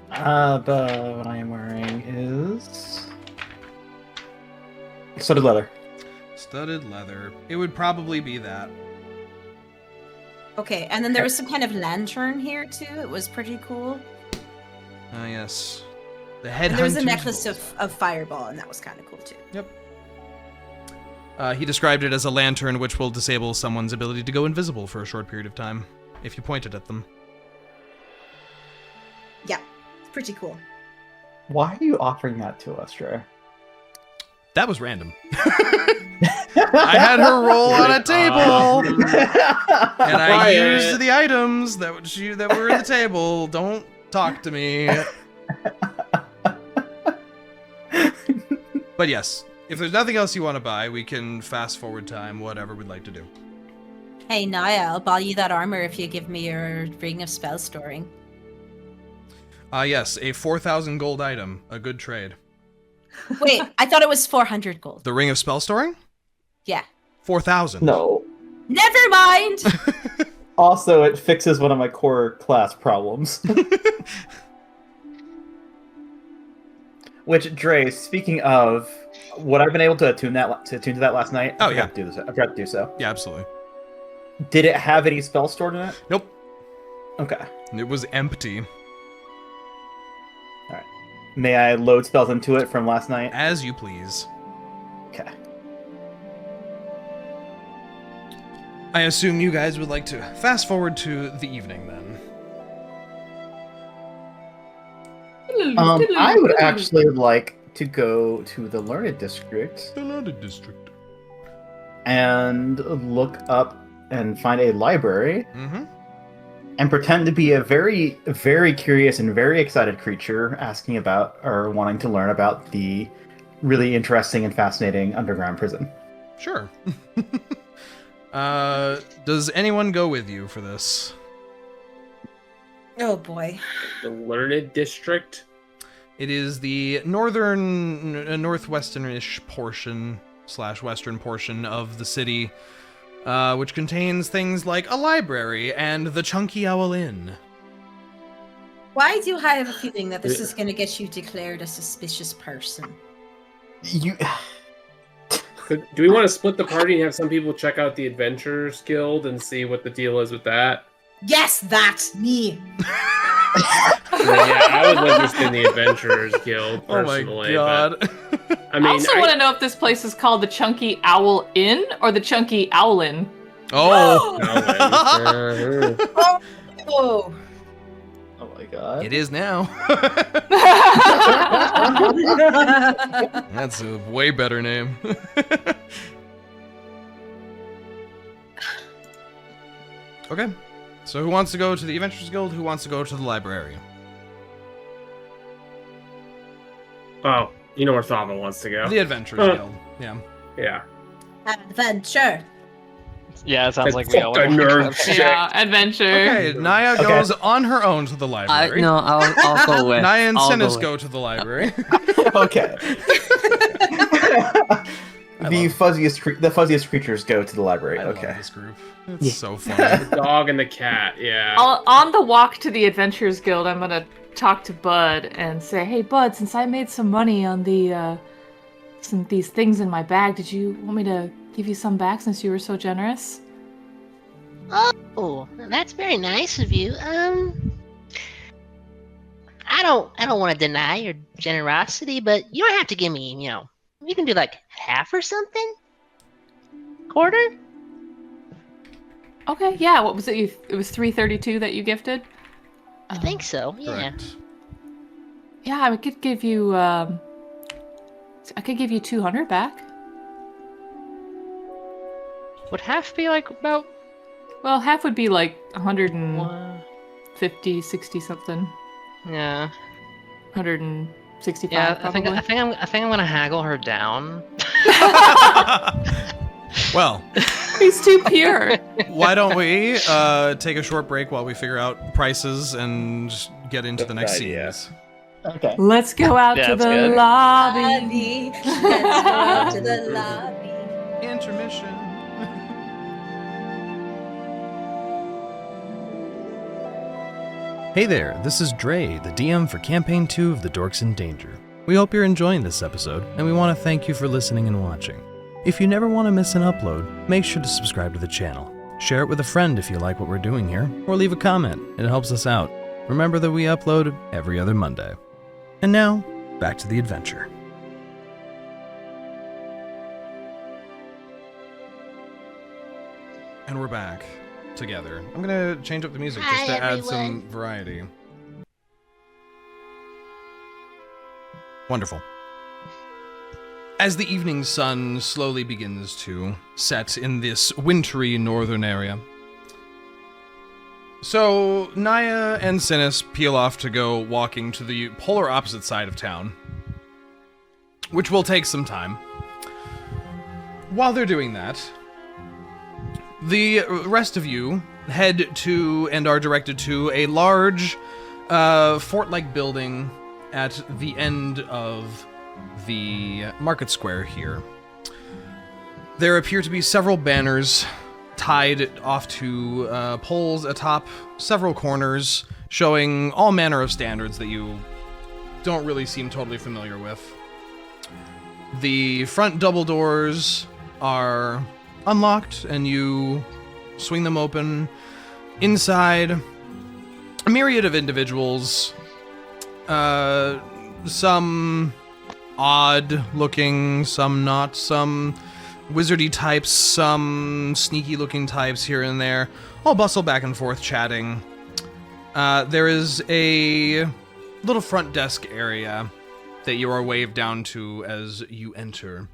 What I am wearing is studded leather. Studded leather. It would probably be that. Okay, and then there was some kind of lantern here too. It was pretty cool. Ah, yes. The head. And there was a necklace of fireball, and that was kind of cool too. Yep. He described it as a lantern which will disable someone's ability to go invisible for a short period of time, if you pointed at them. Yeah, it's pretty cool. Why are you offering that to us, Dre? That was random. I had her roll on a table, and I used the items that were in the table. Don't talk to me. But yes, if there's nothing else you want to buy, we can fast forward time, whatever we'd like to do. Hey, Niah, I'll buy you that armor if you give me your ring of spell storing. Yes, a 4,000 gold item. A good trade. Wait, I thought it was 400 gold. The Ring of Spell Storing? Yeah. 4,000. No. Never mind. Also, it fixes one of my core class problems. Which, Dre, speaking of, would I've been able to attune to that last night? Oh, yeah. I forgot to do so. Yeah, absolutely. Did it have any spells stored in it? Nope. Okay. It was empty. Alright. May I load spells into it from last night? As you please. Okay. I assume you guys would like to fast forward to the evening, then. I would actually like to go to the Learned District. The Learned District. And look up and find a library. Mm-hmm. And pretend to be a very, very curious and very excited creature asking about or wanting to learn about the really interesting and fascinating underground prison. Sure. Does anyone go with you for this? Oh boy. The Learned District? It is the northwestern-ish portion / western portion of the city, which contains things like a library and the Chunky Owl Inn. Why do I have a feeling that this is going to get you declared a suspicious person? You... Do we want to split the party and have some people check out the Adventurers Guild and see what the deal is with that? Yes, that's me. Yeah, I was interested in the Adventurers Guild personally. Oh my god. But, I mean, I also want to know if this place is called the Chunky Owl Inn or the Chunky Owlin. Oh. Oh. Oh my god. It is now. That's a way better name. Okay. So who wants to go to the Adventurers Guild? Who wants to go to the library? Oh, you know where Thava wants to go. The Adventurers Guild. Yeah. Yeah. Adventure. Yeah, it sounds like we all fucking want to nerd shit. Yeah, adventure. Okay, Niah goes on her own to the library. I'll go with. Niah and I'll Synas with. go to the library. Okay. The fuzziest creatures go to the library. I Okay. love this group. It's so funny. The dog and the cat, yeah. On the walk to the Adventurers Guild, I'm gonna talk to Bud and say, "Hey, Bud, since I made some money on these things in my bag, did you want me to give you some back since you were so generous?" Oh, that's very nice of you. I don't want to deny your generosity, but you don't have to give me, you can do like half or something? Quarter? Okay, yeah. What was it? It was 332 that you gifted. I think so. Yeah. Correct. Yeah, I could give you. I could give you 200 back. Would half be like about? Well, half would be like 150, 60 something. Yeah. 165. Yeah, probably. I think I'm gonna haggle her down. Well, He's too pure. why don't we take a short break while we figure out prices and just get into the next scenes? Okay. Let's go out to That's the good. lobby. Let's go to the lobby. Intermission. Hey there, this is Dre, the DM for Campaign 2 of the Dorks in Danger. We hope you're enjoying this episode, and we want to thank you for listening and watching. If you never want to miss an upload, make sure to subscribe to the channel. Share it with a friend if you like what we're doing here, or leave a comment. It helps us out. Remember that we upload every other Monday. And now, back to the adventure. And we're back together. I'm gonna change up the music just Hi, to add some everyone. variety. Wonderful. As the evening sun slowly begins to set in this wintry northern area, so Niah and Synas peel off to go walking to the polar opposite side of town, which will take some time. While they're doing that, the rest of you head to and are directed to a large fort-like building at the end of the market square here. There appear to be several banners tied off to poles atop several corners, showing all manner of standards that you don't really seem totally familiar with. The front double doors are unlocked, and you swing them open. Inside, a myriad of individuals, some odd-looking, some not, some wizardy types, some sneaky-looking types here and there, all bustle back and forth chatting. There is a little front desk area that you are waved down to as you enter.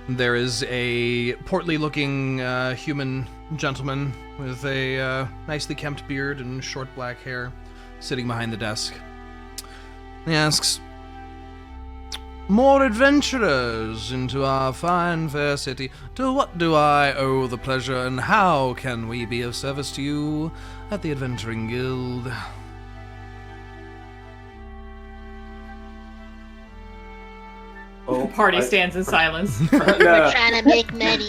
There is a portly-looking human gentleman with a nicely kempt beard and short black hair sitting behind the desk. He asks, "More adventurers into our fine fair city. To what do I owe the pleasure, and how can we be of service to you at the Adventuring Guild?" Oh, Party stands in silence. We're trying to make money.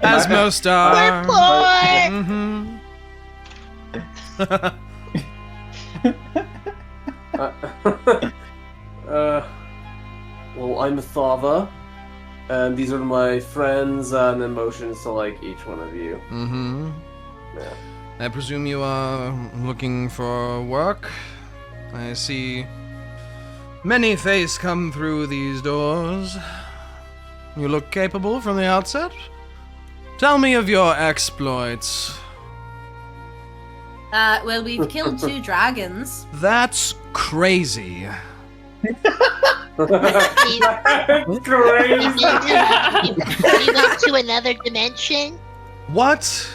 As most are. We're poor. Well, I'm Thava, and these are my friends and emotions to like each one of you. Mm-hmm. Yeah. I presume you are looking for work? I see many faces come through these doors. You look capable from the outset. Tell me of your exploits. Well, we've killed 2 dragons. That's crazy. Crazy. We went to another dimension, What?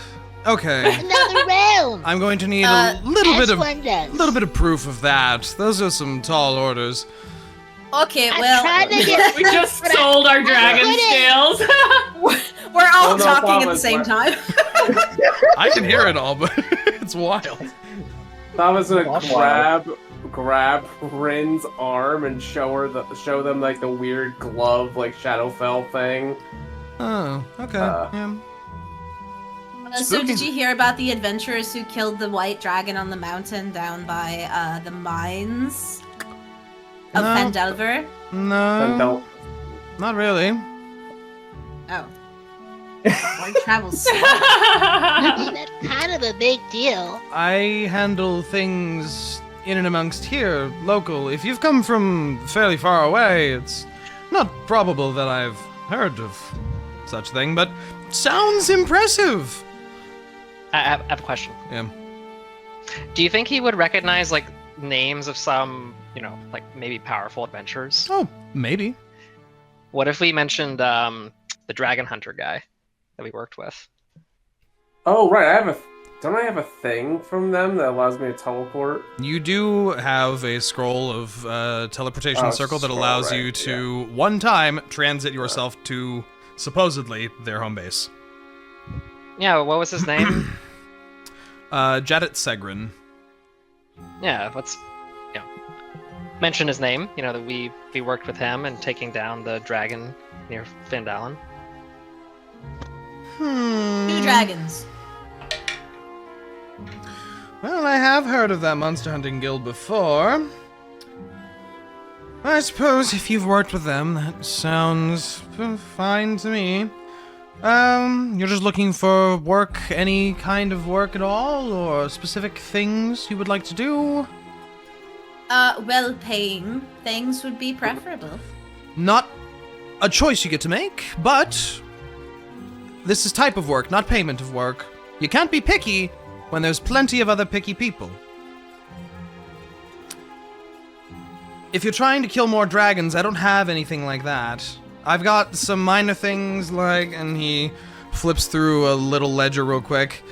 Okay. another realm. I'm going to need a little As bit one does. of proof of that. Those are some tall orders. Okay, I'm well, trying to get. We just sold our dragon scales. we're all Oh, no, talking at the Thava's same what- time. I can hear it all, but it's wild. That was gonna That's wild. grab Rinn's arm and show them like the weird glove, like Shadowfell thing. Oh, okay. Yeah. So Spooky. did you hear about the adventurers who killed the white dragon on the mountain down by the mines of No. Fandelver? No, not really. Oh. Word travels slow. I mean, that's kind of a big deal. I handle things in and amongst here, local. If you've come from fairly far away, it's not probable that I've heard of such thing, but sounds impressive. I have a question. Yeah. Do you think he would recognize like names of some, like maybe powerful adventurers? Oh, maybe. What if we mentioned the dragon hunter guy that we worked with? Oh right, don't I have a thing from them that allows me to teleport? You do have a scroll of teleportation Oh, circle that scroll, allows right, you to, one time, transit yourself to, supposedly, their home base. Yeah, what was his name? Jadit Segrin. Yeah, let's mention his name. That we worked with him in taking down the dragon near Fandalin. 2 dragons. Well, I have heard of that monster hunting guild before. I suppose if you've worked with them, that sounds fine to me. You're just looking for work, any kind of work at all, or specific things you would like to do? Well-paying things would be preferable. Not a choice you get to make, but this is type of work, not payment of work. You can't be picky when there's plenty of other picky people. If you're trying to kill more dragons, I don't have anything like that. I've got some minor things like, and he flips through a little ledger real quick.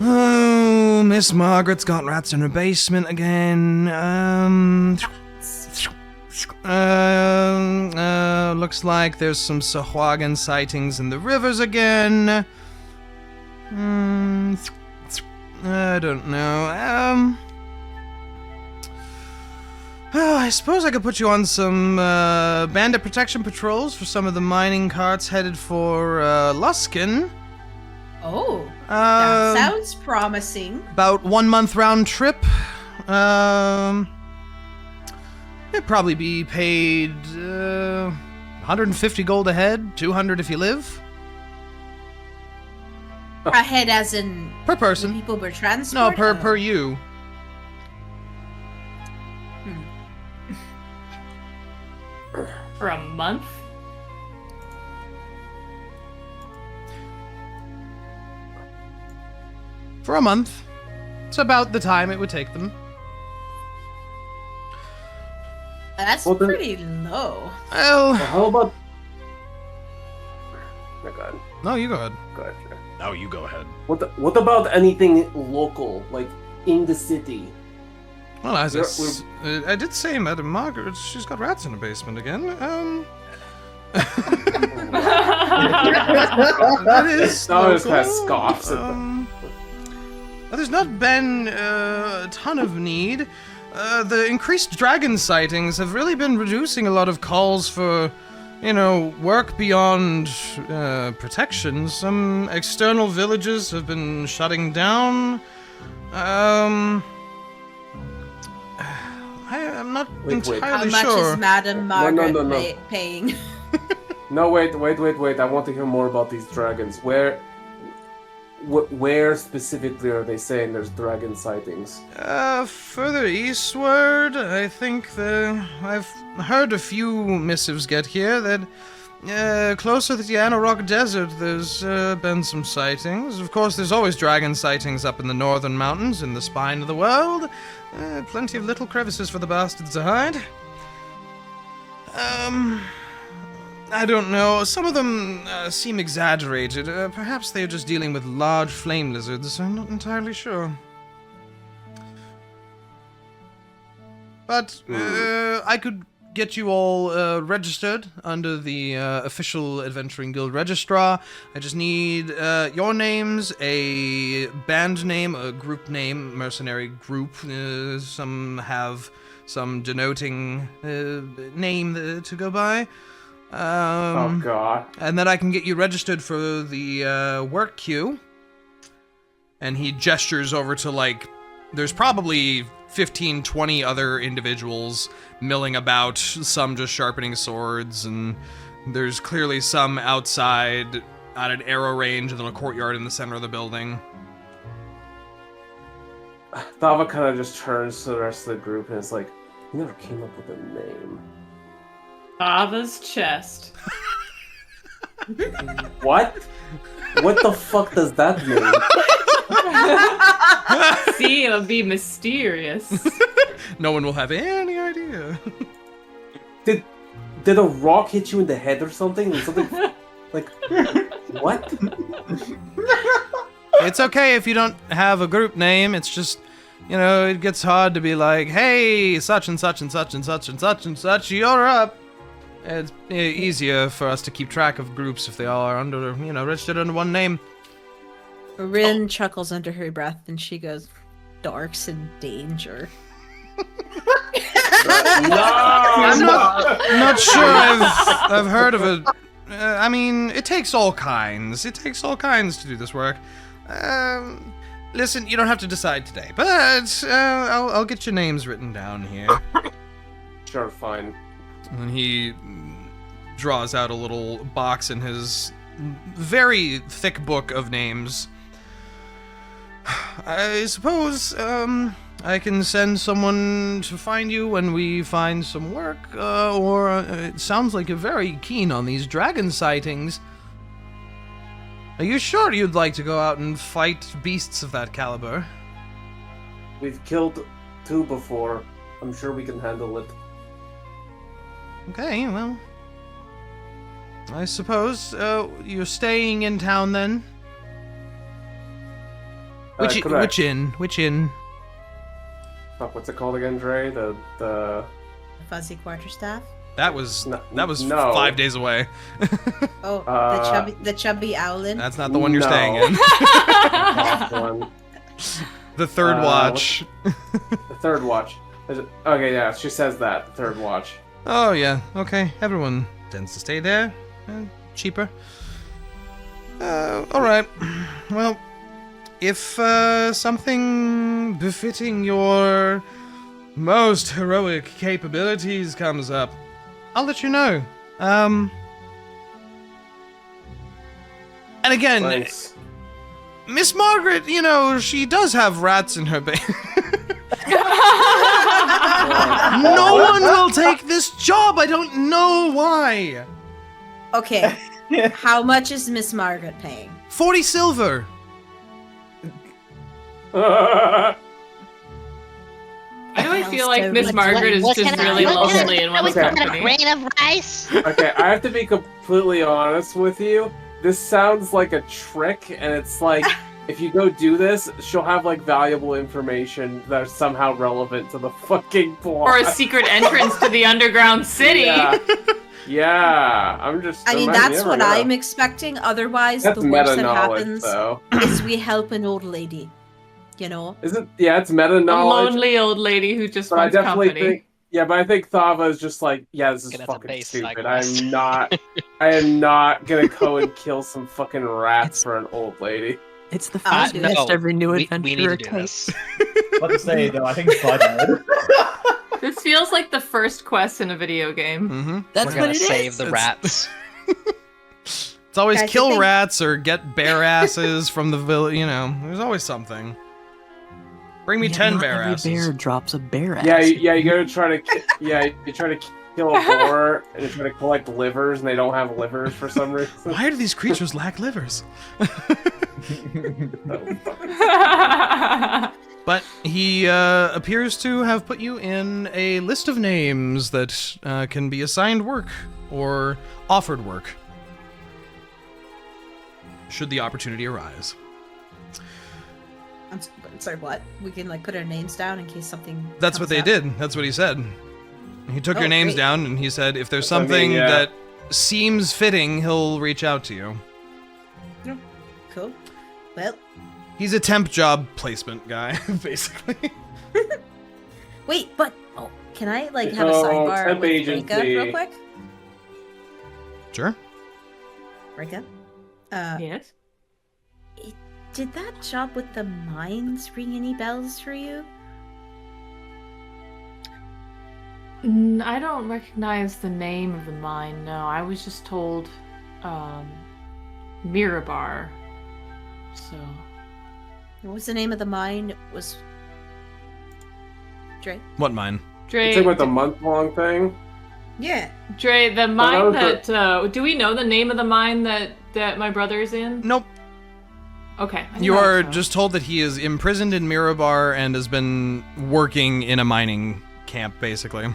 Oh, Miss Margaret's got rats in her basement again. Looks like there's some Sahuagin sightings in the rivers again. I don't know. Oh, I suppose I could put you on some bandit protection patrols for some of the mining carts headed for Luskin. Oh, that Um, sounds promising. About 1 month round trip. It'd probably be paid 150 gold a head, 200 if you live. Ahead as in Per the person. people were No, transported? per you. For a month? For a month. It's about the time it would take them. That's Well, then- pretty low. Well, Well, how about? Oh god, no, you go ahead. go ahead. Jay. No, you go ahead. What about anything local, like in the city? Well, as I, We're- I did say, Madam Margaret, she's got rats in the basement again. That is That was local. kind of scoffs at There's not been a ton of need. The increased dragon sightings have really been reducing a lot of calls for, work beyond protection. Some external villages have been shutting down. I'm not Wait. How entirely much sure. is Madam Margaret No. paying? No, wait. I want to hear more about these dragons. Where specifically are they saying there's dragon sightings? Further eastward, I think I've heard a few missives get here that closer to the Anorok Desert, there's been some sightings. Of course, there's always dragon sightings up in the northern mountains, in the spine of the world. Plenty of little crevices for the bastards to hide. I don't know. Some of them seem exaggerated. Perhaps they're just dealing with large flame lizards. I'm not entirely sure. But I could get you all registered under the official Adventuring Guild Registrar. I just need your names, a band name, a group name, mercenary group. Some have some denoting name to go by. Oh god. And then I can get you registered for the work queue. And he gestures over to, there's probably 15, 20 other individuals milling about, some just sharpening swords, and there's clearly some outside at an arrow range and then a courtyard in the center of the building. Thava kind of just turns to the rest of the group and is like, "You never came up with a name." Thava's chest. What? What the fuck does that mean? See, it'll be mysterious. No one will have any idea. Did a rock hit you in the head or something? Like what? It's okay if you don't have a group name. It's just, it gets hard to be like, hey, such and such and such and such and such and such, you're up. It's easier for us to keep track of groups if they all are under, registered under one name. Rinn chuckles under her breath and she goes, "Dorks in danger." I'm not sure I've heard of it. I mean, it takes all kinds. It takes all kinds to do this work. Listen, you don't have to decide today, but I'll get your names written down here. Sure, fine. And he draws out a little box in his very thick book of names. I suppose I can send someone to find you when we find some work, or it sounds like you're very keen on these dragon sightings. Are you sure you'd like to go out and fight beasts of that caliber? We've killed 2 before. I'm sure we can handle it. Okay, well, I suppose you're staying in town then? Which Correct. inn? Which inn? Fuck, what's it called again, Dre? The Fuzzy quarterstaff. That was No. 5 days away. Oh, Uh, the chubby owlin. That's not the one you're No. staying in. last one. The third watch. The third watch. Okay, yeah, she says that. Third watch. Oh, yeah. Okay. Everyone tends to stay there. Cheaper. Alright. Well, if something befitting your most heroic capabilities comes up, I'll let you know. And again, Thanks. Miss Margaret, she does have rats in her base. No one will take this job. I don't know why. Okay. How much is Miss Margaret paying? 40 silver. I do feel like Miss Margaret is just really lonely in one's company. A grain of rice? Okay, I have to be completely honest with you. This sounds like a trick, and it's like, if you go do this, she'll have, like, valuable information that's somehow relevant to the fucking plot. Or a secret entrance to the underground city. Yeah, I'm just... I mean, that's what I'm expecting. Otherwise, that's the worst that meta-knowledge, happens though. is we help an old lady. It's meta-knowledge. A lonely old lady who just but wants I definitely company. think... Yeah, but I think Thava is just like, yeah, this is fucking stupid. I am not gonna go and kill some fucking rats for an old lady. It's the fastest every new adventurer takes. What to say, though, I think it's fun. This feels like the first quest in a video game. Mm-hmm. That's what it is. Save the rats. It's always kill rats or get bear asses from the village. There's always something. Bring me 10 bear every asses. Bear drops a bear ass. Yeah, you gotta try to, you try to kill a boar and you try to collect livers, and they don't have livers for some reason. Why do these creatures lack livers? But he appears to have put you in a list of names that can be assigned work or offered work, should the opportunity arise. I'm sorry, what? We can put our names down in case something. That's what they did. That's what he said. He took your names down and he said if there's something yeah. that seems fitting, he'll reach out to you. Cool. Well. He's a temp job placement guy, basically. Wait, but can I have a sidebar temp with agency. Reyka real quick? Sure. Reyka? Yes? Did that job with the mines ring any bells for you? I don't recognize the name of the mine, no. I was just told, Mirabar. So... What was the name of the mine? It was... Dre? What mine? Dre... You talking about the month-long thing? Yeah. Dre, the mine that... do we know the name of the mine that my brother's in? Nope. Okay. You are just told that he is imprisoned in Mirabar and has been working in a mining camp, basically.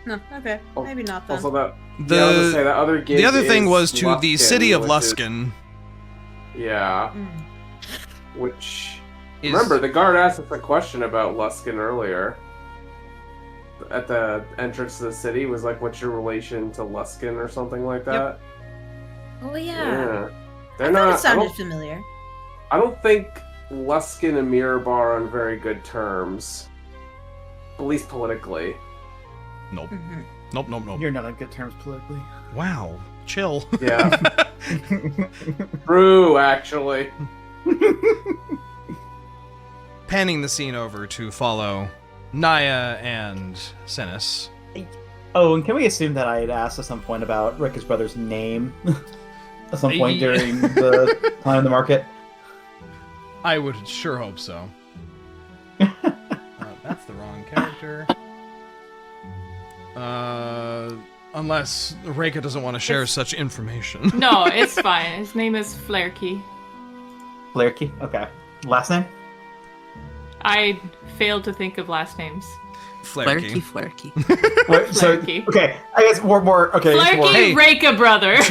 No, okay. Maybe not then. Also, that other gig the other thing is was to Luskin, the city of which is- Luskin. Yeah. Which... Remember, the guard asked us a question about Luskin earlier. At the entrance to the city, was like, what's your relation to Luskin or something like that? Oh, yeah. They're I not... thought it sounded familiar. I don't think Luskin and Mirabar are on very good terms. At least politically. Nope. Mm-hmm. Nope. You're not on good terms politically. Wow. Chill. Yeah. True, actually. Panning the scene over to follow Niah and Synas. Oh, and can we assume that I had asked at some point about Reyka's brother's name? At some point during the time of the market? I would sure hope so. That's the wrong character. Unless Reyka doesn't want to share such information. No, it's fine. His name is Flairkey. Flairkey? Okay. Last name? I failed to think of last names. Flairkey. Flairkey. Wait, so, okay, I guess more. Okay. Flairkey, Reyka brother. To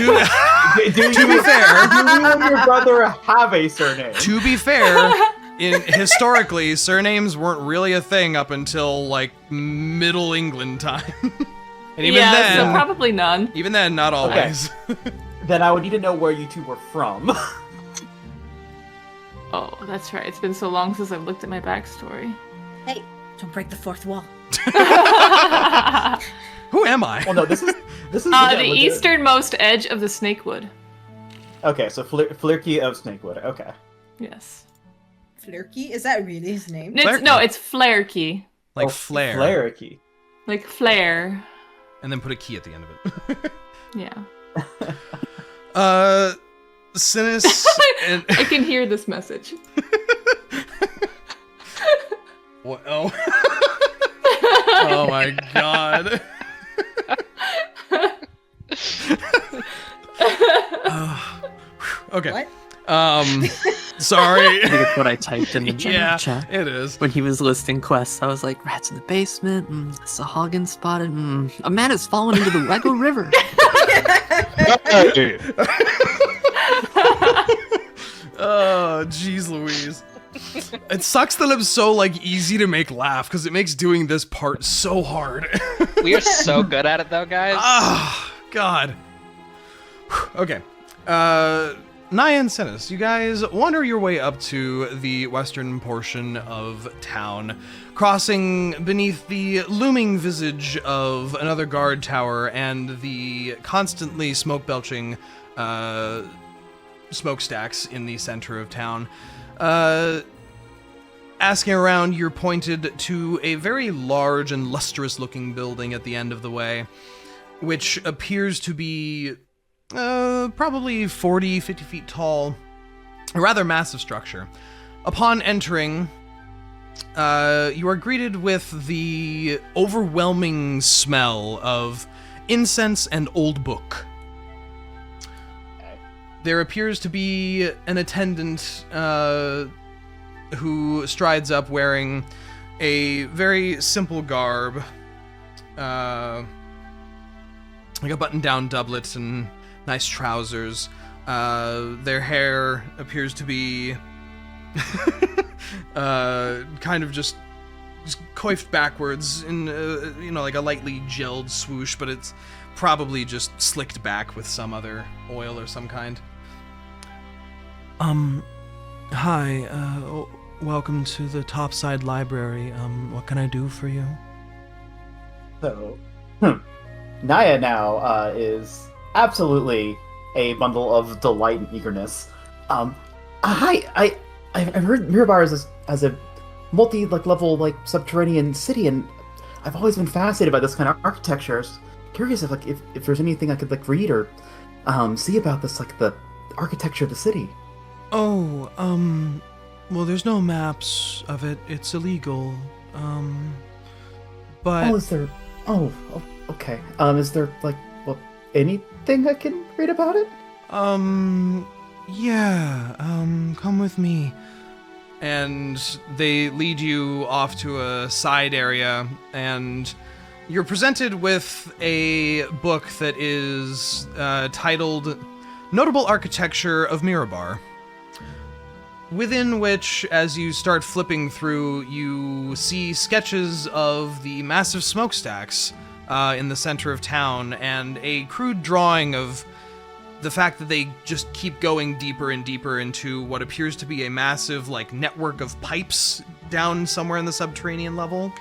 be fair, do you and your brother have a surname? To be fair, historically, surnames weren't really a thing up until Middle England time. And even then, so probably none. Even then, not always. Okay. Then I would need to know where you two were from. Oh, that's right. It's been so long since I've looked at my backstory. Hey, Don't break the fourth wall. Who am I? Well, no, this is the easternmost edge of the Snakewood. Okay, so Flirky of Snakewood. Okay. Yes. Flirky? Is that really his name? It's Flarekey. Like flare. Flarekey. Like flare. And then put a key at the end of it. Yeah. Synas and... I can hear this message. What? Oh. Oh my god. Okay. What? Sorry. I think it's what I typed in the chat. It is. When he was listing quests, I was like, rats in the basement, Sahagin spotted, a man has fallen into the Wego River. Oh, jeez Louise. It sucks that I'm so, like, easy to make laugh, because it makes doing this part so hard. We are so good at it, though, guys. Ah, God. Okay. Niah and Synas, you guys wander your way up to the western portion of town, crossing beneath the looming visage of another guard tower and the constantly smoke-belching smokestacks in the center of town. Asking around, you're pointed to a very large and lustrous-looking building at the end of the way, which appears to be probably 40, 50 feet tall, a rather massive structure. Upon entering, you are greeted with the overwhelming smell of incense and old book. There appears to be an attendant who strides up wearing a very simple garb, like a button-down doublet and nice trousers. Their hair appears to be kind of just coiffed backwards in, like a lightly gelled swoosh, but it's probably just slicked back with some other oil or some kind. Hi, welcome to the Topside Library. What can I do for you? So, Niah now is absolutely a bundle of delight and eagerness. Hi, I've heard Mirabar as a level subterranean city, and I've always been fascinated by this kind of architecture. Curious if there's anything I could read or see about this, the architecture of the city. Oh, well, there's no maps of it. It's illegal. But... Oh, is there... Oh, okay. Is there, anything I can read about it? Yeah, come with me. And they lead you off to a side area, and you're presented with a book that is titled Notable Architecture of Mirabar, within which, as you start flipping through, you see sketches of the massive smokestacks in the center of town, and a crude drawing of the fact that they just keep going deeper and deeper into what appears to be a massive, network of pipes down somewhere in the subterranean level.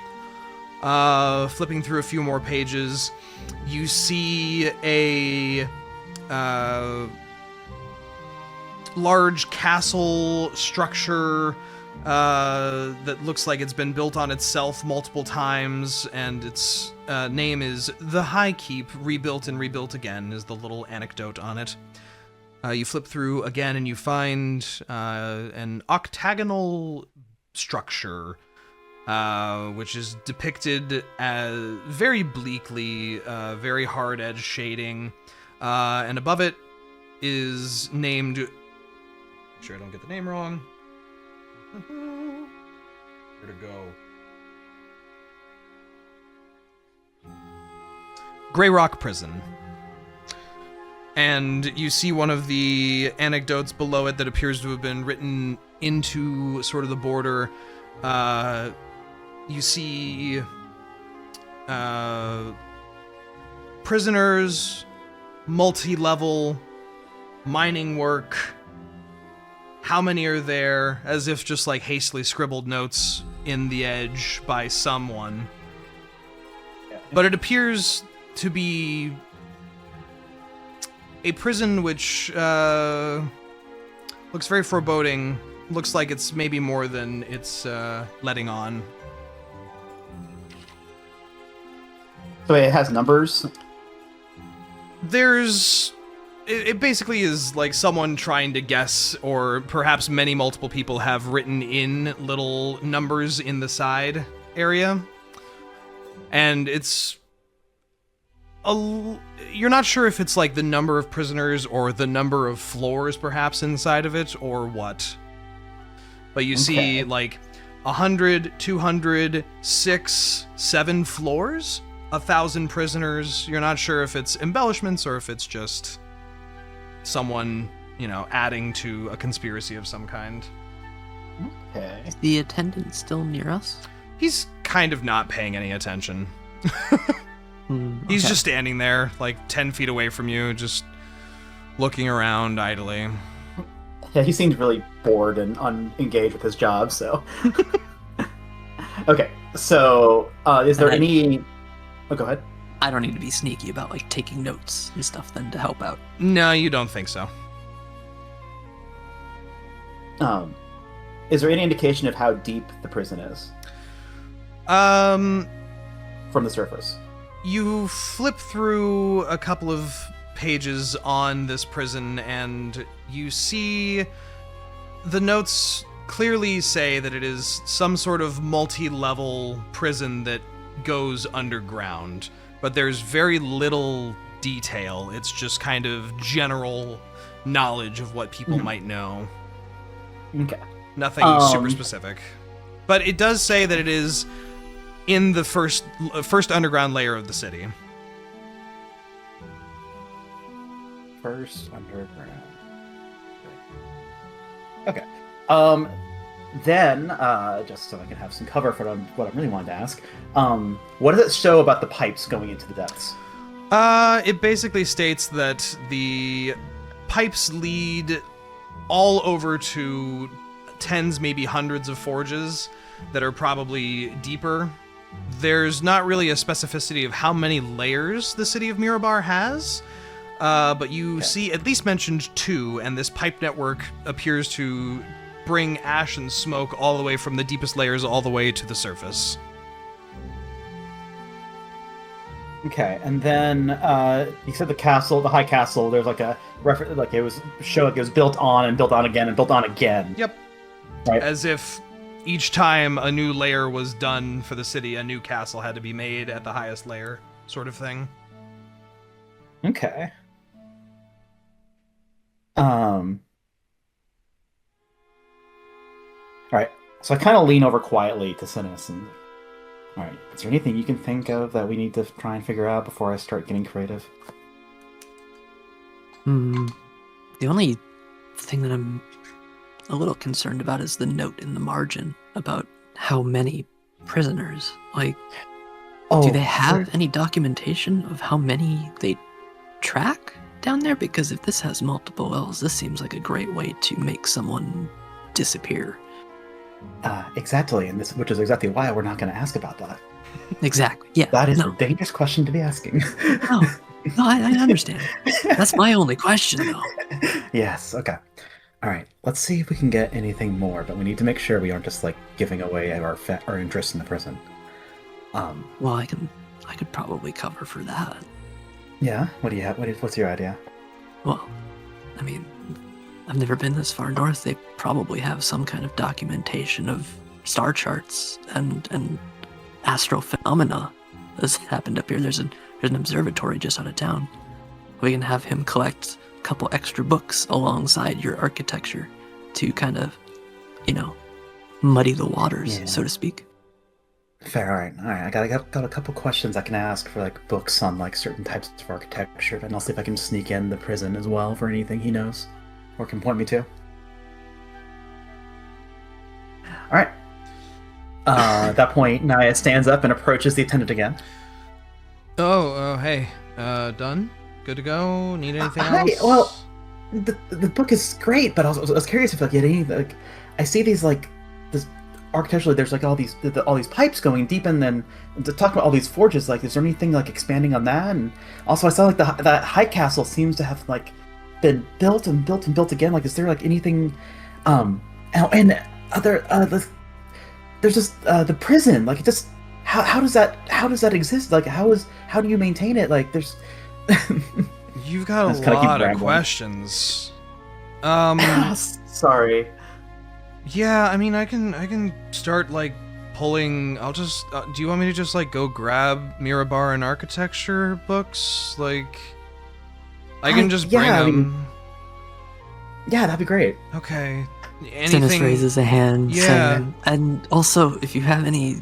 Flipping through a few more pages, you see a large castle structure that looks like it's been built on itself multiple times, and its name is The High Keep, rebuilt and rebuilt again, is the little anecdote on it. You flip through again and you find an octagonal structure, which is depicted as very bleakly, very hard edge shading, and above it is named... Make sure I don't get the name wrong. Where to go? Grey Rock Prison. And you see one of the anecdotes below it that appears to have been written into sort of the border. You see prisoners, multi-level, mining work. How many are there? As if just hastily scribbled notes in the edge by someone. But it appears to be a prison which looks very foreboding. Looks like it's maybe more than it's letting on. So it has numbers? It basically is like someone trying to guess, or perhaps multiple people have written in little numbers in the side area. And you're not sure if it's like the number of prisoners or the number of floors perhaps inside of it or what. But you see like 100, 200, 6, 7 floors, 1,000 prisoners. You're not sure if it's embellishments or if it's just someone, adding to a conspiracy of some kind. Okay. Is the attendant still near us? He's kind of not paying any attention. He's just standing there, like 10 feet away from you, just looking around idly. Yeah, he seems really bored and unengaged with his job, so... Okay, so, is there any... Oh, go ahead. I don't need to be sneaky about, like, taking notes and stuff then to help out. No, you don't think so. Is there any indication of how deep the prison is? From the surface. You flip through a couple of pages on this prison, and you see the notes clearly say that it is some sort of multi-level prison that goes underground, but there's very little detail. It's just kind of general knowledge of what people might know. Okay. Nothing super specific. But it does say that it is in the first underground layer of the city. First underground. Okay. Then, just so I can have some cover for what I really wanted to ask, what does it show about the pipes going into the depths? It basically states that the pipes lead all over to tens, maybe hundreds of forges that are probably deeper. There's not really a specificity of how many layers the city of Mirabar has, but you see at least mentioned 2, and this pipe network appears to bring ash and smoke all the way from the deepest layers all the way to the surface. Okay, and then you said the castle, the high castle. There's like a reference, like it was built on and built on again and built on again. Yep. Right. As if each time a new layer was done for the city, a new castle had to be made at the highest layer, sort of thing. Okay. Alright, so I kind of lean over quietly to Synas and... Alright, is there anything you can think of that we need to try and figure out before I start getting creative? The only thing that I'm a little concerned about is the note in the margin about how many prisoners. Like, do they have any documentation of how many they track down there? Because if this has multiple L's, this seems like a great way to make someone disappear. Exactly, and which is exactly why we're not going to ask about that. Exactly, yeah. That is a dangerous question to be asking. No, I understand. That's my only question, though. Yes, okay. Alright, let's see if we can get anything more, but we need to make sure we aren't just, like, giving away our interest in the prison. Well, I could probably cover for that. Yeah? What do you have? What's your idea? Well, I mean, I've never been this far north. They probably have some kind of documentation of star charts and astral phenomena that's happened up here. There's an observatory just out of town. We can have him collect a couple extra books alongside your architecture to kind of, muddy the waters, so to speak. Fair, alright. I got a couple questions I can ask for, like, books on, like, certain types of architecture, and I'll see if I can sneak in the prison as well for anything he knows or can point me to. Alright. At that point, Niah stands up and approaches the attendant again. Hey. Done? Good to go? Need anything else? Hey, well, the book is great, but I was curious if, like, you had any, like, I see these, like, this architecturally, there's like all these pipes going deep, and then to talk about all these forges, like, is there anything like expanding on that? And also, I saw like that high castle seems to have like been built and built and built again. Like, is there like anything? And other there's just the prison. Like, it just how does that exist? Like, how do you maintain it? Like, there's You've got a lot of questions. Sorry. Yeah, I mean, I can start like pulling. I'll just. Do you want me to just like go grab Mirabar and architecture books? Like, I can just bring them. Yeah, that'd be great. Okay. Anything? Synas raises a hand. Yeah. Saying, and also, if you have any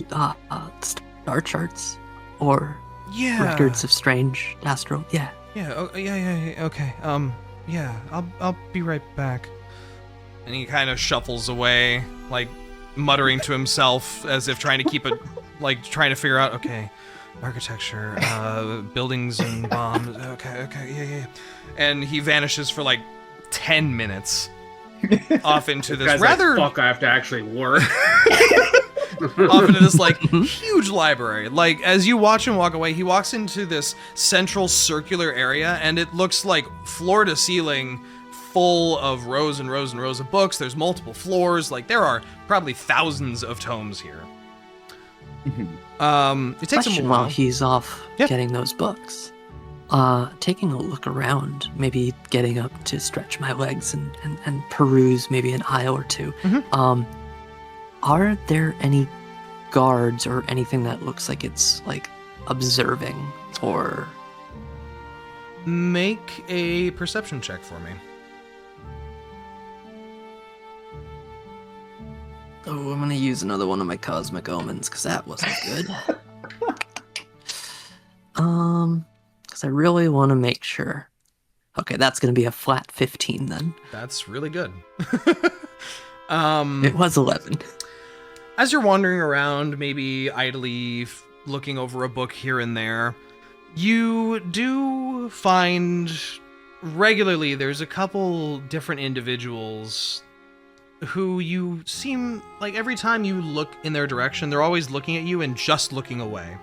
star charts or records of strange astral, Yeah. Oh, yeah. Okay. Yeah. I'll be right back. And he kind of shuffles away, like muttering to himself as if trying to keep it, like trying to figure out, okay, architecture, buildings and bombs. Okay, yeah. And he vanishes for like 10 minutes off into this rather. Like, fuck, I have to actually work. Off into this like huge library. Like, as you watch him walk away, he walks into this central circular area, and it looks like floor to ceiling, full of rows and rows and rows of books. There's multiple floors. Like, there are probably thousands of tomes here. It takes him a while. While he's off getting those books, taking a look around, maybe getting up to stretch my legs and peruse maybe an aisle or two. Are there any guards or anything that looks like it's like observing or? Make a perception check for me. Oh, I'm gonna use another one of my cosmic omens because that wasn't good. Because I really want to make sure. Okay, that's gonna be a flat 15 then. That's really good. It was 11. As you're wandering around, maybe idly looking over a book here and there, you do find regularly there's a couple different individuals who you seem like every time you look in their direction, they're always looking at you and just looking away.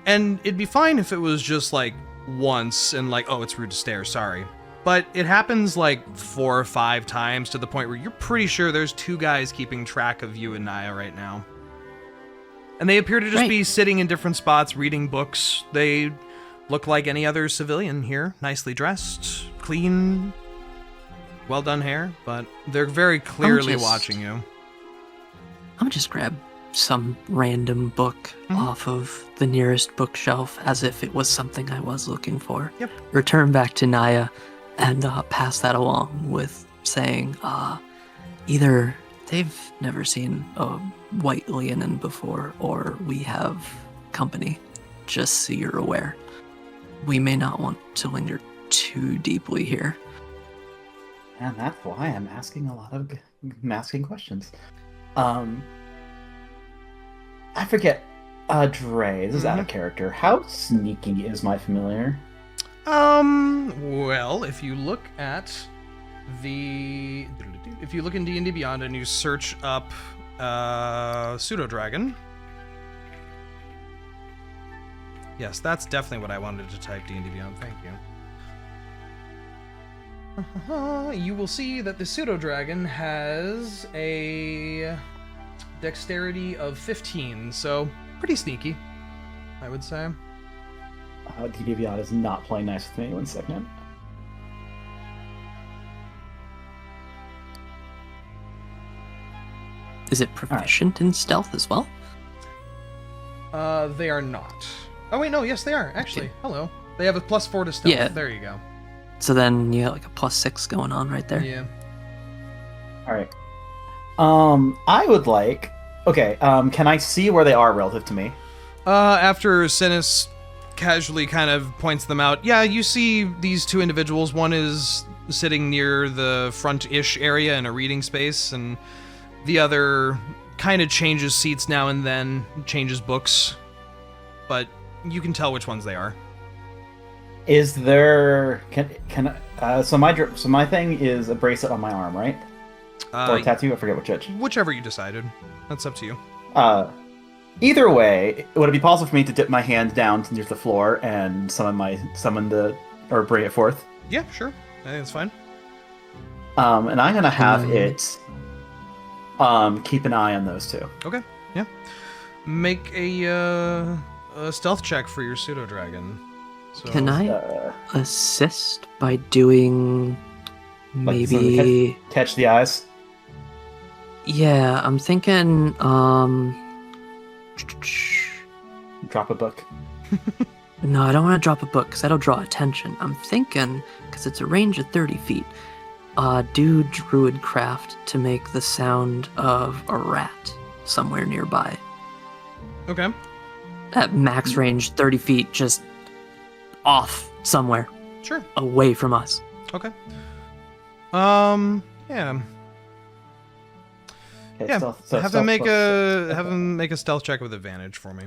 And it'd be fine if it was just like once and like, oh, it's rude to stare, sorry. But it happens like 4 or 5 times to the point where you're pretty sure there's 2 guys keeping track of you and Niah right now. And they appear to just be sitting in different spots reading books. They look like any other civilian here, nicely dressed, clean, well done hair, but they're very clearly watching you. I'm gonna just grab some random book off of the nearest bookshelf as if it was something I was looking for. Yep. Return back to Niah and pass that along with saying, either they've never seen a white Leonin before, or we have company, just so you're aware. We may not want to linger too deeply here. And that's why I'm asking questions. I forget, Dre, this is out of character. How sneaky is my familiar? Well, if you look in D&D Beyond and you search up, pseudo-dragon. Yes, that's definitely what I wanted to type, D&D Beyond, thank you. You will see that the pseudo-dragon has a dexterity of 15, so pretty sneaky, I would say. D&D Beyond is not playing nice with me. 1 second. Is it proficient in stealth as well? They are not. Oh wait, no, yes they are, actually. Okay. Hello. They have a +4 to stealth. Yeah. There you go. So then you got like a +6 going on right there. Yeah. Alright. I would like... Okay, can I see where they are relative to me? After Synas casually kind of points them out, yeah, you see these 2 individuals. One is sitting near the front-ish area in a reading space, and the other kind of changes seats now and then, changes books, but you can tell which ones they are. Is there... So my thing is a bracelet on my arm, right? Or a tattoo? I forget which. Whichever you decided. That's up to you. Either way, would it be possible for me to dip my hand down near the floor and bring it forth? Yeah, sure. I think that's fine. And I'm gonna have it keep an eye on those two. Okay, yeah. Make a stealth check for your pseudo dragon. So, Can I assist by doing maybe catch the eyes? Yeah, I'm thinking drop a book. No, I don't want to drop a book because that'll draw attention. I'm thinking, because it's a range of 30 feet, do druid craft to make the sound of a rat somewhere nearby. Okay. At max range, 30 feet, just off somewhere. Sure. Away from us. Okay. Yeah. Okay, Yeah. so have him make a stealth check with advantage for me.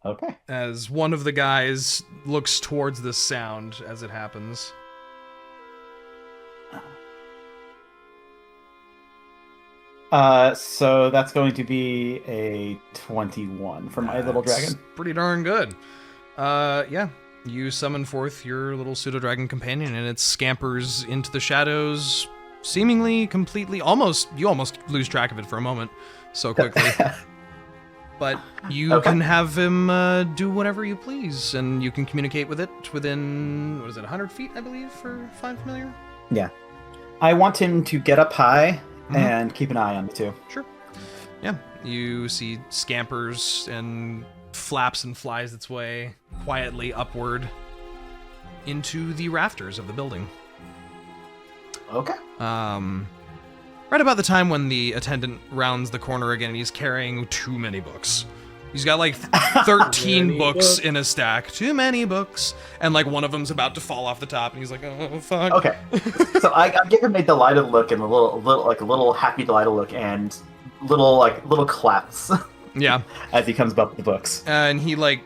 Okay. As one of the guys looks towards this sound as it happens. So that's going to be a 21 for my little dragon. Pretty darn good. Yeah. You summon forth your little pseudo-dragon companion, and it scampers into the shadows, seemingly completely, you almost lose track of it for a moment, so quickly. But you can have him do whatever you please, and you can communicate with it within, 100 feet, I believe, for Find Familiar? Yeah. I want him to get up high and keep an eye on me, too. Sure. Yeah. You see scampers and flaps and flies its way quietly upward into the rafters of the building. Okay. Right about the time when the attendant rounds the corner again, and he's carrying too many books. He's got like 13 books in a stack. Too many books. And like one of them's about to fall off the top, and he's like, oh, fuck. Okay. So I give him a delighted look and a little happy delighted look and little claps. Yeah. As he comes up with the books. And he like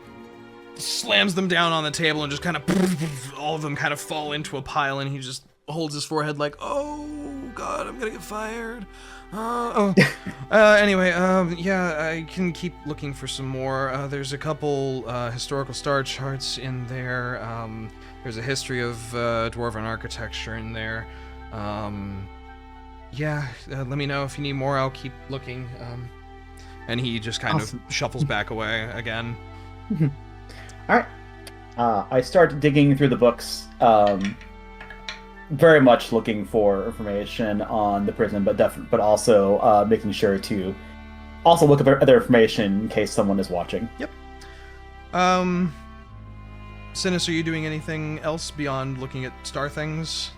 slams them down on the table and just kind of all of them kind of fall into a pile, and he just holds his forehead like, oh god, I'm gonna get fired. Anyway, yeah, I can keep looking for some more. There's a couple historical star charts in there. There's a history of dwarven architecture in there. Yeah, let me know if you need more. I'll keep looking. And he just kind of shuffles back away again. All right. I start digging through the books, very much looking for information on the prison, but also making sure to also look at other information in case someone is watching. Yep. Synas, are you doing anything else beyond looking at star things?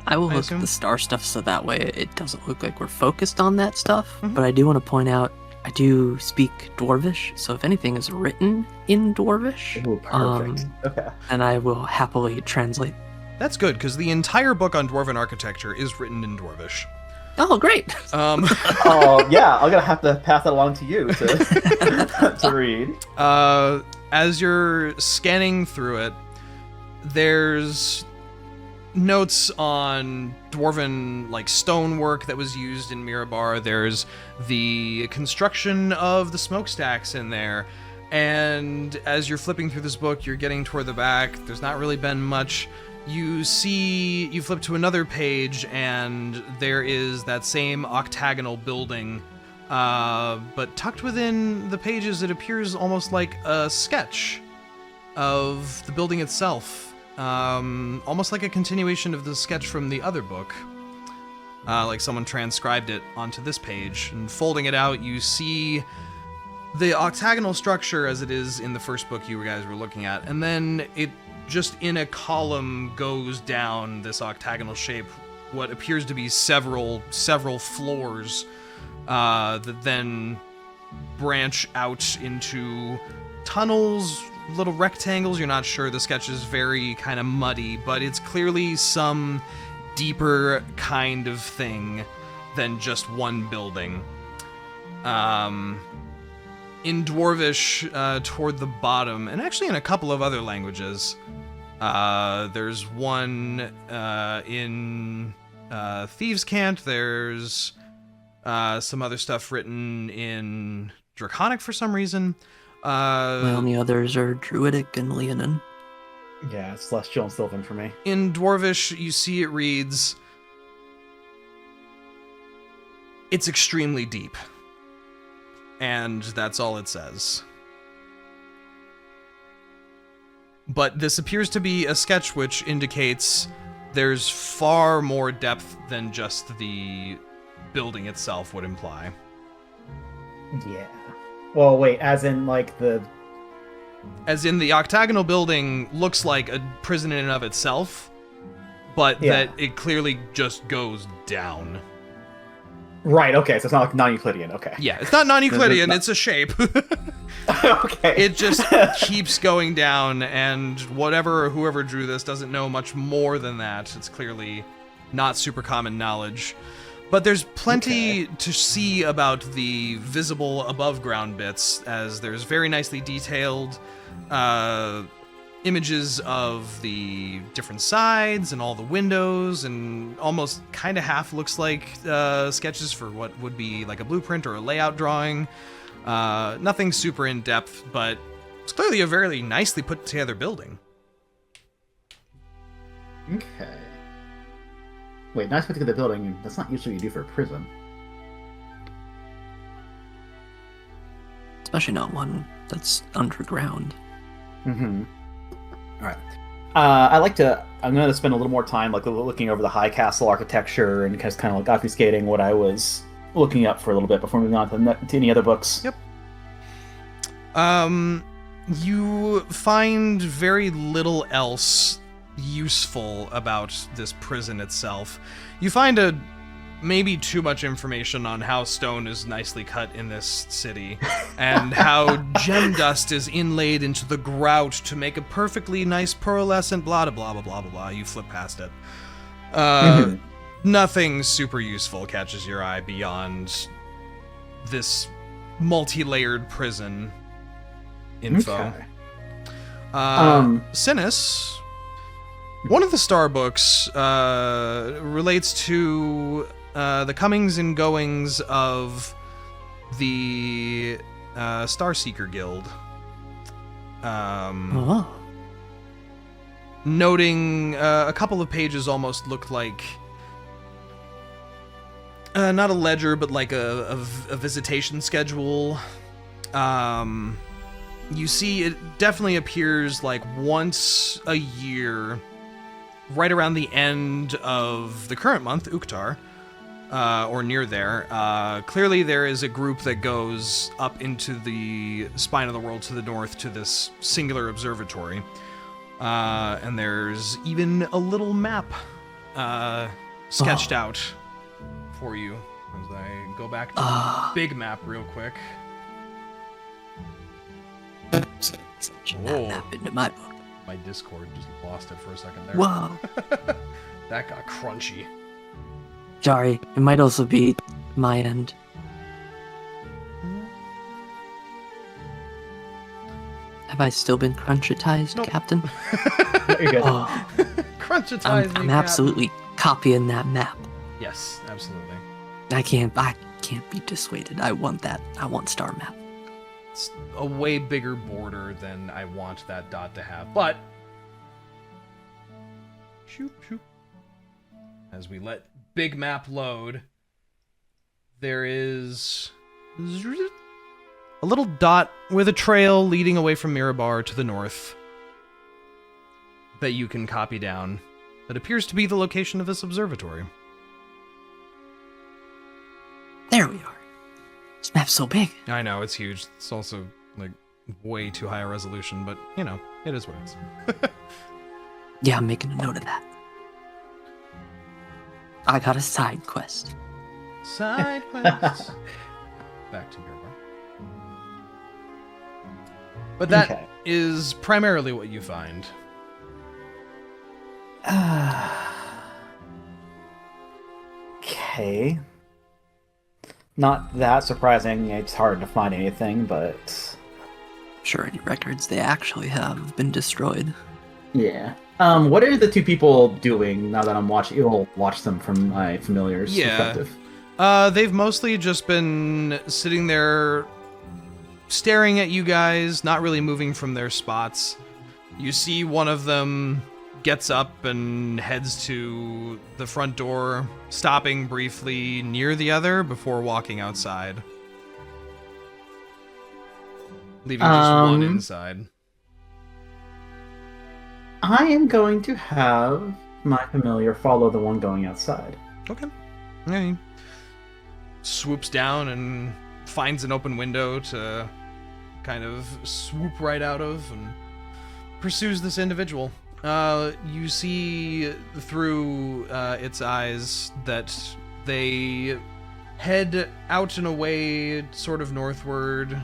I will look at the star stuff so that way it doesn't look like we're focused on that stuff. But I do want to point out, I do speak Dwarvish, so if anything is written in Dwarvish, perfect. Okay. And I will happily translate. That's good, because the entire book on dwarven architecture is written in Dwarvish. Oh, great! Oh, yeah, I'm gonna have to pass that along to you to read. As you're scanning through it, there's notes on dwarven like stonework that was used in Mirabar. There's the construction of the smokestacks in there, and as you're flipping through this book, you're getting toward the back. There's not really been much. You flip to another page, and there is that same octagonal building, but tucked within the pages, it appears almost like a sketch of the building itself. Almost like a continuation of the sketch from the other book. Like someone transcribed it onto this page. And folding it out, you see the octagonal structure as it is in the first book you guys were looking at. And then it just in a column goes down this octagonal shape, what appears to be several floors that then branch out into tunnels, little rectangles. You're not sure. The sketch is very kind of muddy, but it's clearly some deeper kind of thing than just one building. In Dwarvish, toward the bottom, and actually in a couple of other languages, there's one in Thieves' Cant. There's some other stuff written in Draconic for some reason. My only others are Druidic and Leonin. Yeah, it's Celestial and Sylvan for me. In Dwarvish, you see it reads, "It's extremely deep." And that's all it says. But this appears to be a sketch which indicates there's far more depth than just the building itself would imply. Yeah. Well, wait, as in, like, the... As in, the octagonal building looks like a prison in and of itself, but that it clearly just goes down. Right, okay, so it's not like non-Euclidean, okay. Yeah, it's not non-Euclidean, it's a shape. Okay. It just keeps going down, and whatever or whoever drew this doesn't know much more than that. It's clearly not super common knowledge. But there's plenty to see about the visible above-ground bits, as there's very nicely detailed images of the different sides and all the windows, and almost kind of half looks like sketches for what would be like a blueprint or a layout drawing. Nothing super in-depth, but it's clearly a very nicely put together building. Okay. Wait, nice put together building, that's not usually what you do for a prison. Especially not one that's underground. Mm-hmm. Alright. I'm going to spend a little more time like looking over the high castle architecture and just kind of like obfuscating what I was looking up for a little bit before moving on to any other books. Yep. You find very little else useful about this prison itself. You find maybe too much information on how stone is nicely cut in this city, and how gem dust is inlaid into the grout to make a perfectly nice pearlescent blah blah blah blah blah blah. You flip past it. Nothing super useful catches your eye beyond this multi-layered prison info. Okay. Synas, one of the star books relates to the comings and goings of the Starseeker Guild. Noting a couple of pages almost look like not a ledger, but like a visitation schedule. You see, it definitely appears like once a year, right around the end of the current month, Uktar, or near there. Clearly there is a group that goes up into the spine of the world to the north to this singular observatory. And there's even a little map sketched out for you. As I go back to the big map real quick. That map into my book. My Discord just lost it for a second there. Whoa. That got crunchy. Sorry, it might also be my end. Have I still been crunchitized, Nope. Captain? You're good. Oh, Crunchitize I'm me, absolutely copying that map. Yes, absolutely. I can't be dissuaded. I want that. I want Star Map. It's a way bigger border than I want that dot to have, but shoot. As we let big map load, there is a little dot with a trail leading away from Mirabar to the north that you can copy down. That appears to be the location of this observatory. There we are. This map's so big. I know, it's huge. It's also, like, way too high a resolution, but, you know, it is what it is. Yeah, I'm making a note of that. I got a side quest. Side quests. Back to Mirabar. But that is primarily what you find. Okay. Not that surprising. It's hard to find anything, but Sure, any records they actually have been destroyed. yeah. What are the two people doing now that I'm watching? You'll watch them from my familiar's perspective. They've mostly just been sitting there, staring at you guys, not really moving from their spots. You see one of them gets up and heads to the front door, stopping briefly near the other before walking outside, leaving just one inside. I am going to have my familiar follow the one going outside. Okay. Yeah, he swoops down and finds an open window to kind of swoop right out of and pursues this individual. You see through its eyes that they head out and away, sort of northward,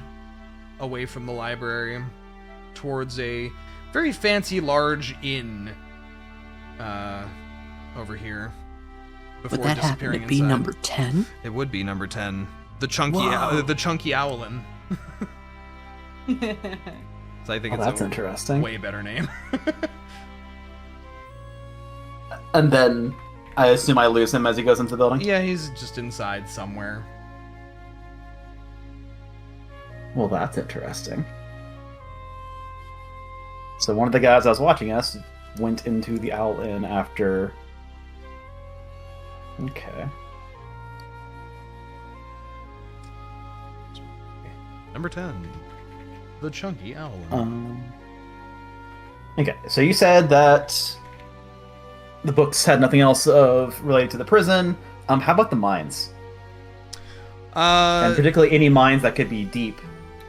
away from the library, towards a very fancy, large inn over here. Would that happen to be number 10? It would be number 10. The chunky owlin. So I think that's interesting. Way better name. And then I assume I lose him as he goes into the building? Yeah, he's just inside somewhere. Well, that's interesting. So one of the guys I was watching us went into the Owl Inn after... Okay. Number 10. The chunky owl. Okay, so you said that the books had nothing else related to the prison. How about the mines? And particularly any mines that could be deep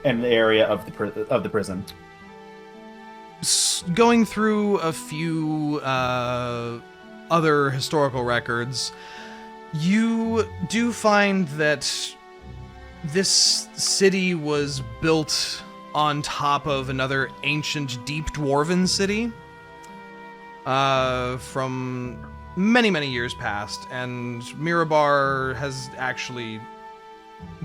in the area of the prison. Going through a few other historical records, you do find that this city was built on top of another ancient deep dwarven city from many, many years past, and Mirabar has actually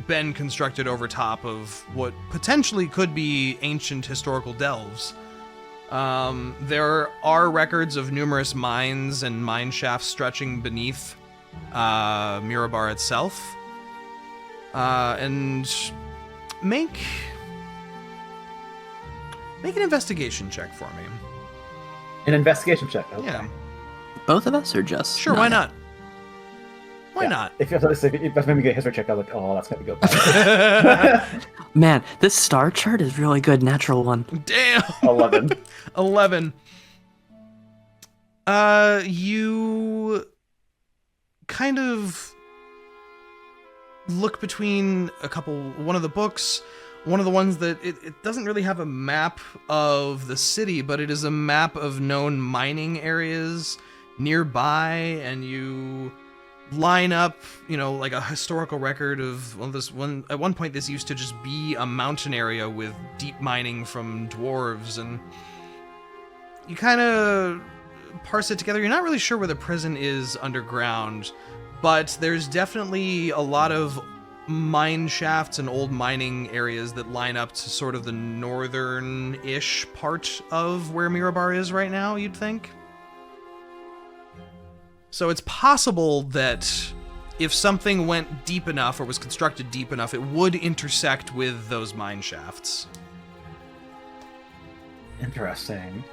been constructed over top of what potentially could be ancient historical delves. There are records of numerous mines and mine shafts stretching beneath Mirabar itself. And make an investigation check for me. An investigation check? Okay. Yeah. Both of us, or just... Sure, why not? Why not? If you made me get a history check, I was like, oh, that's gonna go bad. Man, this star chart is really good. Natural one. Damn! 11. 11. You kind of look between one of the books, one of the ones that it doesn't really have a map of the city, but it is a map of known mining areas nearby, and you line up, like a historical record of at one point this used to just be a mountain area with deep mining from dwarves, and you kind of parse it together. You're not really sure where the prison is underground, but there's definitely a lot of mine shafts and old mining areas that line up to sort of the northern-ish part of where Mirabar is right now, you'd think. So it's possible that if something went deep enough or was constructed deep enough, it would intersect with those mine shafts. Interesting.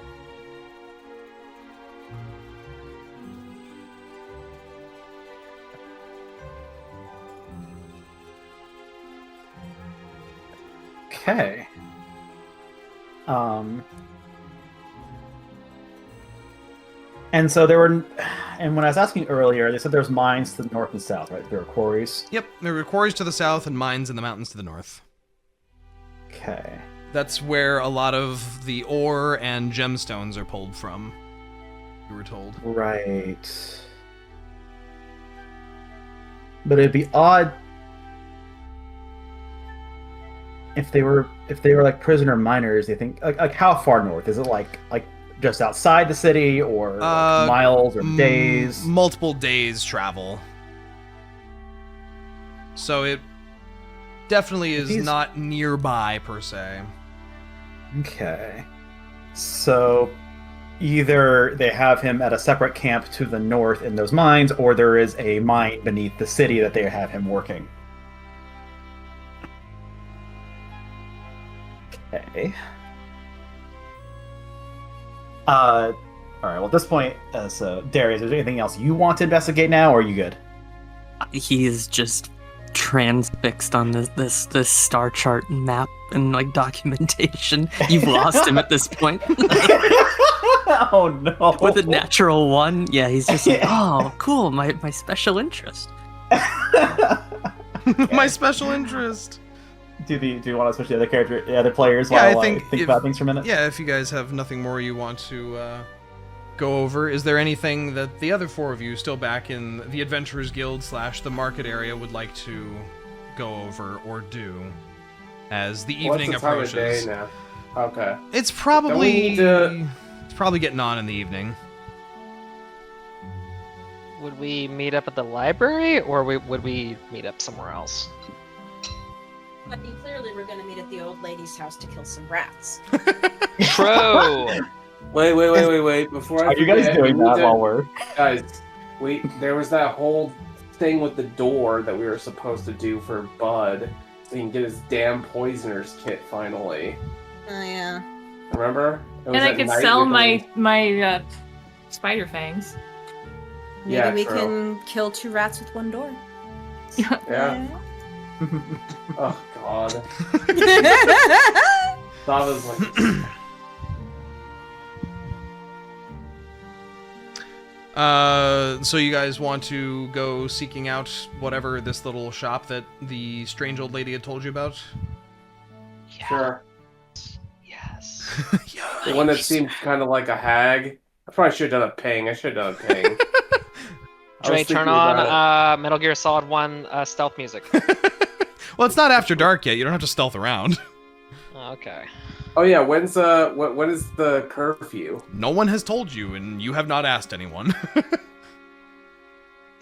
Okay. And so and when I was asking earlier, they said there's mines to the north and south, right? There were quarries? Yep, there were quarries to the south and mines in the mountains to the north. Okay. That's where a lot of the ore and gemstones are pulled from, you were told. Right. But it'd be odd if they were like prisoner miners. You think like how far north is it? Like just outside the city, or like miles or days? Multiple days travel. So it definitely is not nearby per se. Okay. So either they have him at a separate camp to the north in those mines, or there is a mine beneath the city that they have him working. Okay. All right. Well, at this point, so Deriaz, is there anything else you want to investigate now, or are you good? He is just transfixed on this star chart map and like documentation. You've lost him at this point. Oh no! With a natural 1, yeah, he's just like, oh, cool, my special interest. My special interest. Do you want to switch the other players Yeah, while I think about things for a minute? Yeah, if you guys have nothing more you want to go over, is there anything that the other 4 of you still back in the Adventurers Guild / the market area would like to go over or do as the evening approaches? What's the time of day now? Okay. It's probably Don't it's probably getting on in the evening. Would we meet up at the library, or would we meet up somewhere else? I mean, clearly we're gonna meet at the old lady's house to kill some rats. True. Wait. Before I Are you guys forget, doing we need that to- while we're... Guys, there was that whole thing with the door that we were supposed to do for Bud, so he can get his damn poisoner's kit finally. Oh yeah. Remember? It was And I at could night sell with my spider fangs. Maybe Yeah, we true. can kill 2 rats with 1 door. Yeah. Oh god. Thava's like. So you guys want to go seeking out whatever this little shop that the strange old lady had told you about? Sure. Yes. The one that seemed kind of like a hag. I probably should have done a ping. I should have done a ping. Dre, turn on Metal Gear Solid 1 stealth music. Well, it's not after dark yet. You don't have to stealth around. Okay. Oh yeah, when is the curfew? No one has told you, and you have not asked anyone.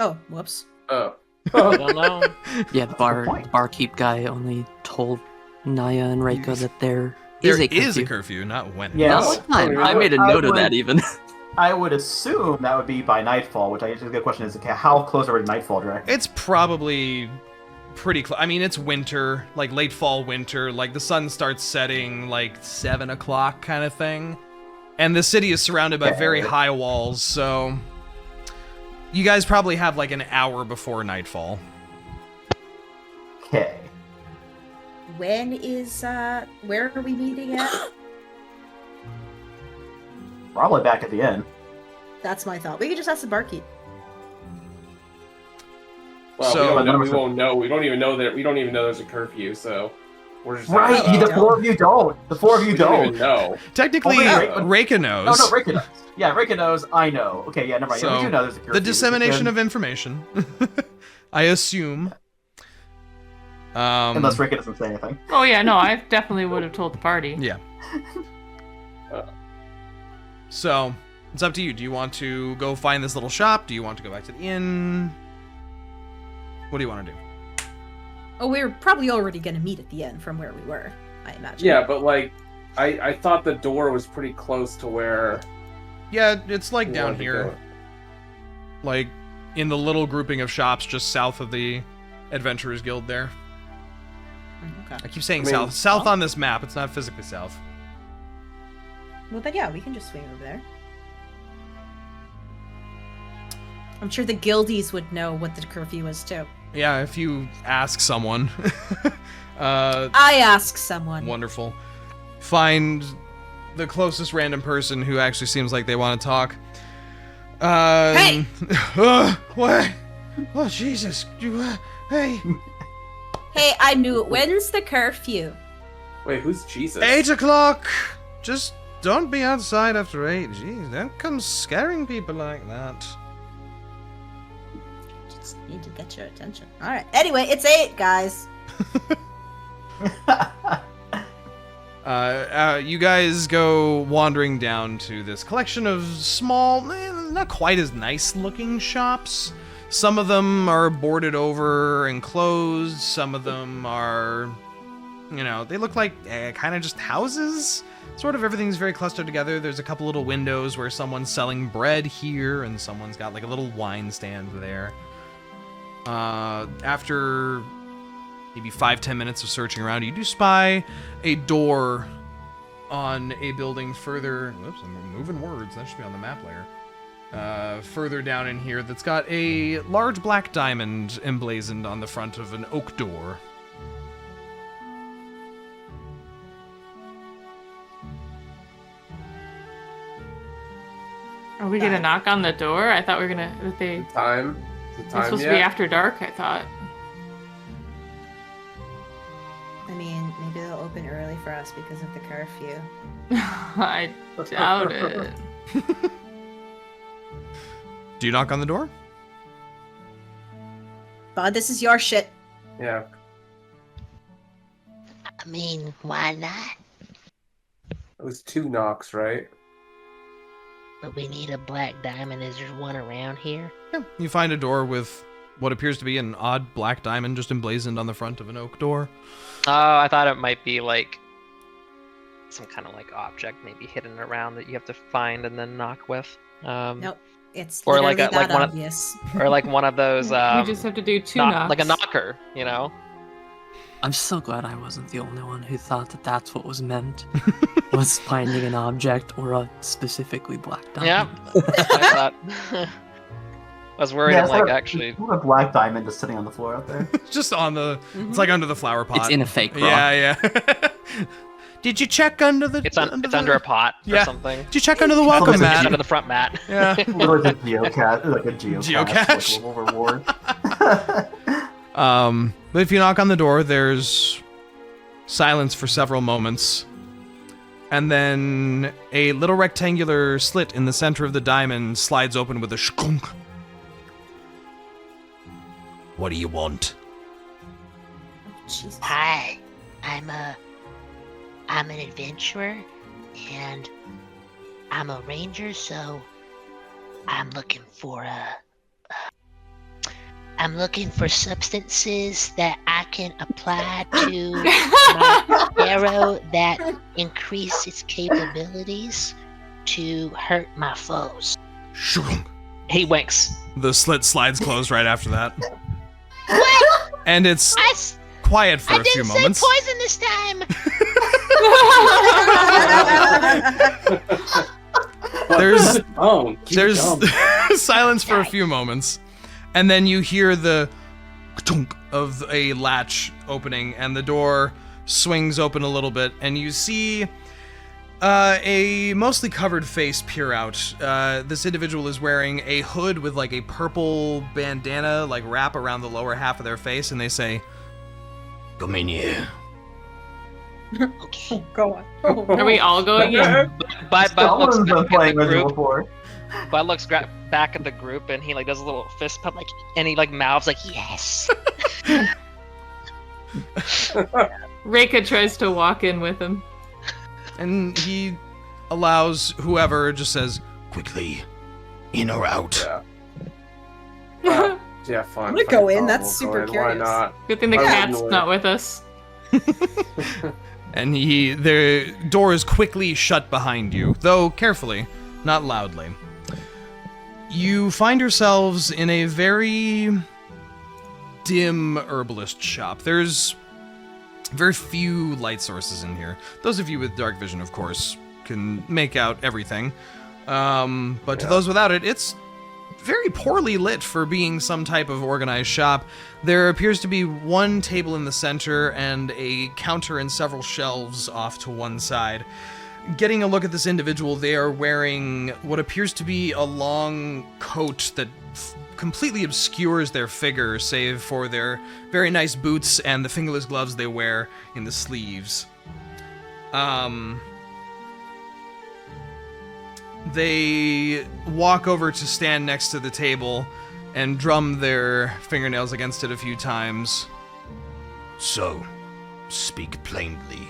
Oh, whoops. Oh. I don't know. Yeah, the barkeep guy only told Niah and Reyka that there There is a curfew. is a curfew, not when. Yeah. Not what time. I made a note of that even. I would assume that would be by nightfall, which I guess the question is, okay, how close are we to nightfall, Dre? It's probably pretty close. I mean, it's winter, like late fall winter. Like the sun starts setting like 7 o'clock kind of thing. And the city is surrounded by very high walls, so you guys probably have like an hour before nightfall. Okay. When is where are we meeting at? Probably back at the end. That's my thought. We could just ask the barkeep. Well, So- we won't know. We don't even know there's a curfew, so we're just Right, the 4 of you don't. The 4 of you we don't don't. even know. Technically, Oh, Reyka No, knows. Reyka knows. Yeah, Reyka knows. I know. Okay, yeah, never mind. Yeah, we So, do know there's a curfew. the dissemination of information, I assume. Unless Reyka doesn't say anything. Oh yeah, no, I definitely would have told the party. Yeah. So, it's up to you. Do you want to go find this little shop? Do you want to go back to the inn? What do you want to do? Oh, we're probably already gonna meet at the end from where we were, I imagine. Yeah, but like, I thought the door was pretty close to where. Yeah, it's like we down wanted to here. go. Like, in the little grouping of shops just south of the Adventurers Guild there. Okay. I keep saying I mean, south. South on this map, it's not physically south. Well, then yeah, we can just swing over there. I'm sure the guildies would know what the curfew is too. Yeah, if you ask someone. I ask someone. Wonderful. Find the closest random person who actually seems like they want to talk. Hey! What? Oh, Jesus. Hey! Hey, I knew it. When's the curfew? Wait, who's Jesus? 8 o'clock! Just don't be outside after 8. Jeez, don't come scaring people like that. Just need to get your attention. Alright. Anyway, it's 8, guys. You guys go wandering down to this collection of small, not quite as nice looking shops. Some of them are boarded over and closed. Some of them are, they look like kind of just houses. sort of everything's very clustered together. There's a couple little windows where someone's selling bread here, and someone's got like a little wine stand there. After maybe 5-10 minutes of searching around, you do spy a door on a building further. Oops, I'm moving words. That should be on the map layer. Further down in here, that's got a large black diamond emblazoned on the front of an oak door. Are we gonna knock on the door? I thought we were gonna. They. Time? Is it time It's supposed yet? to be after dark. I thought. I mean, maybe they'll open early for us because of the curfew. I doubt it. Do you knock on the door? Bud, this is your shit. Yeah. I mean, why not? It was 2 knocks, right? But we need a black diamond. Is there one around here? Yeah. You find a door with what appears to be an odd black diamond just emblazoned on the front of an oak door. Oh, I thought it might be like some kind of like object maybe hidden around that you have to find and then knock with. Nope. It's or literally like that one obvious. or like one of those. We just have to do 2 knocks. like a knocker, you know. I'm so glad I wasn't the only one who thought that that's what was meant, was finding an object or a specifically black diamond. Yeah, I thought. I was worried. I'm like, actually, a black diamond just sitting on the floor out there. Just on the... It's like under the flower pot. It's in a fake rock. Yeah. Did you check under the... it's under a pot or something. Did you check under the welcome It's mat? under the front mat. Yeah. Or like a geocache, like a geocache. Geocache? Like a reward. But if you knock on the door, there's silence for several moments. And then a little rectangular slit in the center of the diamond slides open with a shkunk. What do you want? Jesus. Hi, I'm an adventurer, and I'm a ranger, so I'm looking for I'm looking for substances that I can apply to my arrow that increase its capabilities to hurt my foes. Shkunk. He winks. The slit slides closed right after that. What? And it's quiet for I a few didn't moments. say poison this time. There's Keep silence for a few moments, and then you hear the tunk of a latch opening, and the door swings open a little bit, and you see a mostly covered face peer out. This individual is wearing a hood with like a purple bandana like wrap around the lower half of their face, and they say, "Come in here." Okay. Go on. Are we all going in? Bud looks Someone's been back at playing the with it group. before. Bud looks back at the group, and he like does a little fist pump, like, and he like mouths like yes. Reyka tries to walk in with him. And he allows whoever, just says, "Quickly, in or out." Yeah. Yeah, fine. I'm gonna fine, go in, fine, that's we'll go super in, curious. Why not? Good thing the I cat's wouldn't not with us. And the door is quickly shut behind you, though carefully, not loudly. You find yourselves in a very dim herbalist shop. There's very few light sources in here. Those of you with dark vision, of course, can make out everything. But to those without it, it's very poorly lit for being some type of organized shop. There appears to be one table in the center and a counter and several shelves off to one side. Getting a look at this individual, they are wearing what appears to be a long coat that completely obscures their figure, save for their very nice boots and the fingerless gloves they wear in the sleeves. They walk over to stand next to the table and drum their fingernails against it a few times. "So, speak plainly.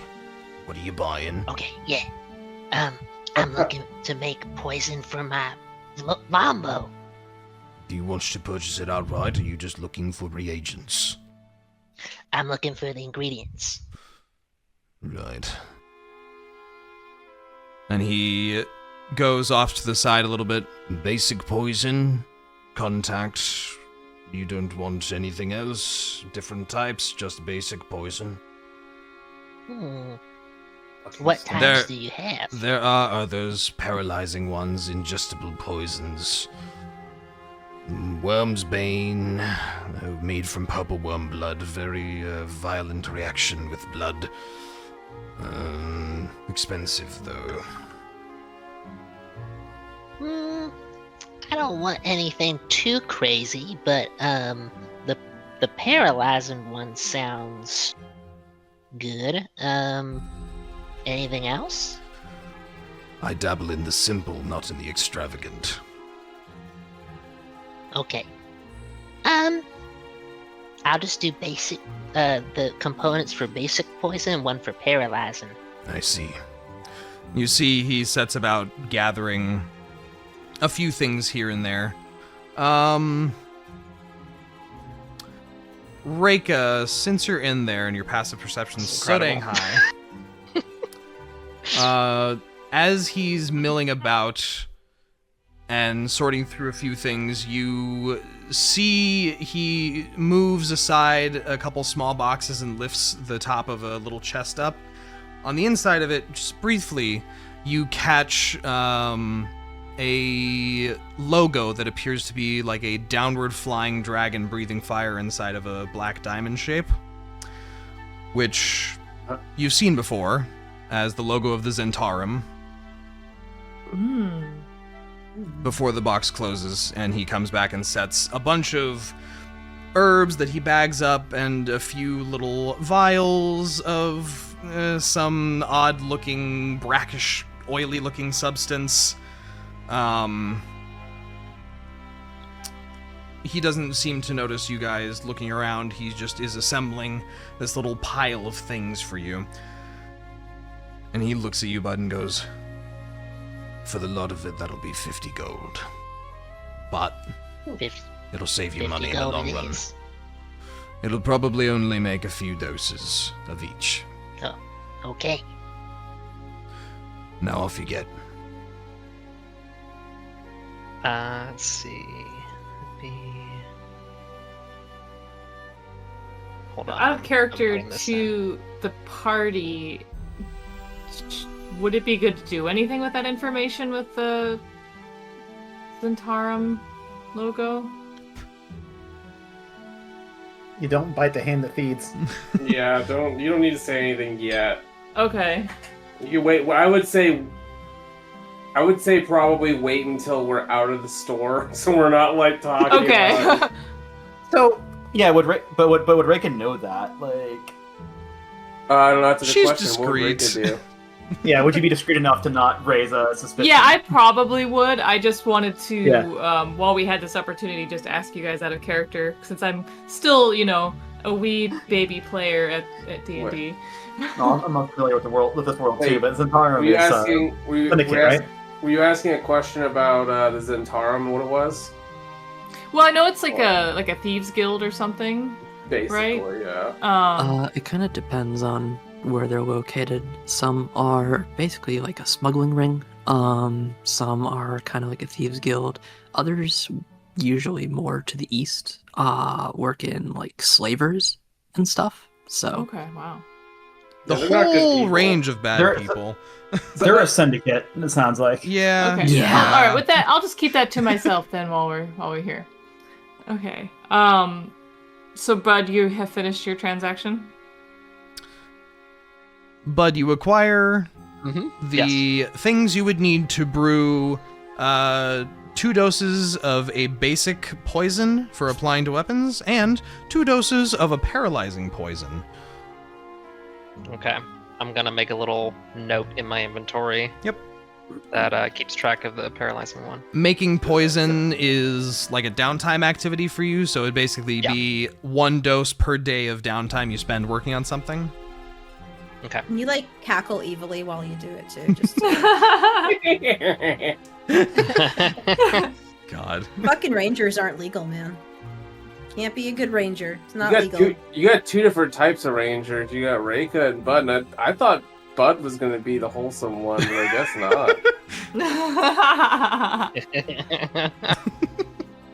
What are you buying?" Okay, yeah. I'm looking to make poison for my longbow. Do you want to purchase it outright, or are you just looking for reagents? I'm looking for the ingredients. Right. And he goes off to the side a little bit. Basic poison, contact. You don't want anything else? Different types, just basic poison. What types do you have? There are others, paralyzing ones, ingestible poisons. Worm's bane, made from purple worm blood, very violent reaction with blood. Expensive though. I don't want anything too crazy, but the paralyzing one sounds good. Anything else? I dabble in the simple, not in the extravagant. Okay. I'll just do basic, the components for basic poison and one for paralyzing. I see. You see, he sets about gathering a few things here and there. Reyka, since you're in there and your passive perception's so dang high, as he's milling about and sorting through a few things, you see he moves aside a couple small boxes and lifts the top of a little chest up. On the inside of it, just briefly, you catch a logo that appears to be like a downward flying dragon breathing fire inside of a black diamond shape, which you've seen before as the logo of the Zentarum. Before the box closes, and he comes back and sets a bunch of herbs that he bags up and a few little vials of some odd-looking, brackish, oily-looking substance. He doesn't seem to notice you guys looking around. He just is assembling this little pile of things for you. And he looks at you, Bud, and goes, "For the lot of it, that'll be 50 gold. But it'll save you money in the long run. It'll probably only make a few doses of each. Oh, okay. Now off you get." Let's see. Hold on. Out of character I'm putting this to the party, would it be good to do anything with that information with the Zentarum logo? You don't bite the hand that feeds. Yeah, you don't need to say anything yet. Okay. You wait. I would say probably wait until we're out of the store, so we're not like talking. Okay. About it. So yeah, would Reyka know that? Like, I don't know. That's a good She's question. What would Reyka discreet. do? yeah, would you be discreet enough to not raise a suspicion? Yeah, I probably would. I just wanted to, while we had this opportunity, just ask you guys out of character, since I'm still, a wee baby player at D&D. No, I'm not familiar with this world Wait, too, but Zentarum is syndicate, right? Were you asking a question about the Zentarum, what it was? Well, I know it's like a thieves guild or something. Basically, right? Yeah. It kind of depends on where they're located. Some are basically like a smuggling ring. Some are kind of like a thieves guild. Others, usually more to the east, work in like slavers and stuff. So Okay, wow. The Yeah, they're not good whole people. range of bad They're- people. They're a syndicate. It sounds like. Yeah. Okay. Yeah. All right. With that, I'll just keep that to myself then while we're here. Okay. So Bud, you have finished your transaction? Bud, you acquire Mm-hmm. the things you would need to brew 2 doses of a basic poison for applying to weapons, and 2 doses of a paralyzing poison. Okay. I'm gonna make a little note in my inventory. Yep. That keeps track of the paralyzing one. Making poison is like a downtime activity for you, so it'd basically be 1 dose per day of downtime you spend working on something. Okay. And you like cackle evilly while you do it too. Just God. fucking rangers aren't legal, man. Can't be a good ranger. It's not legal. You got 2 different types of rangers. You got Reyka and Bud, and I thought Bud was going to be the wholesome one, but I guess not.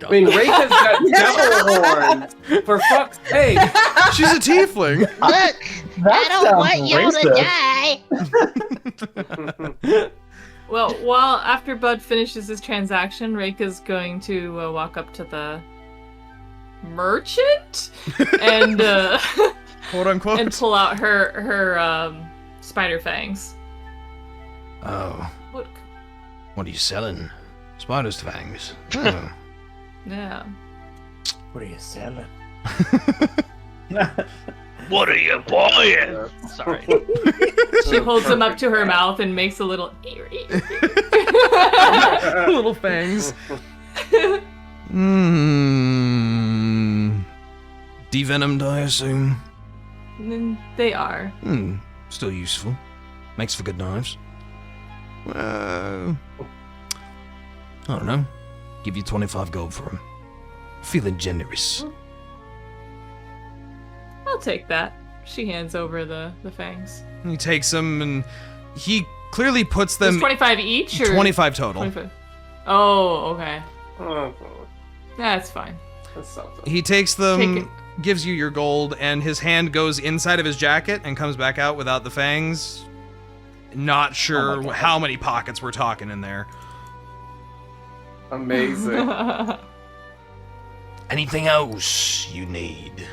I mean, Reyka's got devil horns. For fuck's sake. She's a tiefling. Look, I don't want y'all to die. Well, while after Bud finishes his transaction, Reyka's going to walk up to the merchant and quote unquote, and pull out her spider fangs. Oh. Look. What are you selling? Spider's fangs. Oh. Yeah. What are you selling? What are you buying? Sorry. She holds them up to her mouth and makes a little little fangs. Devenomed, I assume. They are. Still useful. Makes for good knives. I don't know. Give you 25 gold for them. Feeling generous. I'll take that. She hands over the fangs. He takes them and he clearly puts them... It's 25 each? Or 25 total. 25. Oh, okay. Oh, That's fine. that's something. He takes them, Take it. gives you your gold, and his hand goes inside of his jacket and comes back out without the fangs. Not sure how many pockets we're talking in there. Amazing. Anything else you need?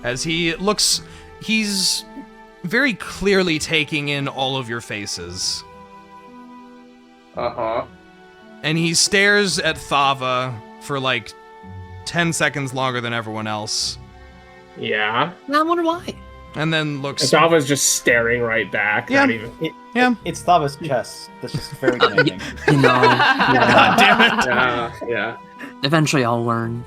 As he looks, he's very clearly taking in all of your faces. Uh-huh. And he stares at Thava for like 10 seconds longer than everyone else. Yeah. I wonder why. And then looks... Thava's just staring right back. Yeah. Not even... It's Thava's chest. That's just very demanding. You know. God damn it. Yeah. Eventually I'll learn.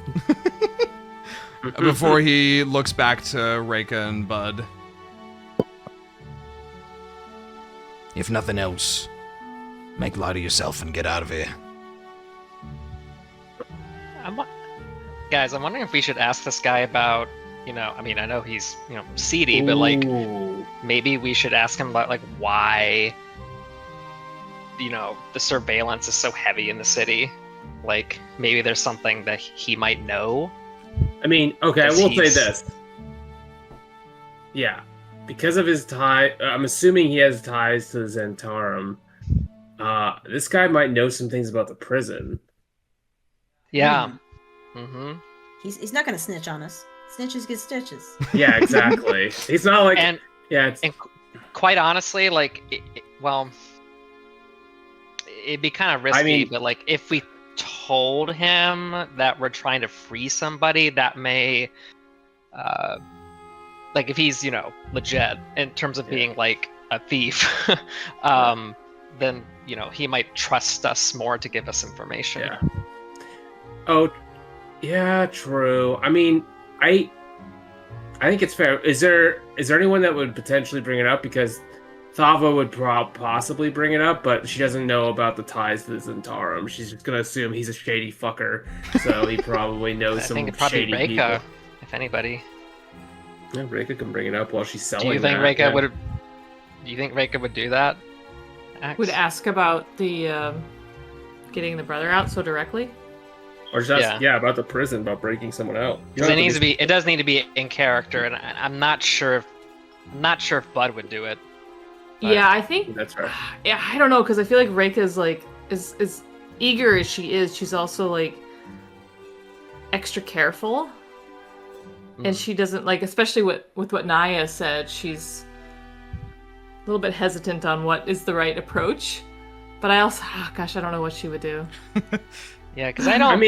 Before he looks back to Reyka and Bud. If nothing else, make light of yourself and get out of here. Guys, I'm wondering if we should ask this guy about, I mean, I know he's, seedy, but like, maybe we should ask him about like why, the surveillance is so heavy in the city. Like, maybe there's something that he might know. I mean, okay, I will say this. Yeah, because of his tie, I'm assuming he has ties to the Zentarum. This guy might know some things about the prison. Yeah. Mm-hmm. He's not gonna snitch on us. Snitches get stitches. Yeah, exactly. He's not like... And quite honestly, like, it'd be kind of risky, but like, if we told him that we're trying to free somebody, that may, like, if he's, legit in terms of being like a thief, then, he might trust us more to give us information. Yeah. Oh, yeah, true. I mean, I think it's fair. Is there anyone that would potentially bring it up? Because Thava would possibly bring it up, but she doesn't know about the ties to the Zentarum. She's just gonna assume he's a shady fucker, so he probably knows some shady Reyka, people. if anybody. Yeah, Reyka can bring it up while she's selling. Do you think that, Reyka would? Do you think Reyka would do that? Axe? Would ask about the getting the brother out so directly? Or just about the prison, about breaking someone out. Because it does need to be in character, and I'm not sure if Bud would do it. Yeah, I think that's right. Yeah, I don't know, because I feel like Reyka's like as eager as she is, she's also like extra careful, and she doesn't like, especially with what Niah said, she's a little bit hesitant on what is the right approach. But I also, I don't know what she would do. Yeah, because I don't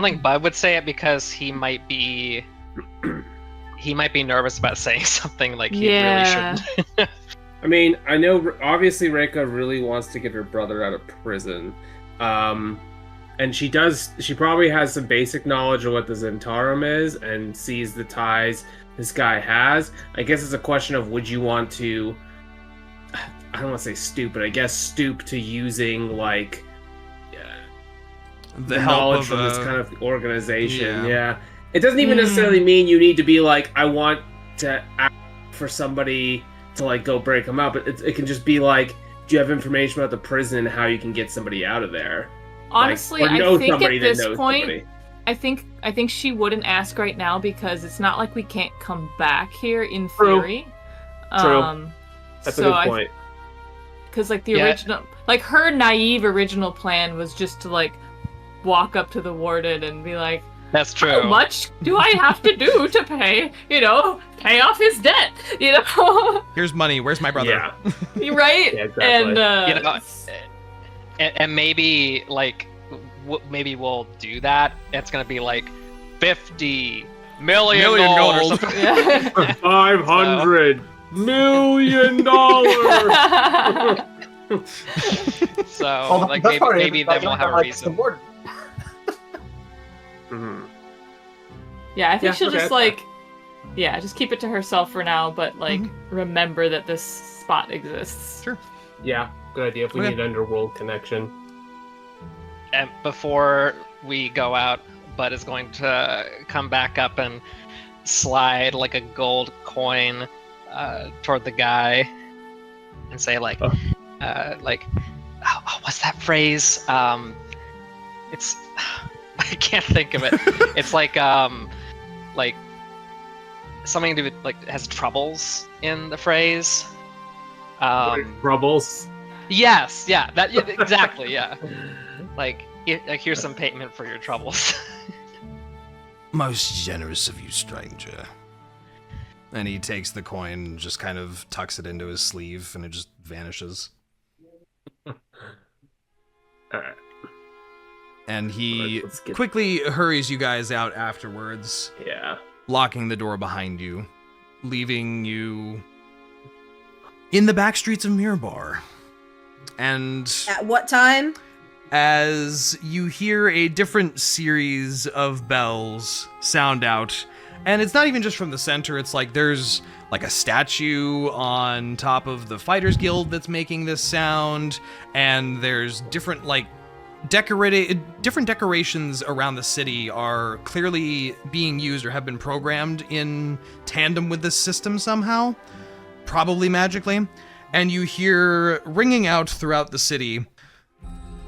think Bud would say it, because he might be nervous about saying something like he really shouldn't. I mean, I know obviously Reyka really wants to get her brother out of prison, and she probably has some basic knowledge of what the Zentarum is and sees the ties this guy has. I guess it's a question of, would you want to, I don't want to say stoop, but I guess stoop to using like the knowledge from this kind of organization. Yeah. It doesn't even necessarily mean you need to be like, I want to act for somebody to like go break them up. It can just be like, do you have information about the prison and how you can get somebody out of there? Honestly, like, I think at this point, I think she wouldn't ask right now because it's not like we can't come back here in theory. True. That's a good point. Because like the original, like her naive original plan was just to like walk up to the warden and be like, "That's true. How much do I have to do to pay off his debt? Here's money. Where's my brother? Yeah. Right? Yeah, exactly. And and maybe like maybe we'll do that. It's gonna be like $50 million or something. $500 million. So like maybe then we'll have a reason. Mm-hmm. Yeah, I think she'll just like, just keep it to herself for now, but like remember that this spot exists. Sure. Yeah, good idea. If we need underworld connection. And before we go out, Bud is going to come back up and slide like a gold coin toward the guy and say like, what's that phrase? It's I can't think of it. It's like something to do with like has troubles in the phrase. Troubles. Yes, yeah, that exactly, yeah. Like here's some payment for your troubles. Most generous of you, stranger. And he takes the coin and just kind of tucks it into his sleeve, and it just vanishes. Alright. And he quickly hurries you guys out afterwards. Yeah. Locking the door behind you, leaving you in the back streets of Mirabar. And at what time? As you hear a different series of bells sound out, and it's not even just from the center, it's like there's like a statue on top of the Fighters Guild that's making this sound, and there's different like different decorations around the city are clearly being used or have been programmed in tandem with this system somehow, probably magically, and you hear ringing out throughout the city,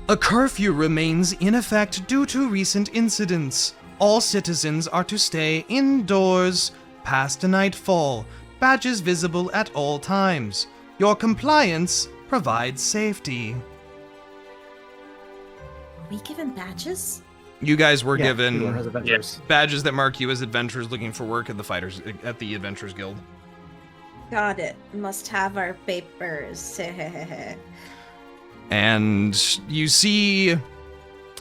"A curfew remains in effect due to recent incidents. All citizens are to stay indoors past nightfall. Badges visible at all times. Your compliance provides safety." Are we given badges? You guys were given adventurers. badges that mark you as adventurers looking for work at the Adventurers Guild. Got it. Must have our papers. And you see,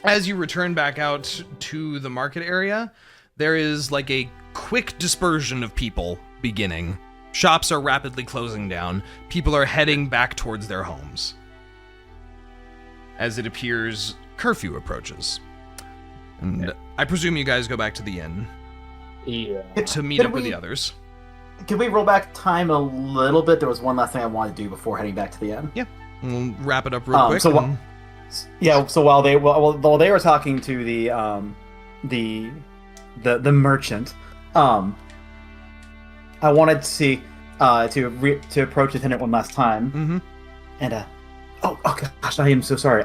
as you return back out to the market area, there is like a quick dispersion of people beginning. Shops are rapidly closing down. People are heading back towards their homes. As it appears, curfew approaches. And I presume you guys go back to the inn. Yeah. To meet up with the others. Can we roll back time a little bit? There was one last thing I wanted to do before heading back to the inn. Yeah. We'll wrap it up real quick. So while they were talking to the merchant, I wanted to see to approach the tenant one last time. Mm-hmm. And oh gosh, I am so sorry.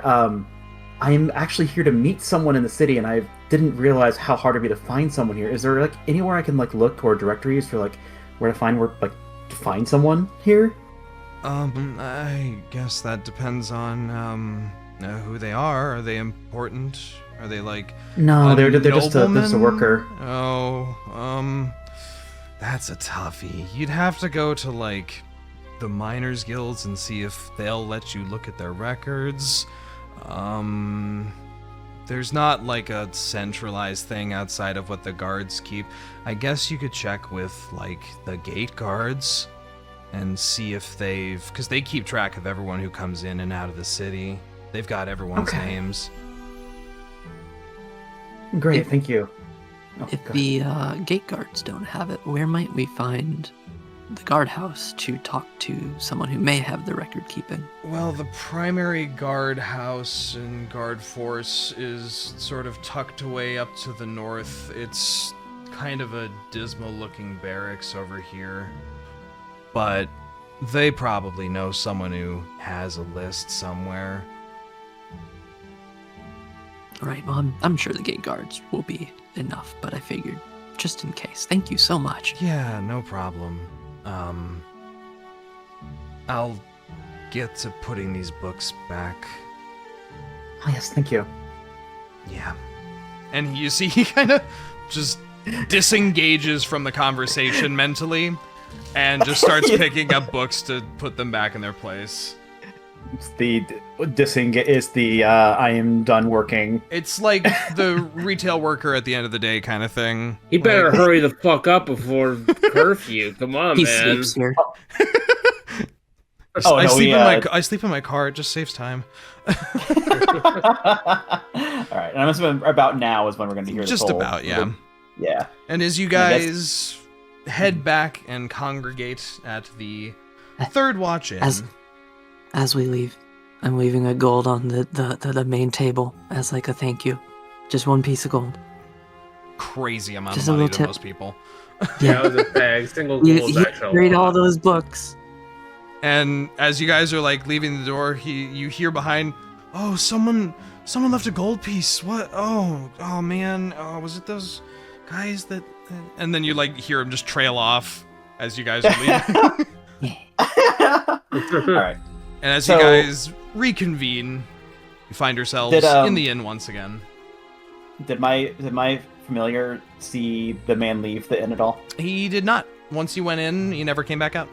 I am actually here to meet someone in the city, and I didn't realize how hard it'd be to find someone here. Is there like anywhere I can like look toward directories for like where to find someone here? I guess that depends on who they are. Are they important? Are they like No, they're just a worker. Oh, that's a toughie. You'd have to go to like the miners' guilds and see if they'll let you look at their records. There's not like a centralized thing outside of what the guards keep. I guess you could check with like the gate guards and see if because they keep track of everyone who comes in and out of the city. They've got everyone's names. Great, thank you. If the gate guards don't have it, where might we find the guardhouse to talk to someone who may have the record keeping? Well, the primary guardhouse and guard force is sort of tucked away up to the north. It's kind of a dismal-looking barracks over here. but they probably know someone who has a list somewhere. Right, well, I'm sure the gate guards will be enough, but I figured just in case. Thank you so much. Yeah, no problem. I'll get to putting these books back. Oh, yes, thank you. Yeah. And you see he kind of just disengages from the conversation mentally and just starts picking up books to put them back in their place. It's the I am done working. It's like the retail worker at the end of the day kind of thing. He better hurry the fuck up before curfew. Come on, He man. sleeps here. I sleep in my car. It just saves time. All right, and I'm assuming about now is when we're going to hear just this whole, about, yeah. Yeah. And as you guys head back and congregate at the third watch in, as we leave, I'm leaving a gold on the main table as like a thank you. Just one piece of gold. Crazy amount Just of a money little to tip. most people. Yeah, it was a bag. Single gold actual. Read all those books. And as you guys are like leaving the door, you hear behind, oh, someone left a gold piece. What? Oh man. Oh, was it those guys that? And then you like hear him just trail off as you guys are leaving. All right. And as you guys reconvene, you find yourselves in the inn once again. Did my familiar see the man leave the inn at all? He did not. Once you went in, he never came back out.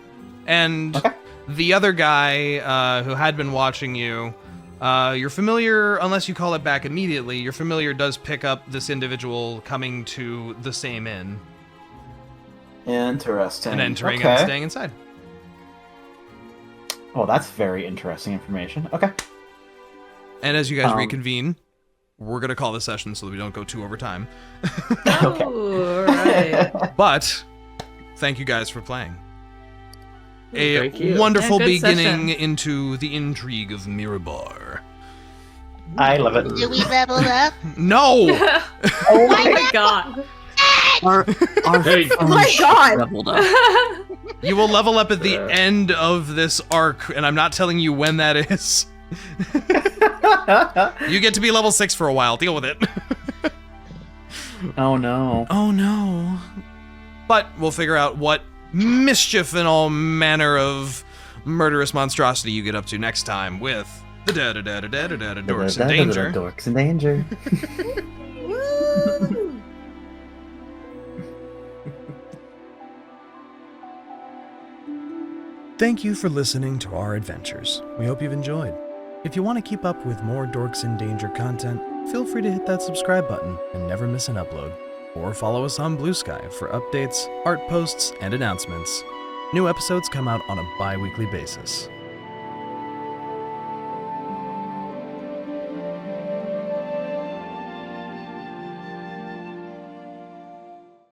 And the other guy who had been watching you, your familiar, unless you call it back immediately, your familiar does pick up this individual coming to the same inn. Interesting. And entering and staying inside. Oh, that's very interesting information. Okay. And as you guys reconvene, we're going to call this session so that we don't go too over time. Okay. All right. But thank you guys for playing. Thank you. Wonderful Yeah, good beginning session. into the intrigue of Mirabar. I love it. Do we level up? No! Oh my god. Our Hey. Oh my god! leveled up. You will level up at the end of this arc, and I'm not telling you when that is. You get to be level 6 for a while. Deal with it. Oh no. Oh no. But we'll figure out what mischief and all manner of murderous monstrosity you get up to next time with the Dorks in Danger. Dorks in Danger. Thank you for listening to our adventures. We hope you've enjoyed. If you want to keep up with more Dorks in Danger content, feel free to hit that subscribe button and never miss an upload. Or follow us on Blue Sky for updates, art posts, and announcements. New episodes come out on a bi-weekly basis.